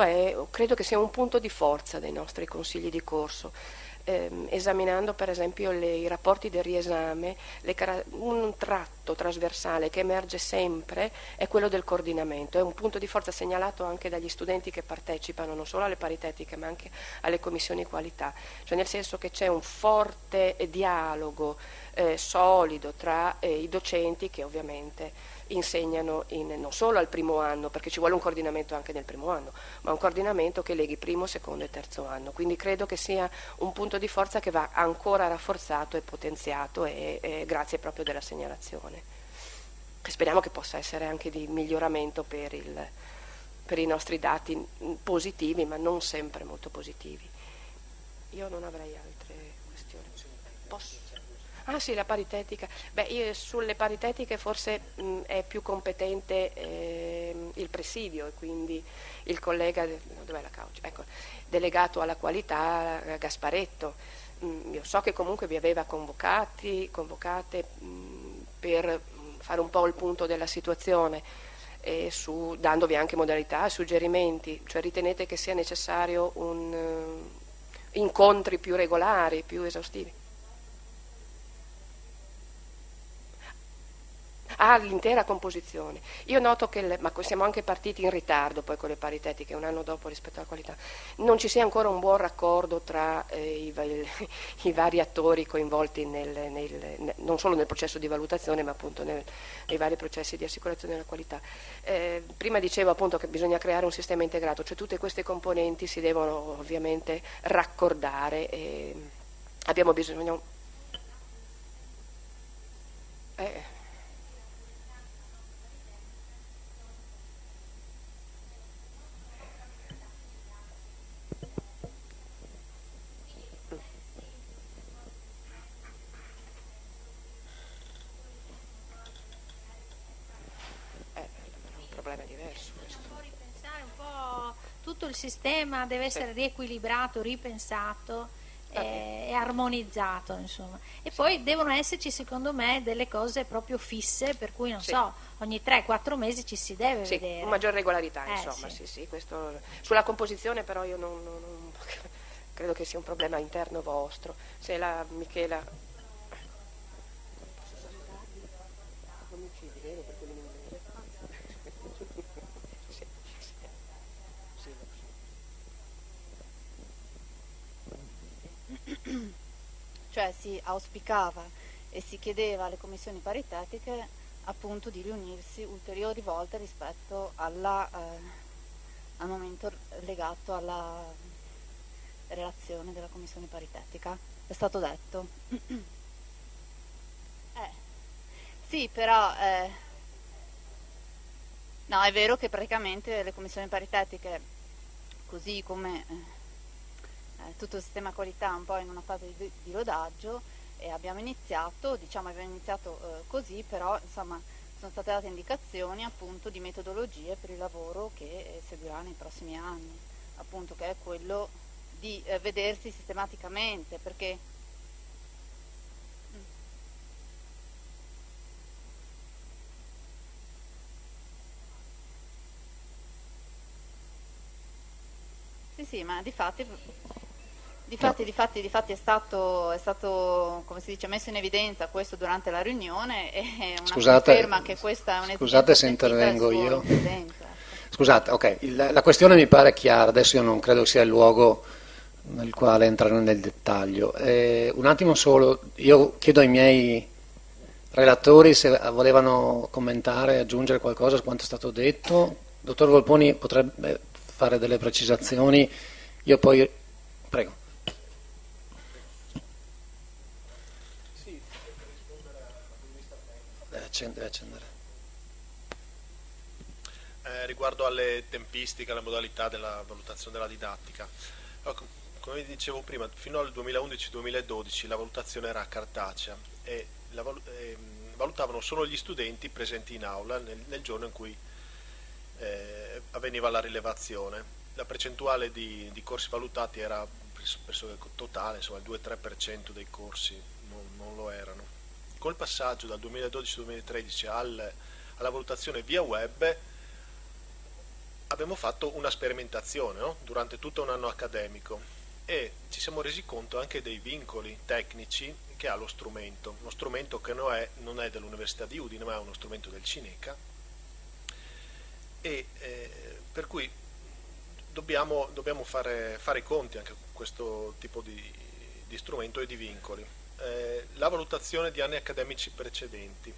credo che sia un punto di forza dei nostri consigli di corso. Esaminando per esempio i rapporti del riesame, un tratto punto trasversale che emerge sempre è quello del coordinamento, è un punto di forza segnalato anche dagli studenti che partecipano non solo alle paritetiche ma anche alle commissioni qualità, cioè nel senso che c'è un forte dialogo solido tra i docenti che ovviamente insegnano non solo al primo anno, perché ci vuole un coordinamento anche nel primo anno, ma un coordinamento che leghi primo, secondo e terzo anno. Quindi credo che sia un punto di forza che va ancora rafforzato e potenziato grazie proprio della segnalazione. Speriamo che possa essere anche di miglioramento per i nostri dati positivi, ma non sempre molto positivi. Io non avrei altre questioni. Posso? Ah sì, la paritetica. Beh, io sulle paritetiche forse è più competente il presidio e quindi il collega, dov'è la Cauci? Ecco, delegato alla qualità Gasparetto. Io so che comunque vi aveva convocate per fare un po' il punto della situazione, dandovi anche modalità, suggerimenti, cioè ritenete che sia necessario incontri più regolari, più esaustivi? Ah, l'intera composizione. Io noto che, ma siamo anche partiti in ritardo poi con le paritetiche, un anno dopo rispetto alla qualità, non ci sia ancora un buon raccordo tra i vari attori coinvolti non solo nel processo di valutazione ma appunto nei vari processi di assicurazione della qualità. Prima dicevo appunto che bisogna creare un sistema integrato, cioè tutte queste componenti si devono ovviamente raccordare e abbiamo bisogno... Tutto il sistema deve essere riequilibrato, ripensato e armonizzato, insomma. E poi devono esserci, secondo me, delle cose proprio fisse, per cui non so, ogni 3-4 mesi ci si deve vedere. Maggior regolarità, insomma, sì, questo. Sulla composizione però io non credo che sia un problema interno vostro. Se la Michela... Cioè si auspicava e si chiedeva alle commissioni paritetiche appunto di riunirsi ulteriori volte rispetto al momento legato alla relazione della commissione paritetica. È stato detto. Sì, però no, è vero che praticamente le commissioni paritetiche, così come tutto il sistema qualità un po' in una fase di rodaggio, e abbiamo iniziato così, però insomma sono state date indicazioni appunto di metodologie per il lavoro che seguirà nei prossimi anni, appunto, che è quello di vedersi sistematicamente, perché sì, ma difatti è stato, come si dice, messo in evidenza questo durante la riunione, e una conferma che questa è un'esigenza. Scusate se intervengo io. Scusate, ok, la questione mi pare chiara, adesso io non credo sia il luogo nel quale entrare nel dettaglio. Un attimo solo, io chiedo ai miei relatori se volevano commentare, aggiungere qualcosa su quanto è stato detto. Dottor Volponi potrebbe fare delle precisazioni, io poi... Prego. Deve accendere. Riguardo alle tempistiche, alle modalità della valutazione della didattica, come vi dicevo prima, fino al 2011-2012 la valutazione era cartacea e valutavano solo gli studenti presenti in aula nel giorno in cui avveniva la rilevazione. La percentuale di corsi valutati era pressoché totale, insomma il 2-3% dei corsi non lo erano. Col passaggio dal 2012-2013 alla valutazione via web abbiamo fatto una sperimentazione, no? Durante tutto un anno accademico, e ci siamo resi conto anche dei vincoli tecnici ha lo strumento, uno strumento che non è dell'Università di Udine, ma è uno strumento del Cineca, e per cui dobbiamo fare i conti anche con questo tipo di strumento e di vincoli. La valutazione di anni accademici precedenti.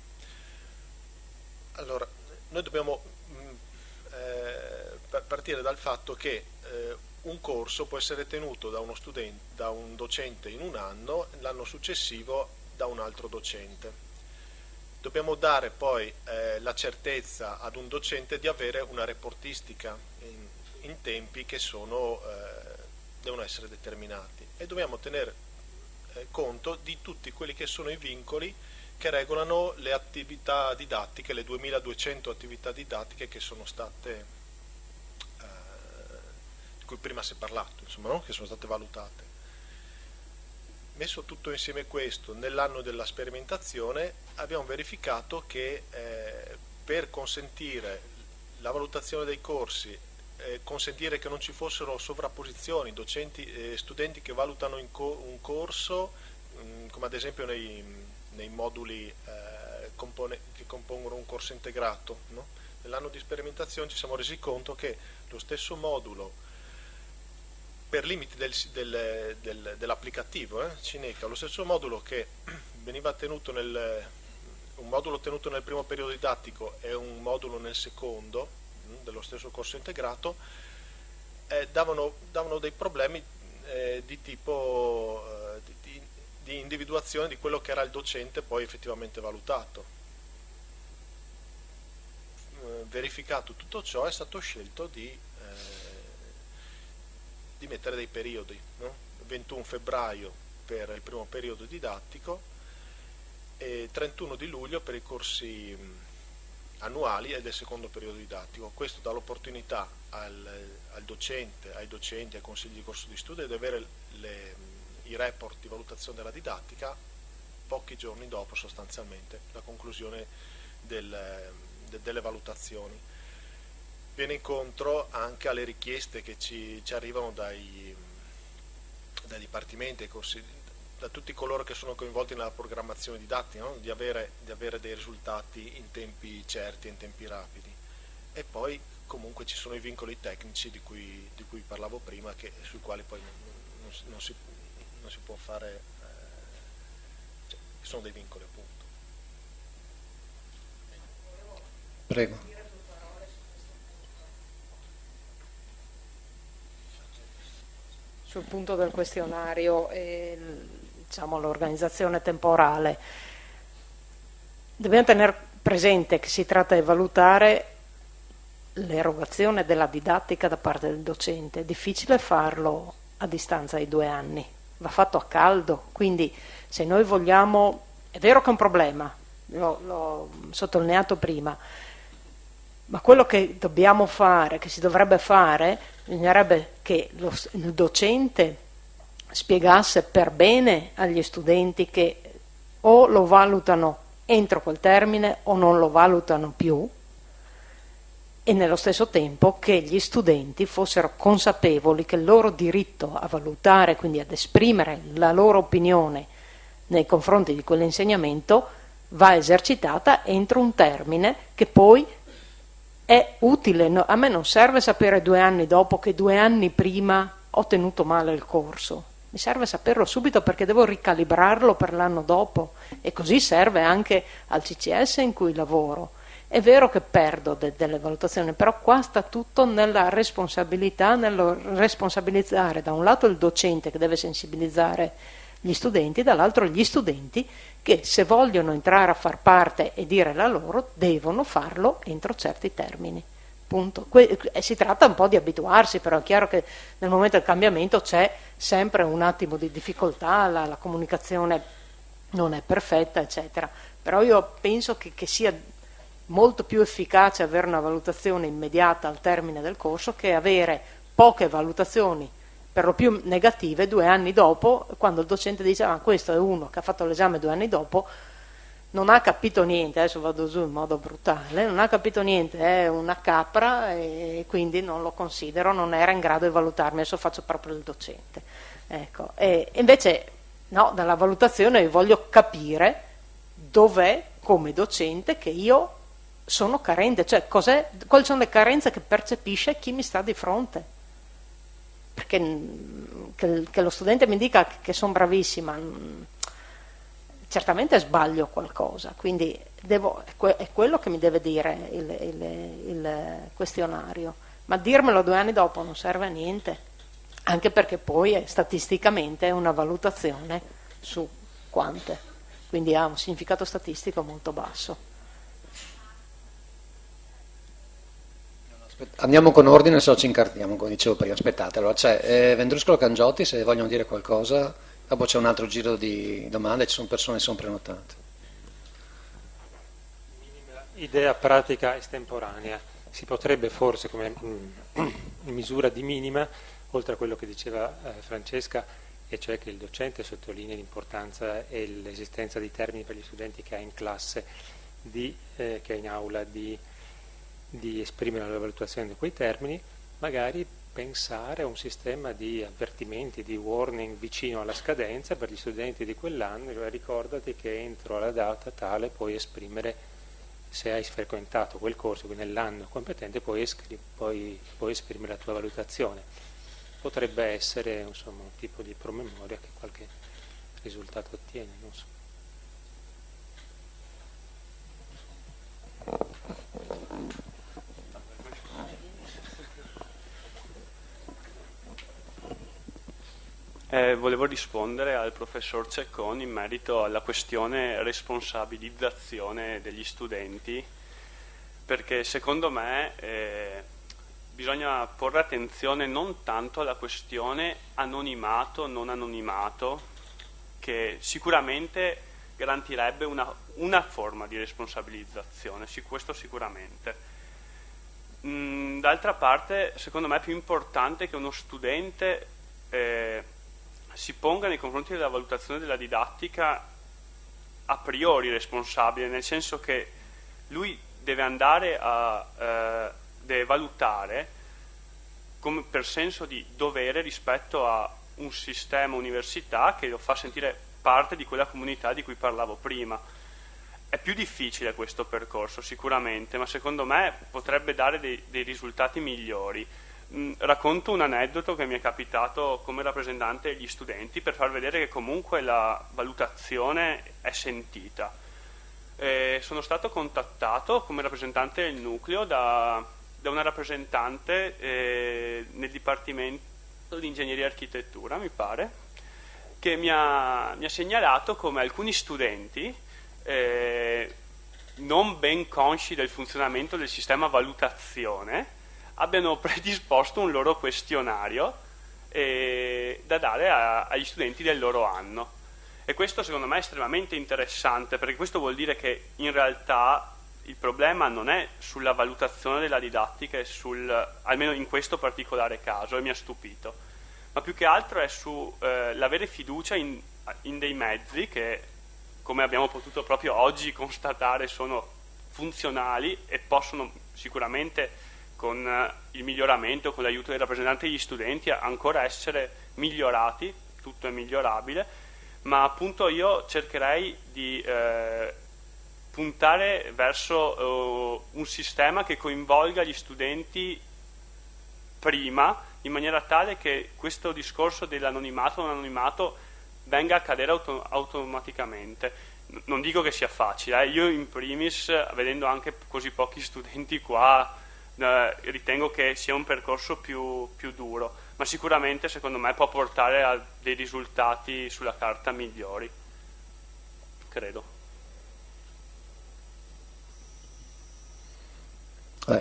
Allora, noi dobbiamo partire dal fatto che un corso può essere tenuto da un docente in un anno, l'anno successivo da un altro docente. Dobbiamo dare poi la certezza ad un docente di avere una reportistica in tempi che devono essere determinati, e dobbiamo tenere conto di tutti quelli che sono i vincoli che regolano le attività didattiche, le 2200 attività didattiche che sono state di cui prima si è parlato, insomma, no? Che sono state valutate. Messo tutto insieme questo, nell'anno della sperimentazione abbiamo verificato che per consentire la valutazione dei corsi, consentire che non ci fossero sovrapposizioni, studenti che valutano un corso, come ad esempio nei moduli che compongono un corso integrato, no? Nell'anno di sperimentazione ci siamo resi conto che lo stesso modulo, per limiti dell'applicativo Cineca, lo stesso modulo che veniva tenuto un modulo tenuto nel primo periodo didattico e un modulo nel secondo dello stesso corso integrato, davano dei problemi di tipo di individuazione di quello che era il docente poi effettivamente valutato. Verificato tutto ciò, è stato scelto di mettere dei periodi, no? 21 febbraio per il primo periodo didattico e 31 di luglio per i corsi annuali e del secondo periodo didattico. Questo dà l'opportunità ai docenti, ai consigli di corso di studio di avere i report di valutazione della didattica pochi giorni dopo sostanzialmente la conclusione delle valutazioni. Viene incontro anche alle richieste che ci arrivano dai dipartimenti, da tutti coloro che sono coinvolti nella programmazione didattica, no? di avere dei risultati in tempi certi e in tempi rapidi. E poi comunque ci sono i vincoli tecnici di cui parlavo prima, sui quali poi non si può fare, cioè, sono dei vincoli appunto. Prego. Sul punto del questionario e diciamo, l'organizzazione temporale, dobbiamo tenere presente che si tratta di valutare l'erogazione della didattica da parte del docente. È difficile farlo a distanza di 2 anni, va fatto a caldo, quindi se noi vogliamo, è vero che è un problema, l'ho sottolineato prima, ma quello che dobbiamo fare, che si dovrebbe fare, bisognerebbe che il docente spiegasse per bene agli studenti che o lo valutano entro quel termine o non lo valutano più, e nello stesso tempo che gli studenti fossero consapevoli che il loro diritto a valutare, quindi ad esprimere la loro opinione nei confronti di quell'insegnamento, va esercitata entro un termine che poi è utile. No, a me non serve sapere 2 anni dopo che 2 anni prima ho tenuto male il corso, mi serve saperlo subito perché devo ricalibrarlo per l'anno dopo, e così serve anche al CCS in cui lavoro. È vero che perdo delle valutazioni, però qua sta tutto nella responsabilità, nello responsabilizzare da un lato il docente che deve sensibilizzare gli studenti, dall'altro gli studenti che se vogliono entrare a far parte e dire la loro devono farlo entro certi termini. Punto. Si tratta un po' di abituarsi, però è chiaro che nel momento del cambiamento c'è sempre un attimo di difficoltà, la comunicazione non è perfetta, eccetera. Però io penso che sia molto più efficace avere una valutazione immediata al termine del corso che avere poche valutazioni, per lo più negative, 2 anni dopo, quando il docente dice questo è uno che ha fatto l'esame 2 anni dopo, non ha capito niente, adesso vado giù in modo brutale, non ha capito niente, è una capra e quindi non lo considero, non era in grado di valutarmi, adesso faccio proprio il docente. Ecco. E invece no, dalla valutazione io voglio capire dov'è come docente che io sono carente, cioè quali sono le carenze che percepisce chi mi sta di fronte, perché che lo studente mi dica che sono bravissima, certamente sbaglio qualcosa, quindi è quello che mi deve dire il questionario, ma dirmelo 2 anni dopo non serve a niente, anche perché poi statisticamente è una valutazione su quante, quindi ha un significato statistico molto basso. Andiamo con ordine, se no ci incartiamo, come dicevo prima. Aspettate, allora c'è Vendruscolo Cangioti, se vogliono dire qualcosa, dopo c'è un altro giro di domande, ci sono persone che sono prenotate. Idea pratica estemporanea. Si potrebbe forse, come misura di minima, oltre a quello che diceva Francesca, e cioè che il docente sottolinea l'importanza e l'esistenza di termini per gli studenti che ha in classe, che ha in aula, di esprimere la valutazione di quei termini, magari pensare a un sistema di avvertimenti, di warning vicino alla scadenza per gli studenti di quell'anno, cioè ricordati che entro la data tale puoi esprimere, se hai frequentato quel corso, quindi nell'anno competente puoi esprimere la tua valutazione. Potrebbe essere insomma un tipo di promemoria che qualche risultato ottiene, non so. Volevo rispondere al professor Cecconi in merito alla questione responsabilizzazione degli studenti, perché secondo me bisogna porre attenzione non tanto alla questione anonimato, non anonimato, che sicuramente garantirebbe una forma di responsabilizzazione, questo sicuramente. D'altra parte, secondo me è più importante che uno studente si ponga nei confronti della valutazione della didattica a priori responsabile, nel senso che lui deve andare deve valutare come per senso di dovere rispetto a un sistema università che lo fa sentire parte di quella comunità di cui parlavo prima. È più difficile questo percorso sicuramente, ma secondo me potrebbe dare dei risultati migliori. Racconto un aneddoto che mi è capitato come rappresentante degli studenti per far vedere che comunque la valutazione è sentita. Sono stato contattato come rappresentante del nucleo da una rappresentante nel Dipartimento di Ingegneria e Architettura, mi pare, che mi ha segnalato come alcuni studenti non ben consci del funzionamento del sistema valutazione abbiano predisposto un loro questionario da dare agli studenti del loro anno. E questo secondo me è estremamente interessante, perché questo vuol dire che in realtà il problema non è sulla valutazione della didattica, almeno in questo particolare caso, e mi ha stupito, ma più che altro è l'avere fiducia in dei mezzi che, come abbiamo potuto proprio oggi constatare, sono funzionali e possono sicuramente, con il miglioramento, con l'aiuto dei rappresentanti degli studenti, ancora essere migliorati. Tutto è migliorabile, ma appunto io cercherei di puntare verso un sistema che coinvolga gli studenti prima, in maniera tale che questo discorso dell'anonimato o non anonimato venga a cadere automaticamente. Non dico che sia facile, io in primis, vedendo anche così pochi studenti qua, ritengo che sia un percorso più duro, ma sicuramente secondo me può portare a dei risultati sulla carta migliori, credo.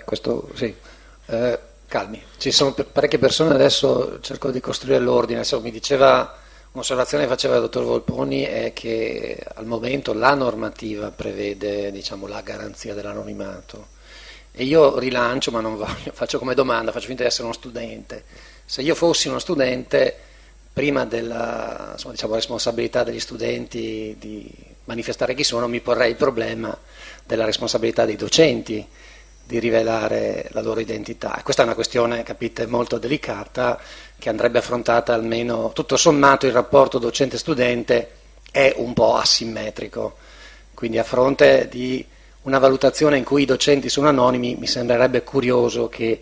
Questo sì. Calmi, ci sono parecchie persone, adesso cerco di costruire l'ordine. Adesso mi diceva, un'osservazione che faceva il dottor Volponi è che al momento la normativa prevede, diciamo, la garanzia dell'anonimato. E io rilancio, ma non voglio, faccio come domanda, faccio finta di essere uno studente. Se io fossi uno studente, prima della diciamo, responsabilità degli studenti di manifestare chi sono, mi porrei il problema della responsabilità dei docenti di rivelare la loro identità. E questa è una questione, capite, molto delicata, che andrebbe affrontata almeno, tutto sommato il rapporto docente-studente è un po' asimmetrico, quindi a fronte di una valutazione in cui i docenti sono anonimi mi sembrerebbe curioso che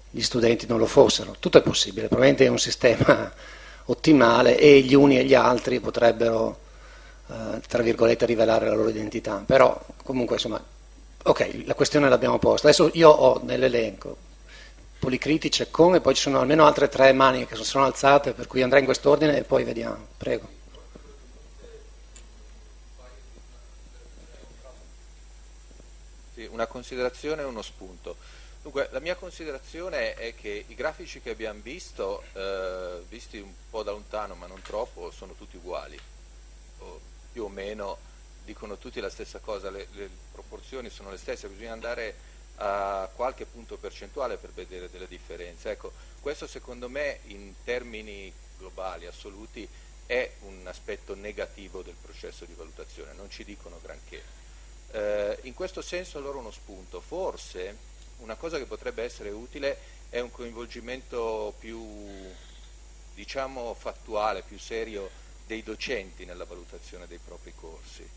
gli studenti non lo fossero. Tutto è possibile, probabilmente è un sistema ottimale e gli uni e gli altri potrebbero, tra virgolette, rivelare la loro identità, però comunque insomma, ok, la questione l'abbiamo posta. Adesso io ho nell'elenco Policriti, Ceccon e poi ci sono almeno altre 3 mani che sono alzate, per cui andrei in quest'ordine e poi vediamo, prego. Sì, una considerazione e uno spunto. Dunque, la mia considerazione è che i grafici che abbiamo visto, visti un po' da lontano ma non troppo, sono tutti uguali, o più o meno dicono tutti la stessa cosa, le proporzioni sono le stesse, bisogna andare a qualche punto percentuale per vedere delle differenze. Ecco, questo secondo me in termini globali, assoluti, è un aspetto negativo del processo di valutazione, non ci dicono granché. In questo senso allora uno spunto, forse una cosa che potrebbe essere utile è un coinvolgimento più, diciamo, fattuale, più serio dei docenti nella valutazione dei propri corsi.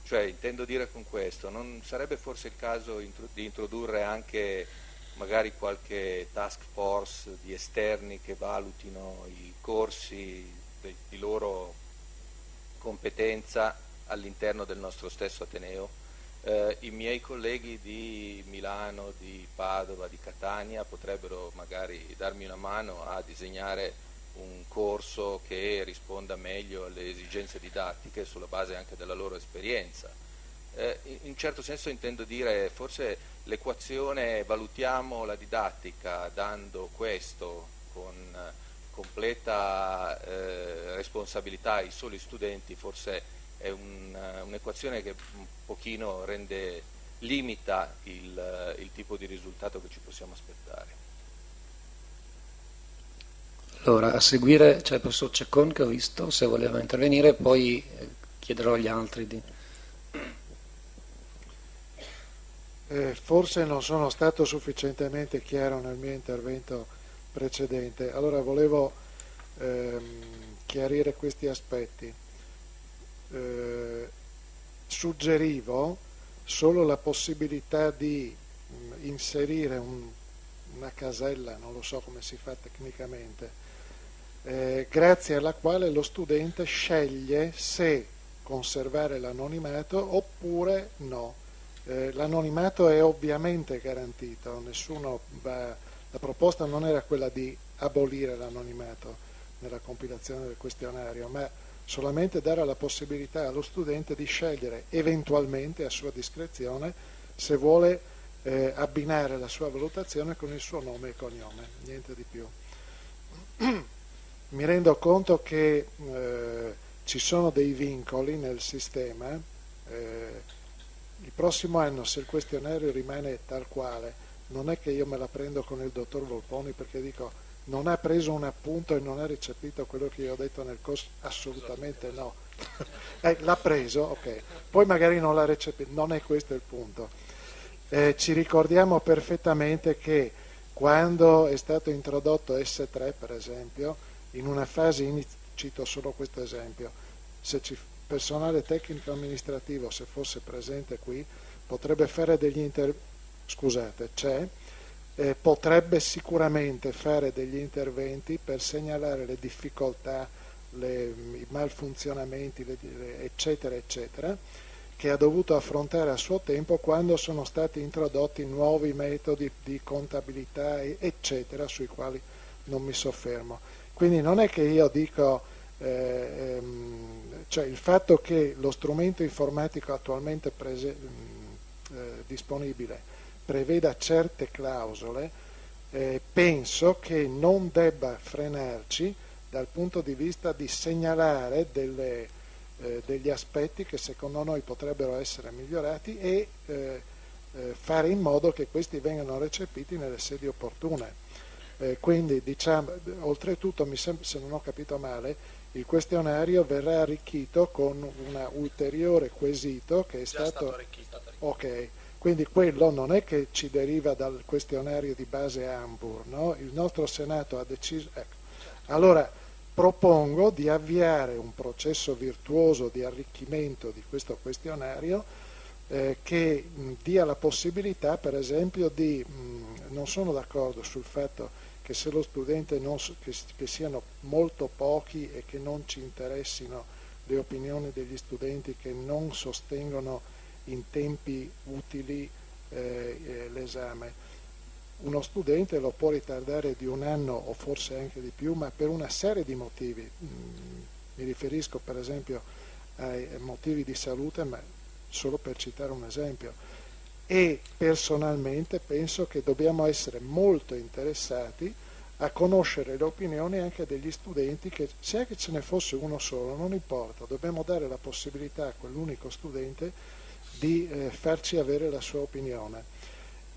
Cioè, intendo dire con questo, non sarebbe forse il caso di introdurre anche magari qualche task force di esterni che valutino i corsi di loro competenza all'interno del nostro stesso Ateneo? I miei colleghi di Milano, di Padova, di Catania potrebbero magari darmi una mano a disegnare un corso che risponda meglio alle esigenze didattiche sulla base anche della loro esperienza. In un certo senso intendo dire, forse l'equazione valutiamo la didattica dando questo con completa responsabilità ai soli studenti, forse è un'equazione che un pochino limita il tipo di risultato che ci possiamo aspettare. Allora, a seguire c'è il professor Ceccon che ho visto, se voleva intervenire, poi chiederò agli altri di... Forse non sono stato sufficientemente chiaro nel mio intervento precedente, allora volevo chiarire questi aspetti. Suggerivo solo la possibilità di inserire una casella, non lo so come si fa tecnicamente, grazie alla quale lo studente sceglie se conservare l'anonimato oppure no. L'anonimato è ovviamente garantito, la proposta non era quella di abolire l'anonimato nella compilazione del questionario, ma solamente dare la possibilità allo studente di scegliere eventualmente a sua discrezione se vuole abbinare la sua valutazione con il suo nome e cognome, niente di più. Mi rendo conto che ci sono dei vincoli nel sistema. Il prossimo anno, se il questionario rimane tal quale, non è che io me la prendo con il dottor Volponi perché dico non ha preso un appunto e non ha recepito quello che io ho detto nel corso, assolutamente no. L'ha preso, ok, poi magari non l'ha recepito, non è questo il punto. Ci ricordiamo perfettamente che quando è stato introdotto S3, per esempio, in una fase cito solo questo esempio, se personale tecnico amministrativo, se fosse presente qui, potrebbe fare degli potrebbe sicuramente fare degli interventi per segnalare le difficoltà, i malfunzionamenti, eccetera, eccetera, che ha dovuto affrontare a suo tempo quando sono stati introdotti nuovi metodi di contabilità, eccetera, sui quali non mi soffermo. Quindi non è che io dico, cioè il fatto che lo strumento informatico attualmente disponibile preveda certe clausole, penso che non debba frenarci dal punto di vista di segnalare degli aspetti che secondo noi potrebbero essere migliorati e fare in modo che questi vengano recepiti nelle sedi opportune. Quindi diciamo, oltretutto se non ho capito male, il questionario verrà arricchito con un ulteriore quesito che è stato arricchito. Ok, Quindi quello non è che ci deriva dal questionario di base ANVUR, no? Il nostro Senato ha deciso... Ecco. Allora propongo di avviare un processo virtuoso di arricchimento di questo questionario che dia la possibilità, per esempio, di... non sono d'accordo sul fatto che se lo studente che siano molto pochi e che non ci interessino le opinioni degli studenti che non sostengono in tempi utili l'esame. Uno studente lo può ritardare di un anno o forse anche di più, ma per una serie di motivi. Mi riferisco per esempio ai motivi di salute, ma solo per citare un esempio. E personalmente penso che dobbiamo essere molto interessati a conoscere le opinioni anche degli studenti, che se anche ce ne fosse uno solo, non importa, dobbiamo dare la possibilità a quell'unico studente di farci avere la sua opinione.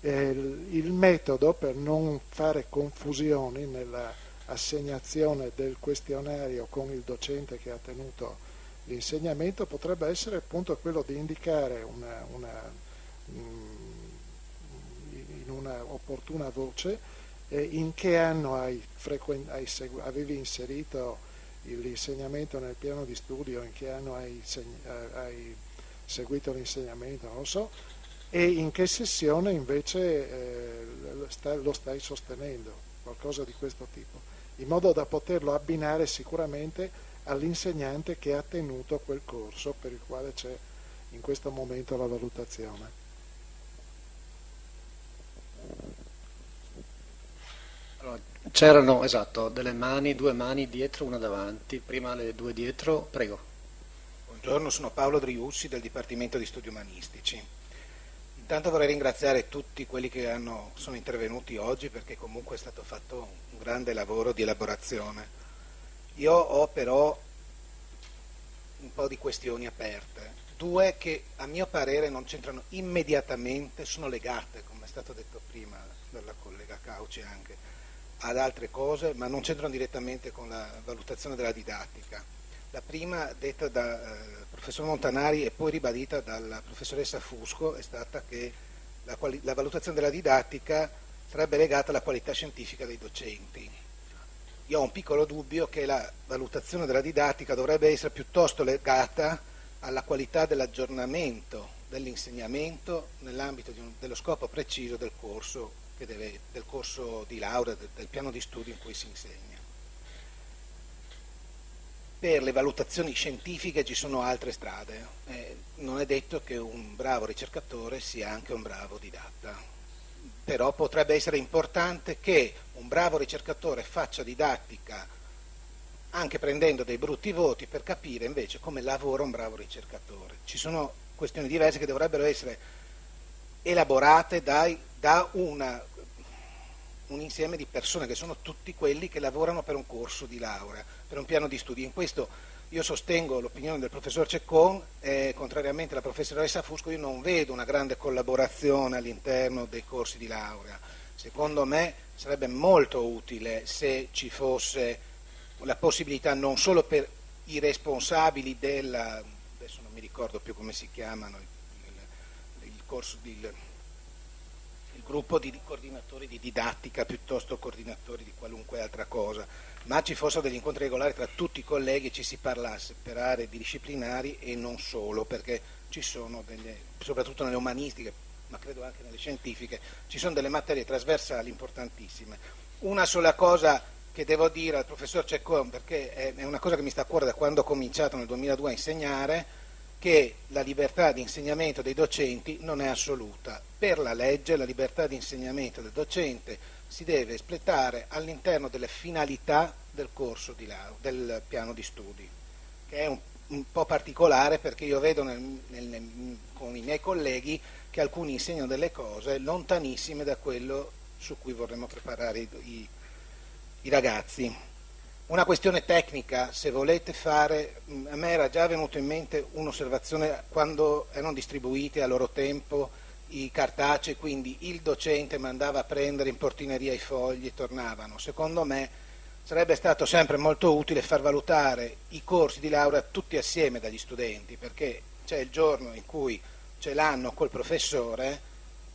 Il metodo, per non fare confusioni nella assegnazione del questionario con il docente che ha tenuto l'insegnamento, potrebbe essere appunto quello di indicare in una opportuna voce in che anno avevi inserito l'insegnamento nel piano di studio, in che anno hai seguito l'insegnamento, non lo so, e in che sessione invece lo stai sostenendo, qualcosa di questo tipo, in modo da poterlo abbinare sicuramente all'insegnante che ha tenuto quel corso per il quale c'è in questo momento la valutazione. Allora, c'erano, esatto, delle mani, due mani dietro, una davanti, prima le due dietro, prego. Buongiorno, sono Paolo Driussi del Dipartimento di Studi Umanistici. Intanto vorrei ringraziare tutti quelli che sono intervenuti oggi, perché comunque è stato fatto un grande lavoro di elaborazione. Io ho però un po' di questioni aperte, due che a mio parere non c'entrano immediatamente, sono legate, come è stato detto prima dalla collega Cauci anche, ad altre cose, ma non c'entrano direttamente con la valutazione della didattica. La prima, detta dal professor Montanari e poi ribadita dalla professoressa Fusco, è stata che la valutazione della didattica sarebbe legata alla qualità scientifica dei docenti. Io ho un piccolo dubbio che la valutazione della didattica dovrebbe essere piuttosto legata alla qualità dell'aggiornamento dell'insegnamento nell'ambito dello scopo preciso del corso, del corso di laurea, del piano di studio in cui si insegna. Per le valutazioni scientifiche ci sono altre strade, non è detto che un bravo ricercatore sia anche un bravo didatta, però potrebbe essere importante che un bravo ricercatore faccia didattica anche prendendo dei brutti voti, per capire invece come lavora un bravo ricercatore. Ci sono questioni diverse che dovrebbero essere elaborate da un insieme di persone che sono tutti quelli che lavorano per un corso di laurea, per un piano di studi. In questo io sostengo l'opinione del professor Ceccon, contrariamente alla professoressa Fusco io non vedo una grande collaborazione all'interno dei corsi di laurea. Secondo me sarebbe molto utile se ci fosse la possibilità non solo per i responsabili adesso non mi ricordo più come si chiamano, il gruppo di coordinatori di didattica piuttosto coordinatori di qualunque altra cosa, ma ci fossero degli incontri regolari tra tutti i colleghi e ci si parlasse per aree disciplinari e non solo, perché ci sono soprattutto nelle umanistiche, ma credo anche nelle scientifiche, ci sono delle materie trasversali importantissime. Una sola cosa che devo dire al professor Ceccon, perché è una cosa che mi sta a cuore da quando ho cominciato nel 2002 a insegnare, che la libertà di insegnamento dei docenti non è assoluta. Per la legge la libertà di insegnamento del docente si deve espletare all'interno delle finalità del corso di laurea, del piano di studi, che è un po' particolare, perché io vedo con i miei colleghi che alcuni insegnano delle cose lontanissime da quello su cui vorremmo preparare i ragazzi. Una questione tecnica, se volete fare, a me era già venuto in mente un'osservazione quando erano distribuiti a loro tempo i cartacei, quindi il docente mandava a prendere in portineria i fogli e tornavano. Secondo me sarebbe stato sempre molto utile far valutare i corsi di laurea tutti assieme dagli studenti, perché c'è il giorno in cui c'è l'anno col professore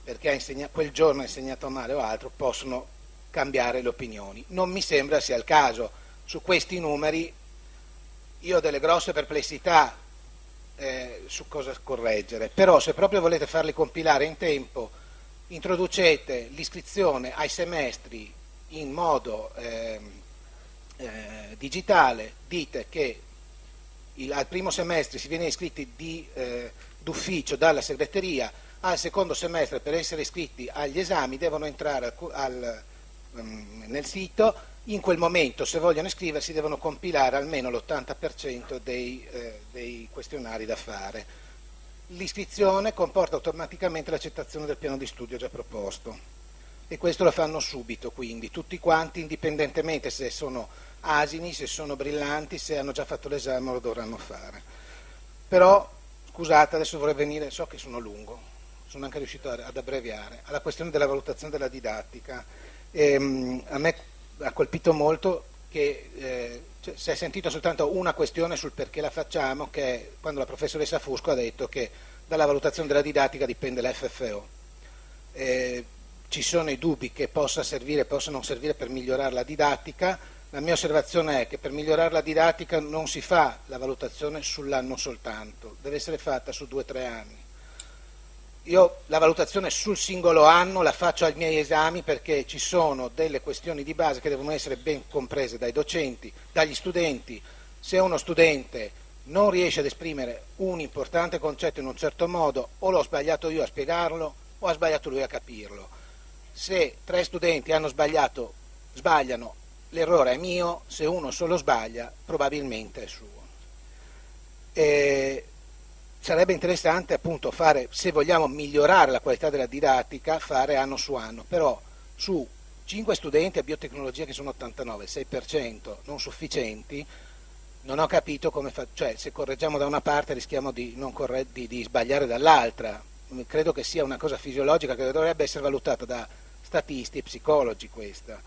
perché quel giorno ha insegnato male o altro, possono cambiare le opinioni. Non mi sembra sia il caso. Su questi numeri io ho delle grosse perplessità su cosa correggere, però se proprio volete farli compilare in tempo, introducete l'iscrizione ai semestri in modo digitale, dite che al primo semestre si viene iscritti d'ufficio dalla segreteria, al secondo semestre per essere iscritti agli esami devono entrare nel sito, in quel momento se vogliono iscriversi devono compilare almeno l'80% dei questionari da fare. L'iscrizione comporta automaticamente l'accettazione del piano di studio già proposto e questo lo fanno subito, quindi tutti quanti, indipendentemente se sono asini, se sono brillanti, se hanno già fatto l'esame lo dovranno fare. Però, scusate, adesso vorrei venire, so che sono lungo, sono anche riuscito ad abbreviare, alla questione della valutazione della didattica. A me ha colpito molto che si è sentito soltanto una questione sul perché la facciamo, che è quando la professoressa Fusco ha detto che dalla valutazione della didattica dipende la FFO. Ci sono i dubbi che possa servire, possa non servire per migliorare la didattica. La mia osservazione è che per migliorare la didattica non si fa la valutazione sull'anno soltanto, deve essere fatta su 2 o 3 anni. Io la valutazione sul singolo anno la faccio ai miei esami perché ci sono delle questioni di base che devono essere ben comprese dai docenti, dagli studenti. Se uno studente non riesce ad esprimere un importante concetto in un certo modo, o l'ho sbagliato io a spiegarlo o ha sbagliato lui a capirlo. Se 3 studenti sbagliano, l'errore è mio, se uno solo sbaglia probabilmente è suo. Sarebbe interessante appunto fare, se vogliamo migliorare la qualità della didattica, fare anno su anno, però su 5 studenti a biotecnologia che sono 89, 6% non sufficienti, non ho capito come cioè se correggiamo da una parte rischiamo di sbagliare dall'altra. Credo che sia una cosa fisiologica che dovrebbe essere valutata da statisti e psicologi questa.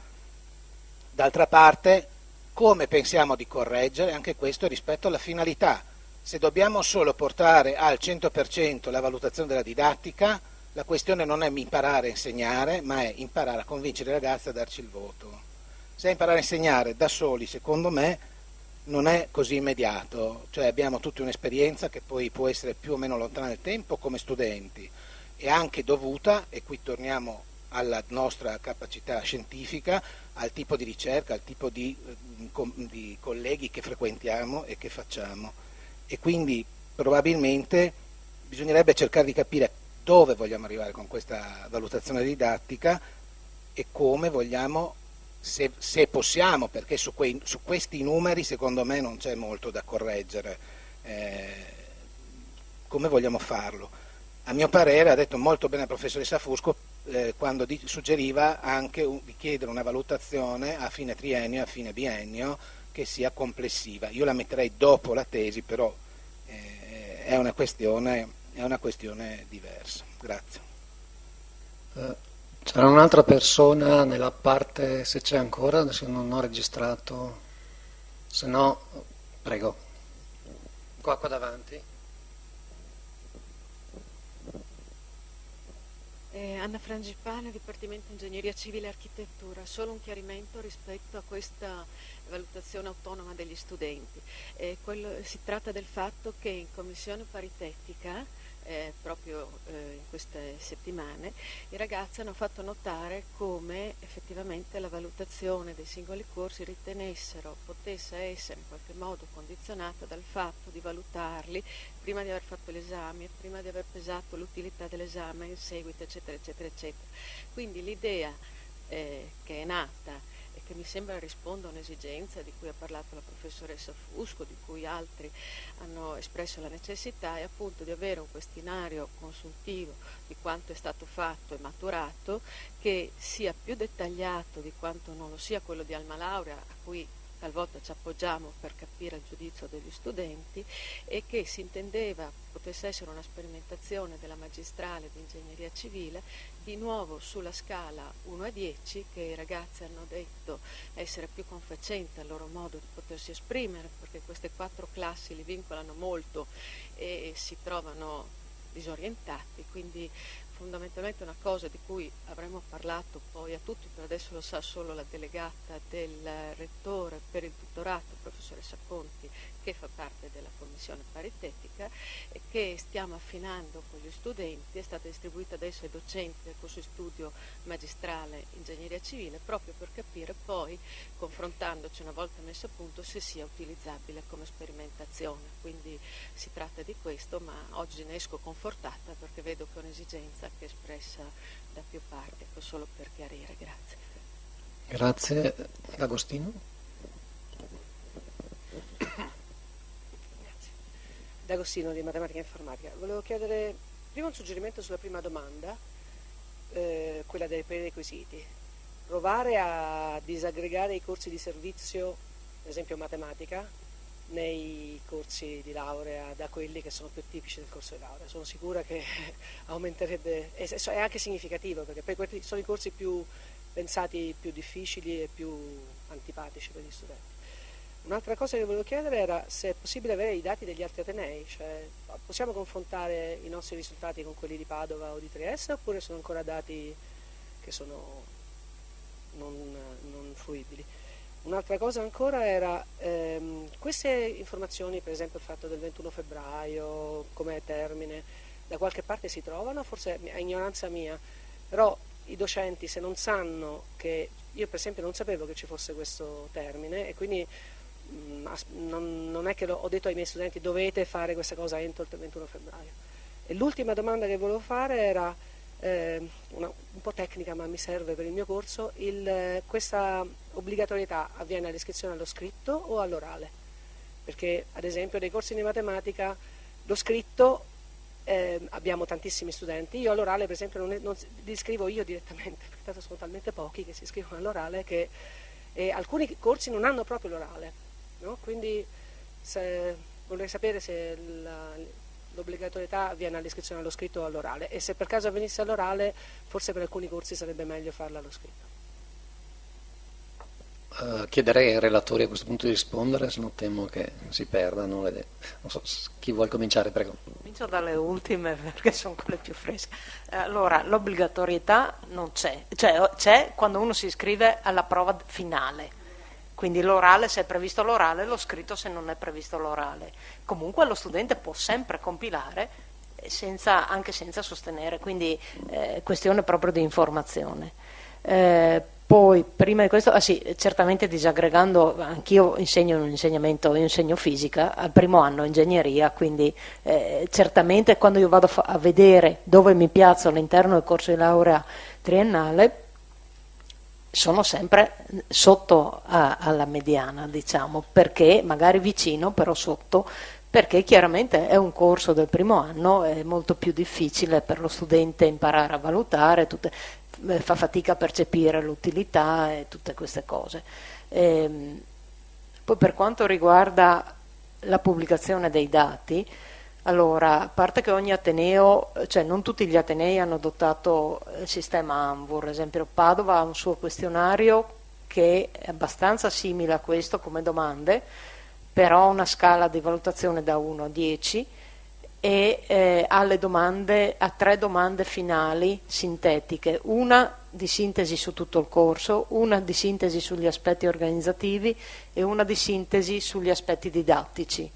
D'altra parte, come pensiamo di correggere anche questo rispetto alla finalità? Se dobbiamo solo portare al 100% la valutazione della didattica, la questione non è imparare a insegnare, ma è imparare a convincere i ragazzi a darci il voto. Se imparare a insegnare da soli, secondo me, non è così immediato, cioè abbiamo tutta un'esperienza che poi può essere più o meno lontana nel tempo come studenti, e anche dovuta, e qui torniamo alla nostra capacità scientifica, al tipo di ricerca, al tipo di colleghi che frequentiamo e che facciamo. E quindi probabilmente bisognerebbe cercare di capire dove vogliamo arrivare con questa valutazione didattica e come vogliamo, se possiamo, perché su questi numeri secondo me non c'è molto da correggere, come vogliamo farlo. A mio parere ha detto molto bene la professoressa Fusco quando suggeriva anche di chiedere una valutazione a fine triennio e a fine biennio che sia complessiva. Io la metterei dopo la tesi, però è una questione diversa. Grazie. C'era un'altra persona nella parte, se c'è ancora, adesso non ho registrato, se no, prego. Qua davanti. Anna Frangipane, Dipartimento Ingegneria Civile e Architettura. Solo un chiarimento rispetto a questa valutazione autonoma degli studenti. Si tratta del fatto che in commissione paritetica, proprio in queste settimane, i ragazzi hanno fatto notare come effettivamente la valutazione dei singoli corsi potesse essere in qualche modo condizionata dal fatto di valutarli prima di aver fatto l'esame, prima di aver pesato l'utilità dell'esame in seguito, eccetera, eccetera, eccetera. Quindi l'idea che è nata e che mi sembra risponda a un'esigenza di cui ha parlato la professoressa Fusco, di cui altri hanno espresso la necessità, è appunto di avere un questionario consultivo di quanto è stato fatto e maturato, che sia più dettagliato di quanto non lo sia quello di Alma Laurea, a cui talvolta ci appoggiamo per capire il giudizio degli studenti, e che si intendeva potesse essere una sperimentazione della magistrale di ingegneria civile, di nuovo sulla scala 1 a 10, che i ragazzi hanno detto essere più confacente al loro modo di potersi esprimere, perché queste 4 classi li vincolano molto e si trovano disorientati, quindi fondamentalmente una cosa di cui avremmo parlato poi a tutti, però adesso lo sa solo la delegata del rettore per il tutorato, il professoressa Conti, che fa parte della commissione paritetica e che stiamo affinando con gli studenti. È stata distribuita adesso ai docenti del corso di studio magistrale ingegneria civile, proprio per capire poi, confrontandoci una volta messo a punto, se sia utilizzabile come sperimentazione. Quindi si tratta di questo, ma oggi ne esco confortata perché vedo che è un'esigenza che è espressa da più parti. Ecco, solo per chiarire. Grazie. Grazie. D'Agostino? D'Agostino di Matematica e Informatica. Volevo chiedere prima un suggerimento sulla prima domanda, quella dei prerequisiti. Provare a disaggregare i corsi di servizio, ad esempio matematica, nei corsi di laurea da quelli che sono più tipici del corso di laurea. Sono sicura che aumenterebbe, è anche significativo, perché poi questi sono i corsi più pensati, più difficili e più antipatici per gli studenti. Un'altra cosa che volevo chiedere era se è possibile avere i dati degli altri atenei, cioè possiamo confrontare i nostri risultati con quelli di Padova o di Trieste, oppure sono ancora dati che sono non fruibili. Un'altra cosa ancora era queste informazioni, per esempio il fatto del 21 febbraio come termine, da qualche parte si trovano, forse è ignoranza mia, però i docenti, se non sanno che, io per esempio non sapevo che ci fosse questo termine, e quindi non è che ho detto ai miei studenti dovete fare questa cosa entro il 21 febbraio. E l'ultima domanda che volevo fare era un po' tecnica, ma mi serve per il mio corso. Questa obbligatorietà avviene all'iscrizione allo scritto o all'orale? Perché ad esempio nei corsi di matematica lo scritto abbiamo tantissimi studenti, io all'orale per esempio non li iscrivo io direttamente, perché tanto sono talmente pochi che si iscrivono all'orale che alcuni corsi non hanno proprio l'orale. No? Quindi vorrei sapere se l'obbligatorietà avviene all'iscrizione allo scritto o all'orale, e se per caso avvenisse all'orale forse per alcuni corsi sarebbe meglio farla allo scritto. Chiederei ai relatori a questo punto di rispondere, se no temo che si perdano le idee. Non so, chi vuole cominciare, prego. Comincio dalle ultime perché sono quelle più fresche. Allora, l'obbligatorietà non c'è, cioè c'è quando uno si iscrive alla prova finale. Quindi l'orale, se è previsto l'orale, lo scritto se non è previsto l'orale. Comunque lo studente può sempre compilare anche senza sostenere, quindi questione proprio di informazione. Poi prima di questo, certamente disaggregando, anch'io insegno io insegno fisica al primo anno ingegneria, quindi certamente quando io vado a vedere dove mi piazzo all'interno del corso di laurea triennale, sono sempre sotto alla mediana, diciamo, perché magari vicino, però sotto, perché chiaramente è un corso del primo anno, è molto più difficile per lo studente imparare a valutare, fa fatica a percepire l'utilità e tutte queste cose. Poi per quanto riguarda la pubblicazione dei dati, allora, a parte che ogni ateneo, cioè non tutti gli atenei hanno adottato il sistema ANVUR, ad esempio Padova ha un suo questionario che è abbastanza simile a questo come domande, però ha una scala di valutazione da 1 a 10 e ha 3 domande finali sintetiche, una di sintesi su tutto il corso, una di sintesi sugli aspetti organizzativi e una di sintesi sugli aspetti didattici.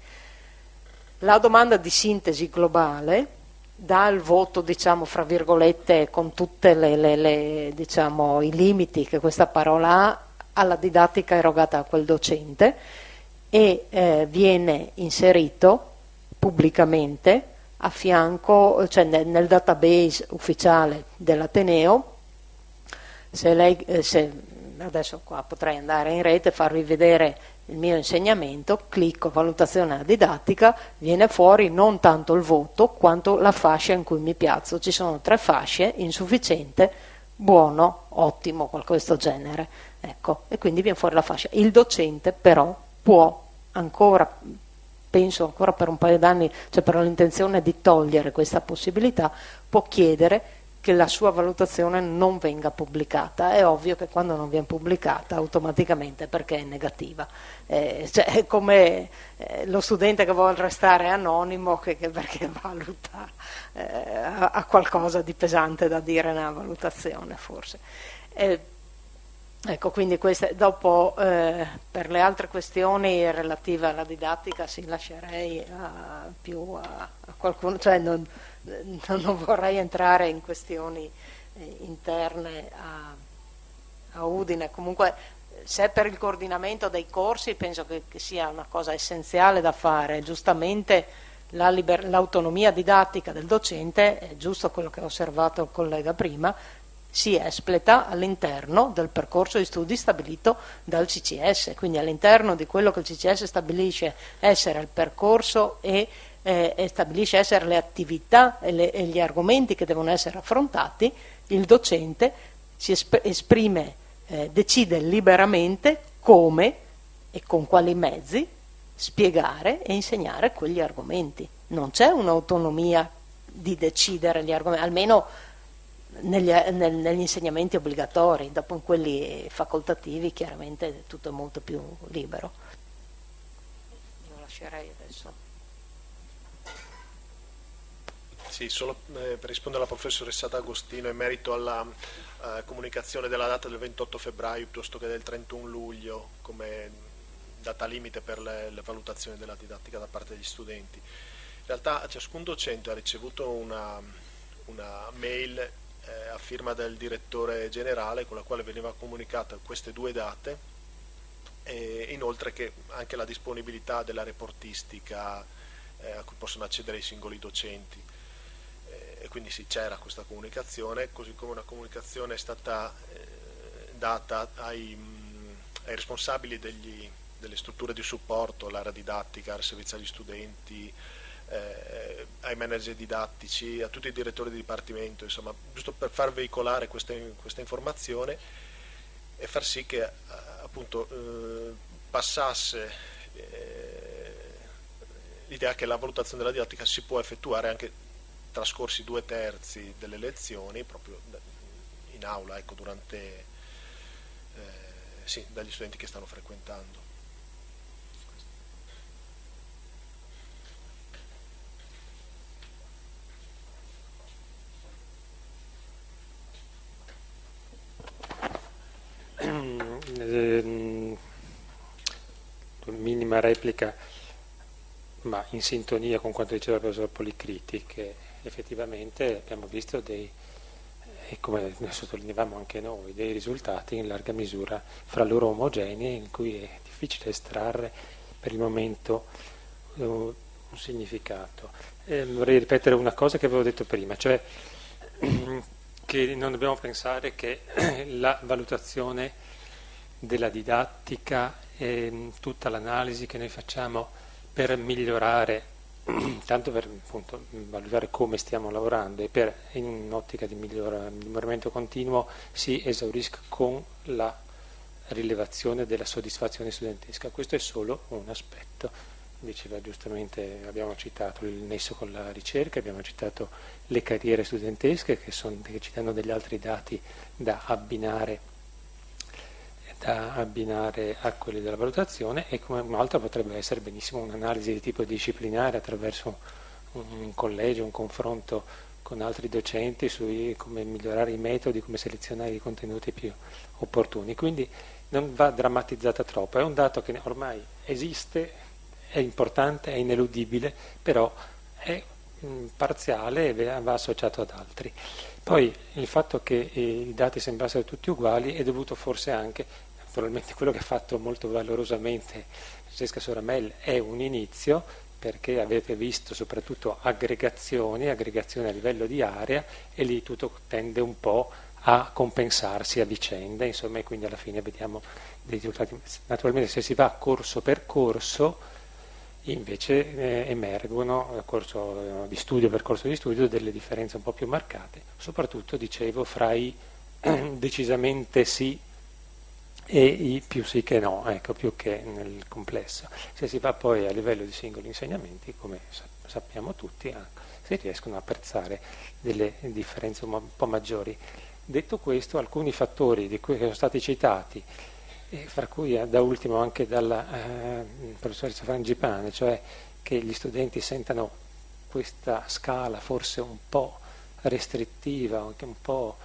La domanda di sintesi globale dà il voto, diciamo, fra virgolette, con tutte diciamo, i limiti che questa parola ha, alla didattica erogata a quel docente e viene inserito pubblicamente a fianco, cioè nel database ufficiale dell'Ateneo. Adesso qua potrei andare in rete e farvi vedere il mio insegnamento, clicco valutazione della didattica, viene fuori non tanto il voto quanto la fascia in cui mi piazzo. Ci sono 3 fasce, insufficiente, buono, ottimo, qualcosa di questo genere. Ecco, e quindi viene fuori la fascia. Il docente però può ancora, penso ancora per un paio d'anni, cioè per l'intenzione di togliere questa possibilità, può chiedere che la sua valutazione non venga pubblicata. È ovvio che quando non viene pubblicata automaticamente perché è negativa, cioè è come lo studente che vuole restare anonimo perché valuta, ha qualcosa di pesante da dire nella valutazione forse. Ecco, quindi dopo per le altre questioni relative alla didattica lascerei più a qualcuno, cioè non vorrei entrare in questioni interne a Udine. Comunque, se per il coordinamento dei corsi penso che sia una cosa essenziale da fare. Giustamente l'autonomia didattica del docente, è giusto quello che ha osservato il collega prima, si espleta all'interno del percorso di studi stabilito dal CCS, quindi all'interno di quello che il CCS stabilisce essere il percorso e stabilisce essere le attività e gli argomenti che devono essere affrontati, il docente si esprime, decide liberamente come e con quali mezzi spiegare e insegnare quegli argomenti. Non c'è un'autonomia di decidere gli argomenti, almeno negli insegnamenti obbligatori. Dopo in quelli facoltativi chiaramente tutto è molto più libero. Lo lascerei adesso. Sì, solo per rispondere alla professoressa D'Agostino in merito alla comunicazione della data del 28 febbraio piuttosto che del 31 luglio come data limite per le valutazioni della didattica da parte degli studenti. In realtà ciascun docente ha ricevuto una mail a firma del direttore generale con la quale veniva comunicata queste due date e inoltre che anche la disponibilità della reportistica a cui possono accedere i singoli docenti. E quindi sì, c'era questa comunicazione, così come una comunicazione è stata data ai responsabili delle strutture di supporto, l'area didattica, al servizio agli studenti, ai manager didattici, a tutti i direttori di dipartimento, insomma, giusto per far veicolare questa informazione e far sì che appunto passasse l'idea che la valutazione della didattica si può effettuare anche trascorsi 2/3 delle lezioni proprio in aula, ecco, durante sì, dagli studenti che stanno frequentando. Minima replica, ma in sintonia con quanto diceva il professor Policriti, che effettivamente abbiamo visto e come sottolineavamo anche noi, dei risultati in larga misura fra loro omogenei, in cui è difficile estrarre per il momento un significato. Vorrei ripetere una cosa che avevo detto prima, cioè che non dobbiamo pensare che la valutazione della didattica e tutta l'analisi che noi facciamo per migliorare, tanto per appunto valutare come stiamo lavorando e per in un'ottica di miglioramento continuo, si esaurisca con la rilevazione della soddisfazione studentesca. Questo è solo un aspetto. Diceva giustamente, abbiamo citato il nesso con la ricerca, abbiamo citato le carriere studentesche che ci danno degli altri dati da abbinare a quelli della valutazione, e come un altro potrebbe essere benissimo un'analisi di tipo disciplinare attraverso un collegio, un confronto con altri docenti su come migliorare i metodi, come selezionare i contenuti più opportuni. Quindi non va drammatizzata troppo, è un dato che ormai esiste, è importante, è ineludibile, però è parziale e va associato ad altri. Poi il fatto che i dati sembrassero tutti uguali è dovuto forse anche, probabilmente quello che ha fatto molto valorosamente Francesca Soramel è un inizio, perché avete visto soprattutto aggregazioni a livello di area, e lì tutto tende un po' a compensarsi a vicenda, insomma, e quindi alla fine vediamo dei risultati. Naturalmente se si va corso per corso invece emergono corso di studio per corso di studio delle differenze un po' più marcate, soprattutto dicevo fra i decisamente sì e i più sì che no, ecco, più che nel complesso. Se si va poi a livello di singoli insegnamenti, come sappiamo tutti, ragazzi riescono a apprezzare delle differenze un po' maggiori. Detto questo, alcuni fattori di cui sono stati citati, fra cui da ultimo anche dalla professoressa Frangipane, cioè che gli studenti sentano questa scala forse un po' restrittiva, anche un po'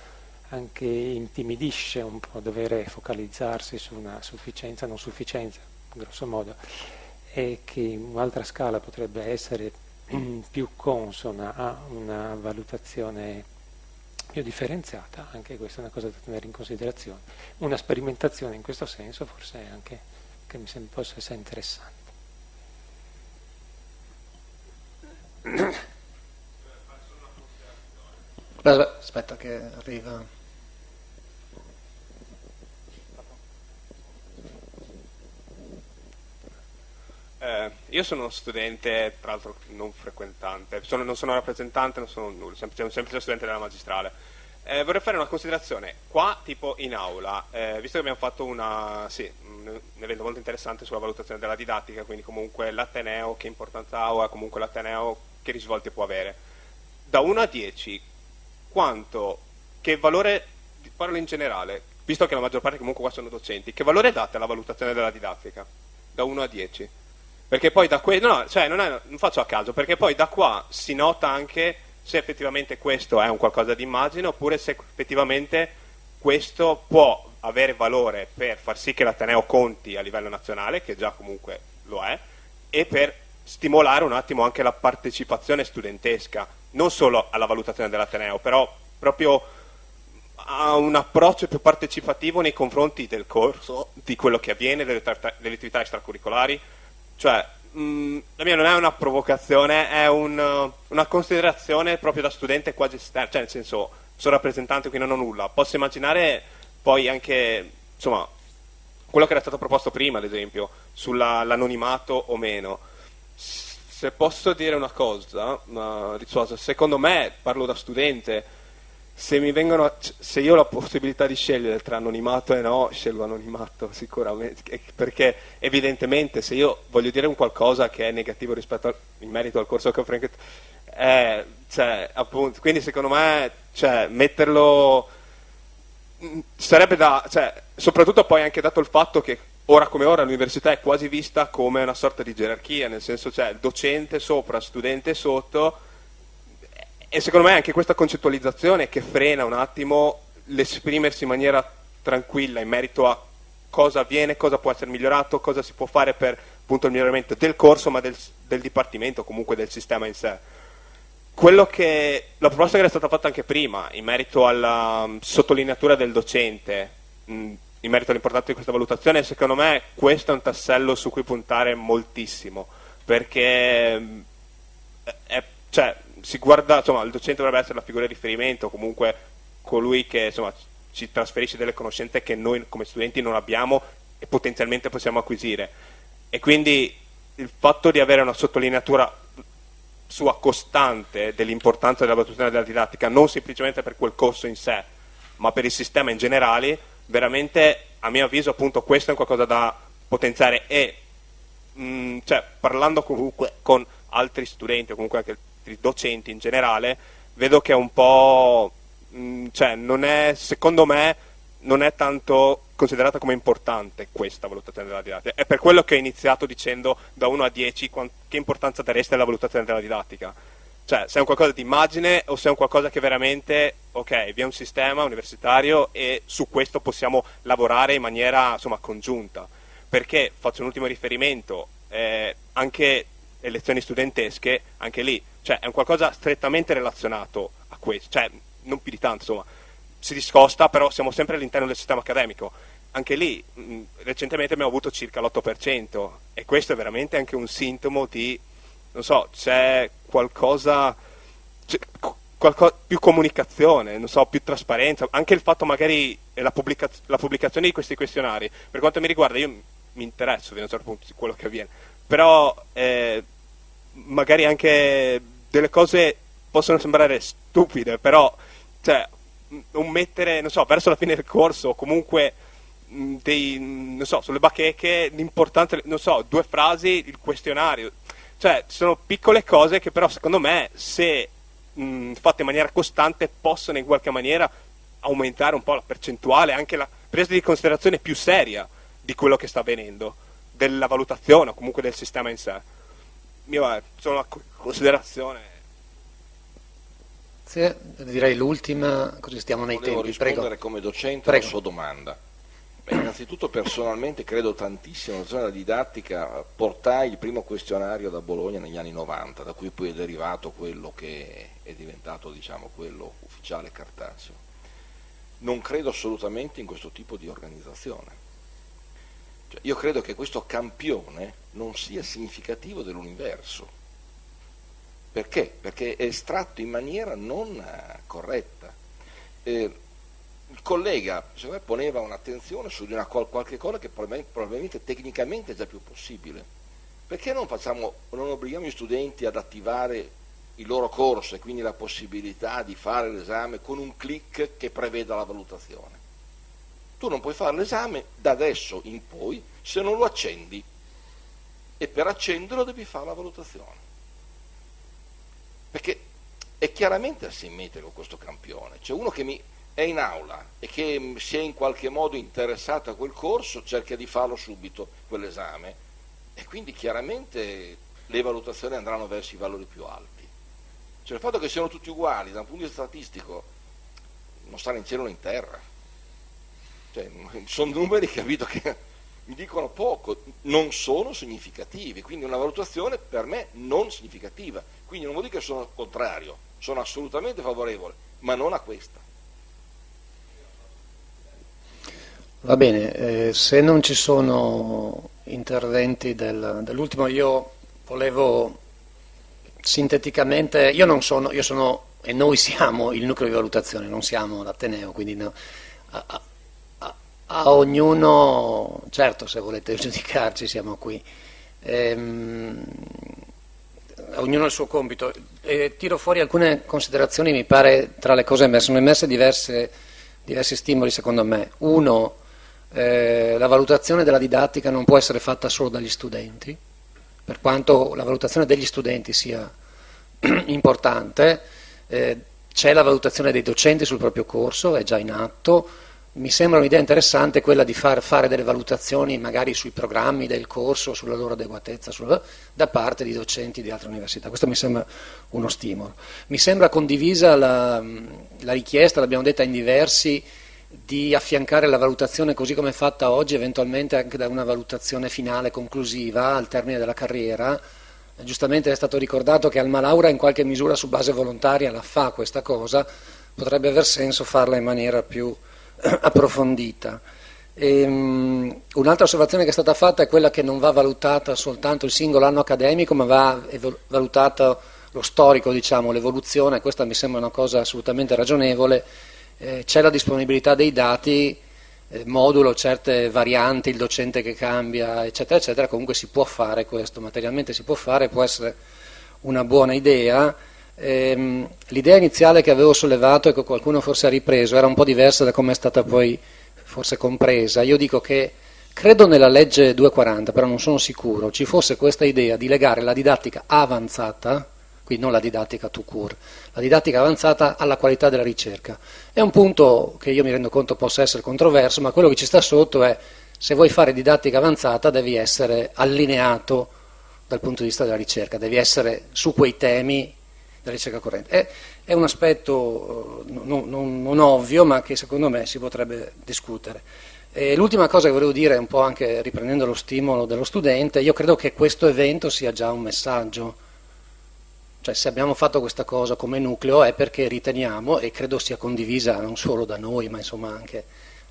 anche intimidisce un po' dover focalizzarsi su una sufficienza, non sufficienza, grosso modo, e che un'altra scala potrebbe essere più consona a una valutazione più differenziata. Anche questa è una cosa da tenere in considerazione. Una sperimentazione in questo senso forse è anche che mi sembra possa essere interessante. Aspetta che arriva. Io sono uno studente, tra l'altro non frequentante, non sono rappresentante, non sono nulla, sono un semplice studente della magistrale. Vorrei fare una considerazione, qua tipo in aula, visto che abbiamo fatto un evento molto interessante sulla valutazione della didattica, quindi comunque l'Ateneo che importanza ha, comunque l'Ateneo che risvolti può avere. Da 1 a 10, che valore, parlo in generale, visto che la maggior parte comunque qua sono docenti, che valore date alla valutazione della didattica? Da 1 a 10? Perché poi da non faccio a caso, perché poi da qua si nota anche se effettivamente questo è un qualcosa di immagine oppure se effettivamente questo può avere valore per far sì che l'Ateneo conti a livello nazionale, che già comunque lo è, e per stimolare un attimo anche la partecipazione studentesca, non solo alla valutazione dell'Ateneo, però proprio a un approccio più partecipativo nei confronti del corso, di quello che avviene, delle attività extracurricolari. Cioè, la mia non è una provocazione, è una considerazione proprio da studente quasi esterno, cioè nel senso, sono rappresentante qui non ho nulla, posso immaginare poi anche, insomma, quello che era stato proposto prima, ad esempio, sull'anonimato o meno. Se posso dire una cosa, secondo me, parlo da studente, se io ho la possibilità di scegliere tra anonimato e no, scelgo anonimato sicuramente, perché evidentemente se io voglio dire un qualcosa che è negativo rispetto in merito al corso che ho frequentato, appunto, quindi secondo me metterlo sarebbe soprattutto poi anche dato il fatto che ora come ora l'università è quasi vista come una sorta di gerarchia, nel senso docente sopra, studente sotto. E secondo me anche questa concettualizzazione che frena un attimo l'esprimersi in maniera tranquilla in merito a cosa avviene, cosa può essere migliorato, cosa si può fare per appunto il miglioramento del corso, ma del dipartimento, comunque del sistema in sé. La proposta che era stata fatta anche prima, in merito alla sottolineatura del docente, in merito all'importanza di questa valutazione, secondo me questo è un tassello su cui puntare moltissimo, perché si guarda, insomma, il docente dovrebbe essere la figura di riferimento, comunque colui che insomma ci trasferisce delle conoscenze che noi come studenti non abbiamo e potenzialmente possiamo acquisire. E quindi il fatto di avere una sottolineatura sua costante dell'importanza della valutazione della didattica, non semplicemente per quel corso in sé, ma per il sistema in generale, veramente a mio avviso appunto questo è qualcosa da potenziare e parlando comunque con altri studenti o comunque anche docenti in generale, vedo che è un po' secondo me non è tanto considerata come importante questa valutazione della didattica. È per quello che ho iniziato dicendo da 1 a 10 che importanza dareste alla valutazione della didattica, cioè se è un qualcosa di immagine o se è un qualcosa che veramente vi è un sistema universitario e su questo possiamo lavorare in maniera insomma congiunta, perché faccio un ultimo riferimento, anche le lezioni studentesche, anche lì è un qualcosa strettamente relazionato a questo, non più di tanto, insomma, si discosta, però siamo sempre all'interno del sistema accademico. Anche lì, recentemente abbiamo avuto circa l'8%, e questo è veramente anche un sintomo di, non so, c'è qualcosa più comunicazione, non so, più trasparenza, anche il fatto magari la pubblicazione di questi questionari, per quanto mi riguarda, io mi interesso fino a un certo punto di quello che avviene, però magari anche delle cose possono sembrare stupide, però non mettere, non so, verso la fine del corso o comunque non so, sulle bacheche l'importante, non so, 2 frasi, il questionario, sono piccole cose che però secondo me se fatte in maniera costante possono in qualche maniera aumentare un po' la percentuale, anche la presa di considerazione più seria di quello che sta avvenendo, della valutazione o comunque del sistema in sé. Solo una considerazione. Sì, direi l'ultima, così stiamo nei Volevo tempi. rispondere Prego. come docente Prego. alla sua domanda. Innanzitutto personalmente credo tantissimo nella zona della didattica, portai il primo questionario da Bologna negli anni 90, da cui poi è derivato quello che è diventato, diciamo, quello ufficiale cartaceo. Non credo assolutamente in questo tipo di organizzazione. Cioè, io credo che questo campione non sia significativo dell'universo. Perché? Perché è estratto in maniera non corretta. Il collega, secondo me, poneva un'attenzione su di una qualche cosa che probabilmente tecnicamente è già più possibile. Perché non obblighiamo gli studenti ad attivare il loro corso e quindi la possibilità di fare l'esame con un click che preveda la valutazione? Tu non puoi fare l'esame da adesso in poi se non lo accendi, e per accenderlo devi fare la valutazione. Perché è chiaramente asimmetrico questo campione, cioè uno che è in aula e che si è in qualche modo interessato a quel corso cerca di farlo subito quell'esame, e quindi chiaramente le valutazioni andranno verso i valori più alti. Cioè il fatto che siano tutti uguali da un punto di vista statistico non sta né in cielo né in terra, cioè, sono numeri, capito, che mi dicono poco, non sono significativi, quindi una valutazione per me non significativa. Quindi non vuol dire che sono contrario, sono assolutamente favorevole, ma non a questa. Va bene, se non ci sono interventi dell'ultimo, io volevo sinteticamente, io sono e noi siamo il nucleo di valutazione, non siamo l'Ateneo, quindi no, a ognuno, certo, se volete giudicarci siamo qui, a ognuno il suo compito. Tiro fuori alcune considerazioni, mi pare, tra le cose emerse. Sono emerse diversi stimoli secondo me. Uno, la valutazione della didattica non può essere fatta solo dagli studenti, per quanto la valutazione degli studenti sia importante, c'è la valutazione dei docenti sul proprio corso, è già in atto. Mi sembra un'idea interessante quella di fare delle valutazioni magari sui programmi del corso, sulla loro adeguatezza, da parte di docenti di altre università. Questo mi sembra uno stimolo. Mi sembra condivisa la richiesta, l'abbiamo detta in diversi, di affiancare la valutazione così come è fatta oggi, eventualmente anche da una valutazione finale conclusiva al termine della carriera. Giustamente è stato ricordato che Alma Laura in qualche misura su base volontaria la fa questa cosa, potrebbe aver senso farla in maniera più approfondita. Un'altra osservazione che è stata fatta è quella che non va valutata soltanto il singolo anno accademico, ma va valutato lo storico, diciamo, l'evoluzione. Questa mi sembra una cosa assolutamente ragionevole. C'è la disponibilità dei dati, modulo certe varianti, il docente che cambia, eccetera, eccetera. Comunque si può fare questo, materialmente si può fare, può essere una buona idea. L'idea iniziale che avevo sollevato e che qualcuno forse ha ripreso era un po' diversa da come è stata poi forse compresa. Io dico che credo nella legge 240, però non sono sicuro, ci fosse questa idea di legare la didattica avanzata, quindi non la didattica tout court, la didattica avanzata alla qualità della ricerca. È un punto che io mi rendo conto possa essere controverso, ma quello che ci sta sotto è: se vuoi fare didattica avanzata devi essere allineato dal punto di vista della ricerca, devi essere su quei temi della ricerca corrente. È un aspetto non ovvio, ma che secondo me si potrebbe discutere. L'ultima cosa che volevo dire, un po' anche riprendendo lo stimolo dello studente, io credo che questo evento sia già un messaggio. Cioè, se abbiamo fatto questa cosa come nucleo è perché riteniamo, e credo sia condivisa non solo da noi, ma insomma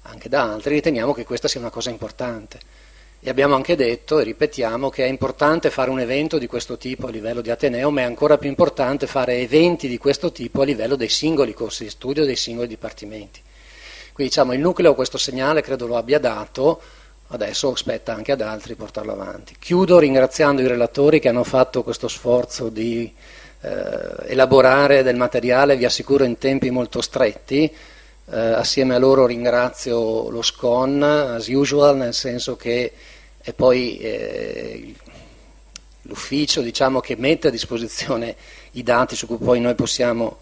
anche da altri, riteniamo che questa sia una cosa importante. E abbiamo anche detto, e ripetiamo, che è importante fare un evento di questo tipo a livello di Ateneo, ma è ancora più importante fare eventi di questo tipo a livello dei singoli corsi di studio, dei singoli dipartimenti. Quindi diciamo, il nucleo questo segnale credo lo abbia dato, adesso spetta anche ad altri portarlo avanti. Chiudo ringraziando i relatori che hanno fatto questo sforzo di elaborare del materiale, vi assicuro in tempi molto stretti. Assieme a loro ringrazio lo SCON as usual, nel senso che è poi l'ufficio, diciamo, che mette a disposizione i dati su cui poi noi possiamo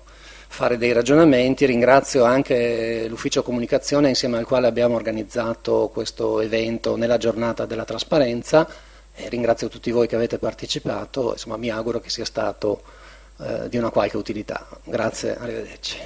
fare dei ragionamenti. Ringrazio anche l'ufficio comunicazione insieme al quale abbiamo organizzato questo evento nella giornata della trasparenza, e ringrazio tutti voi che avete partecipato, insomma mi auguro che sia stato di una qualche utilità. Grazie, arrivederci.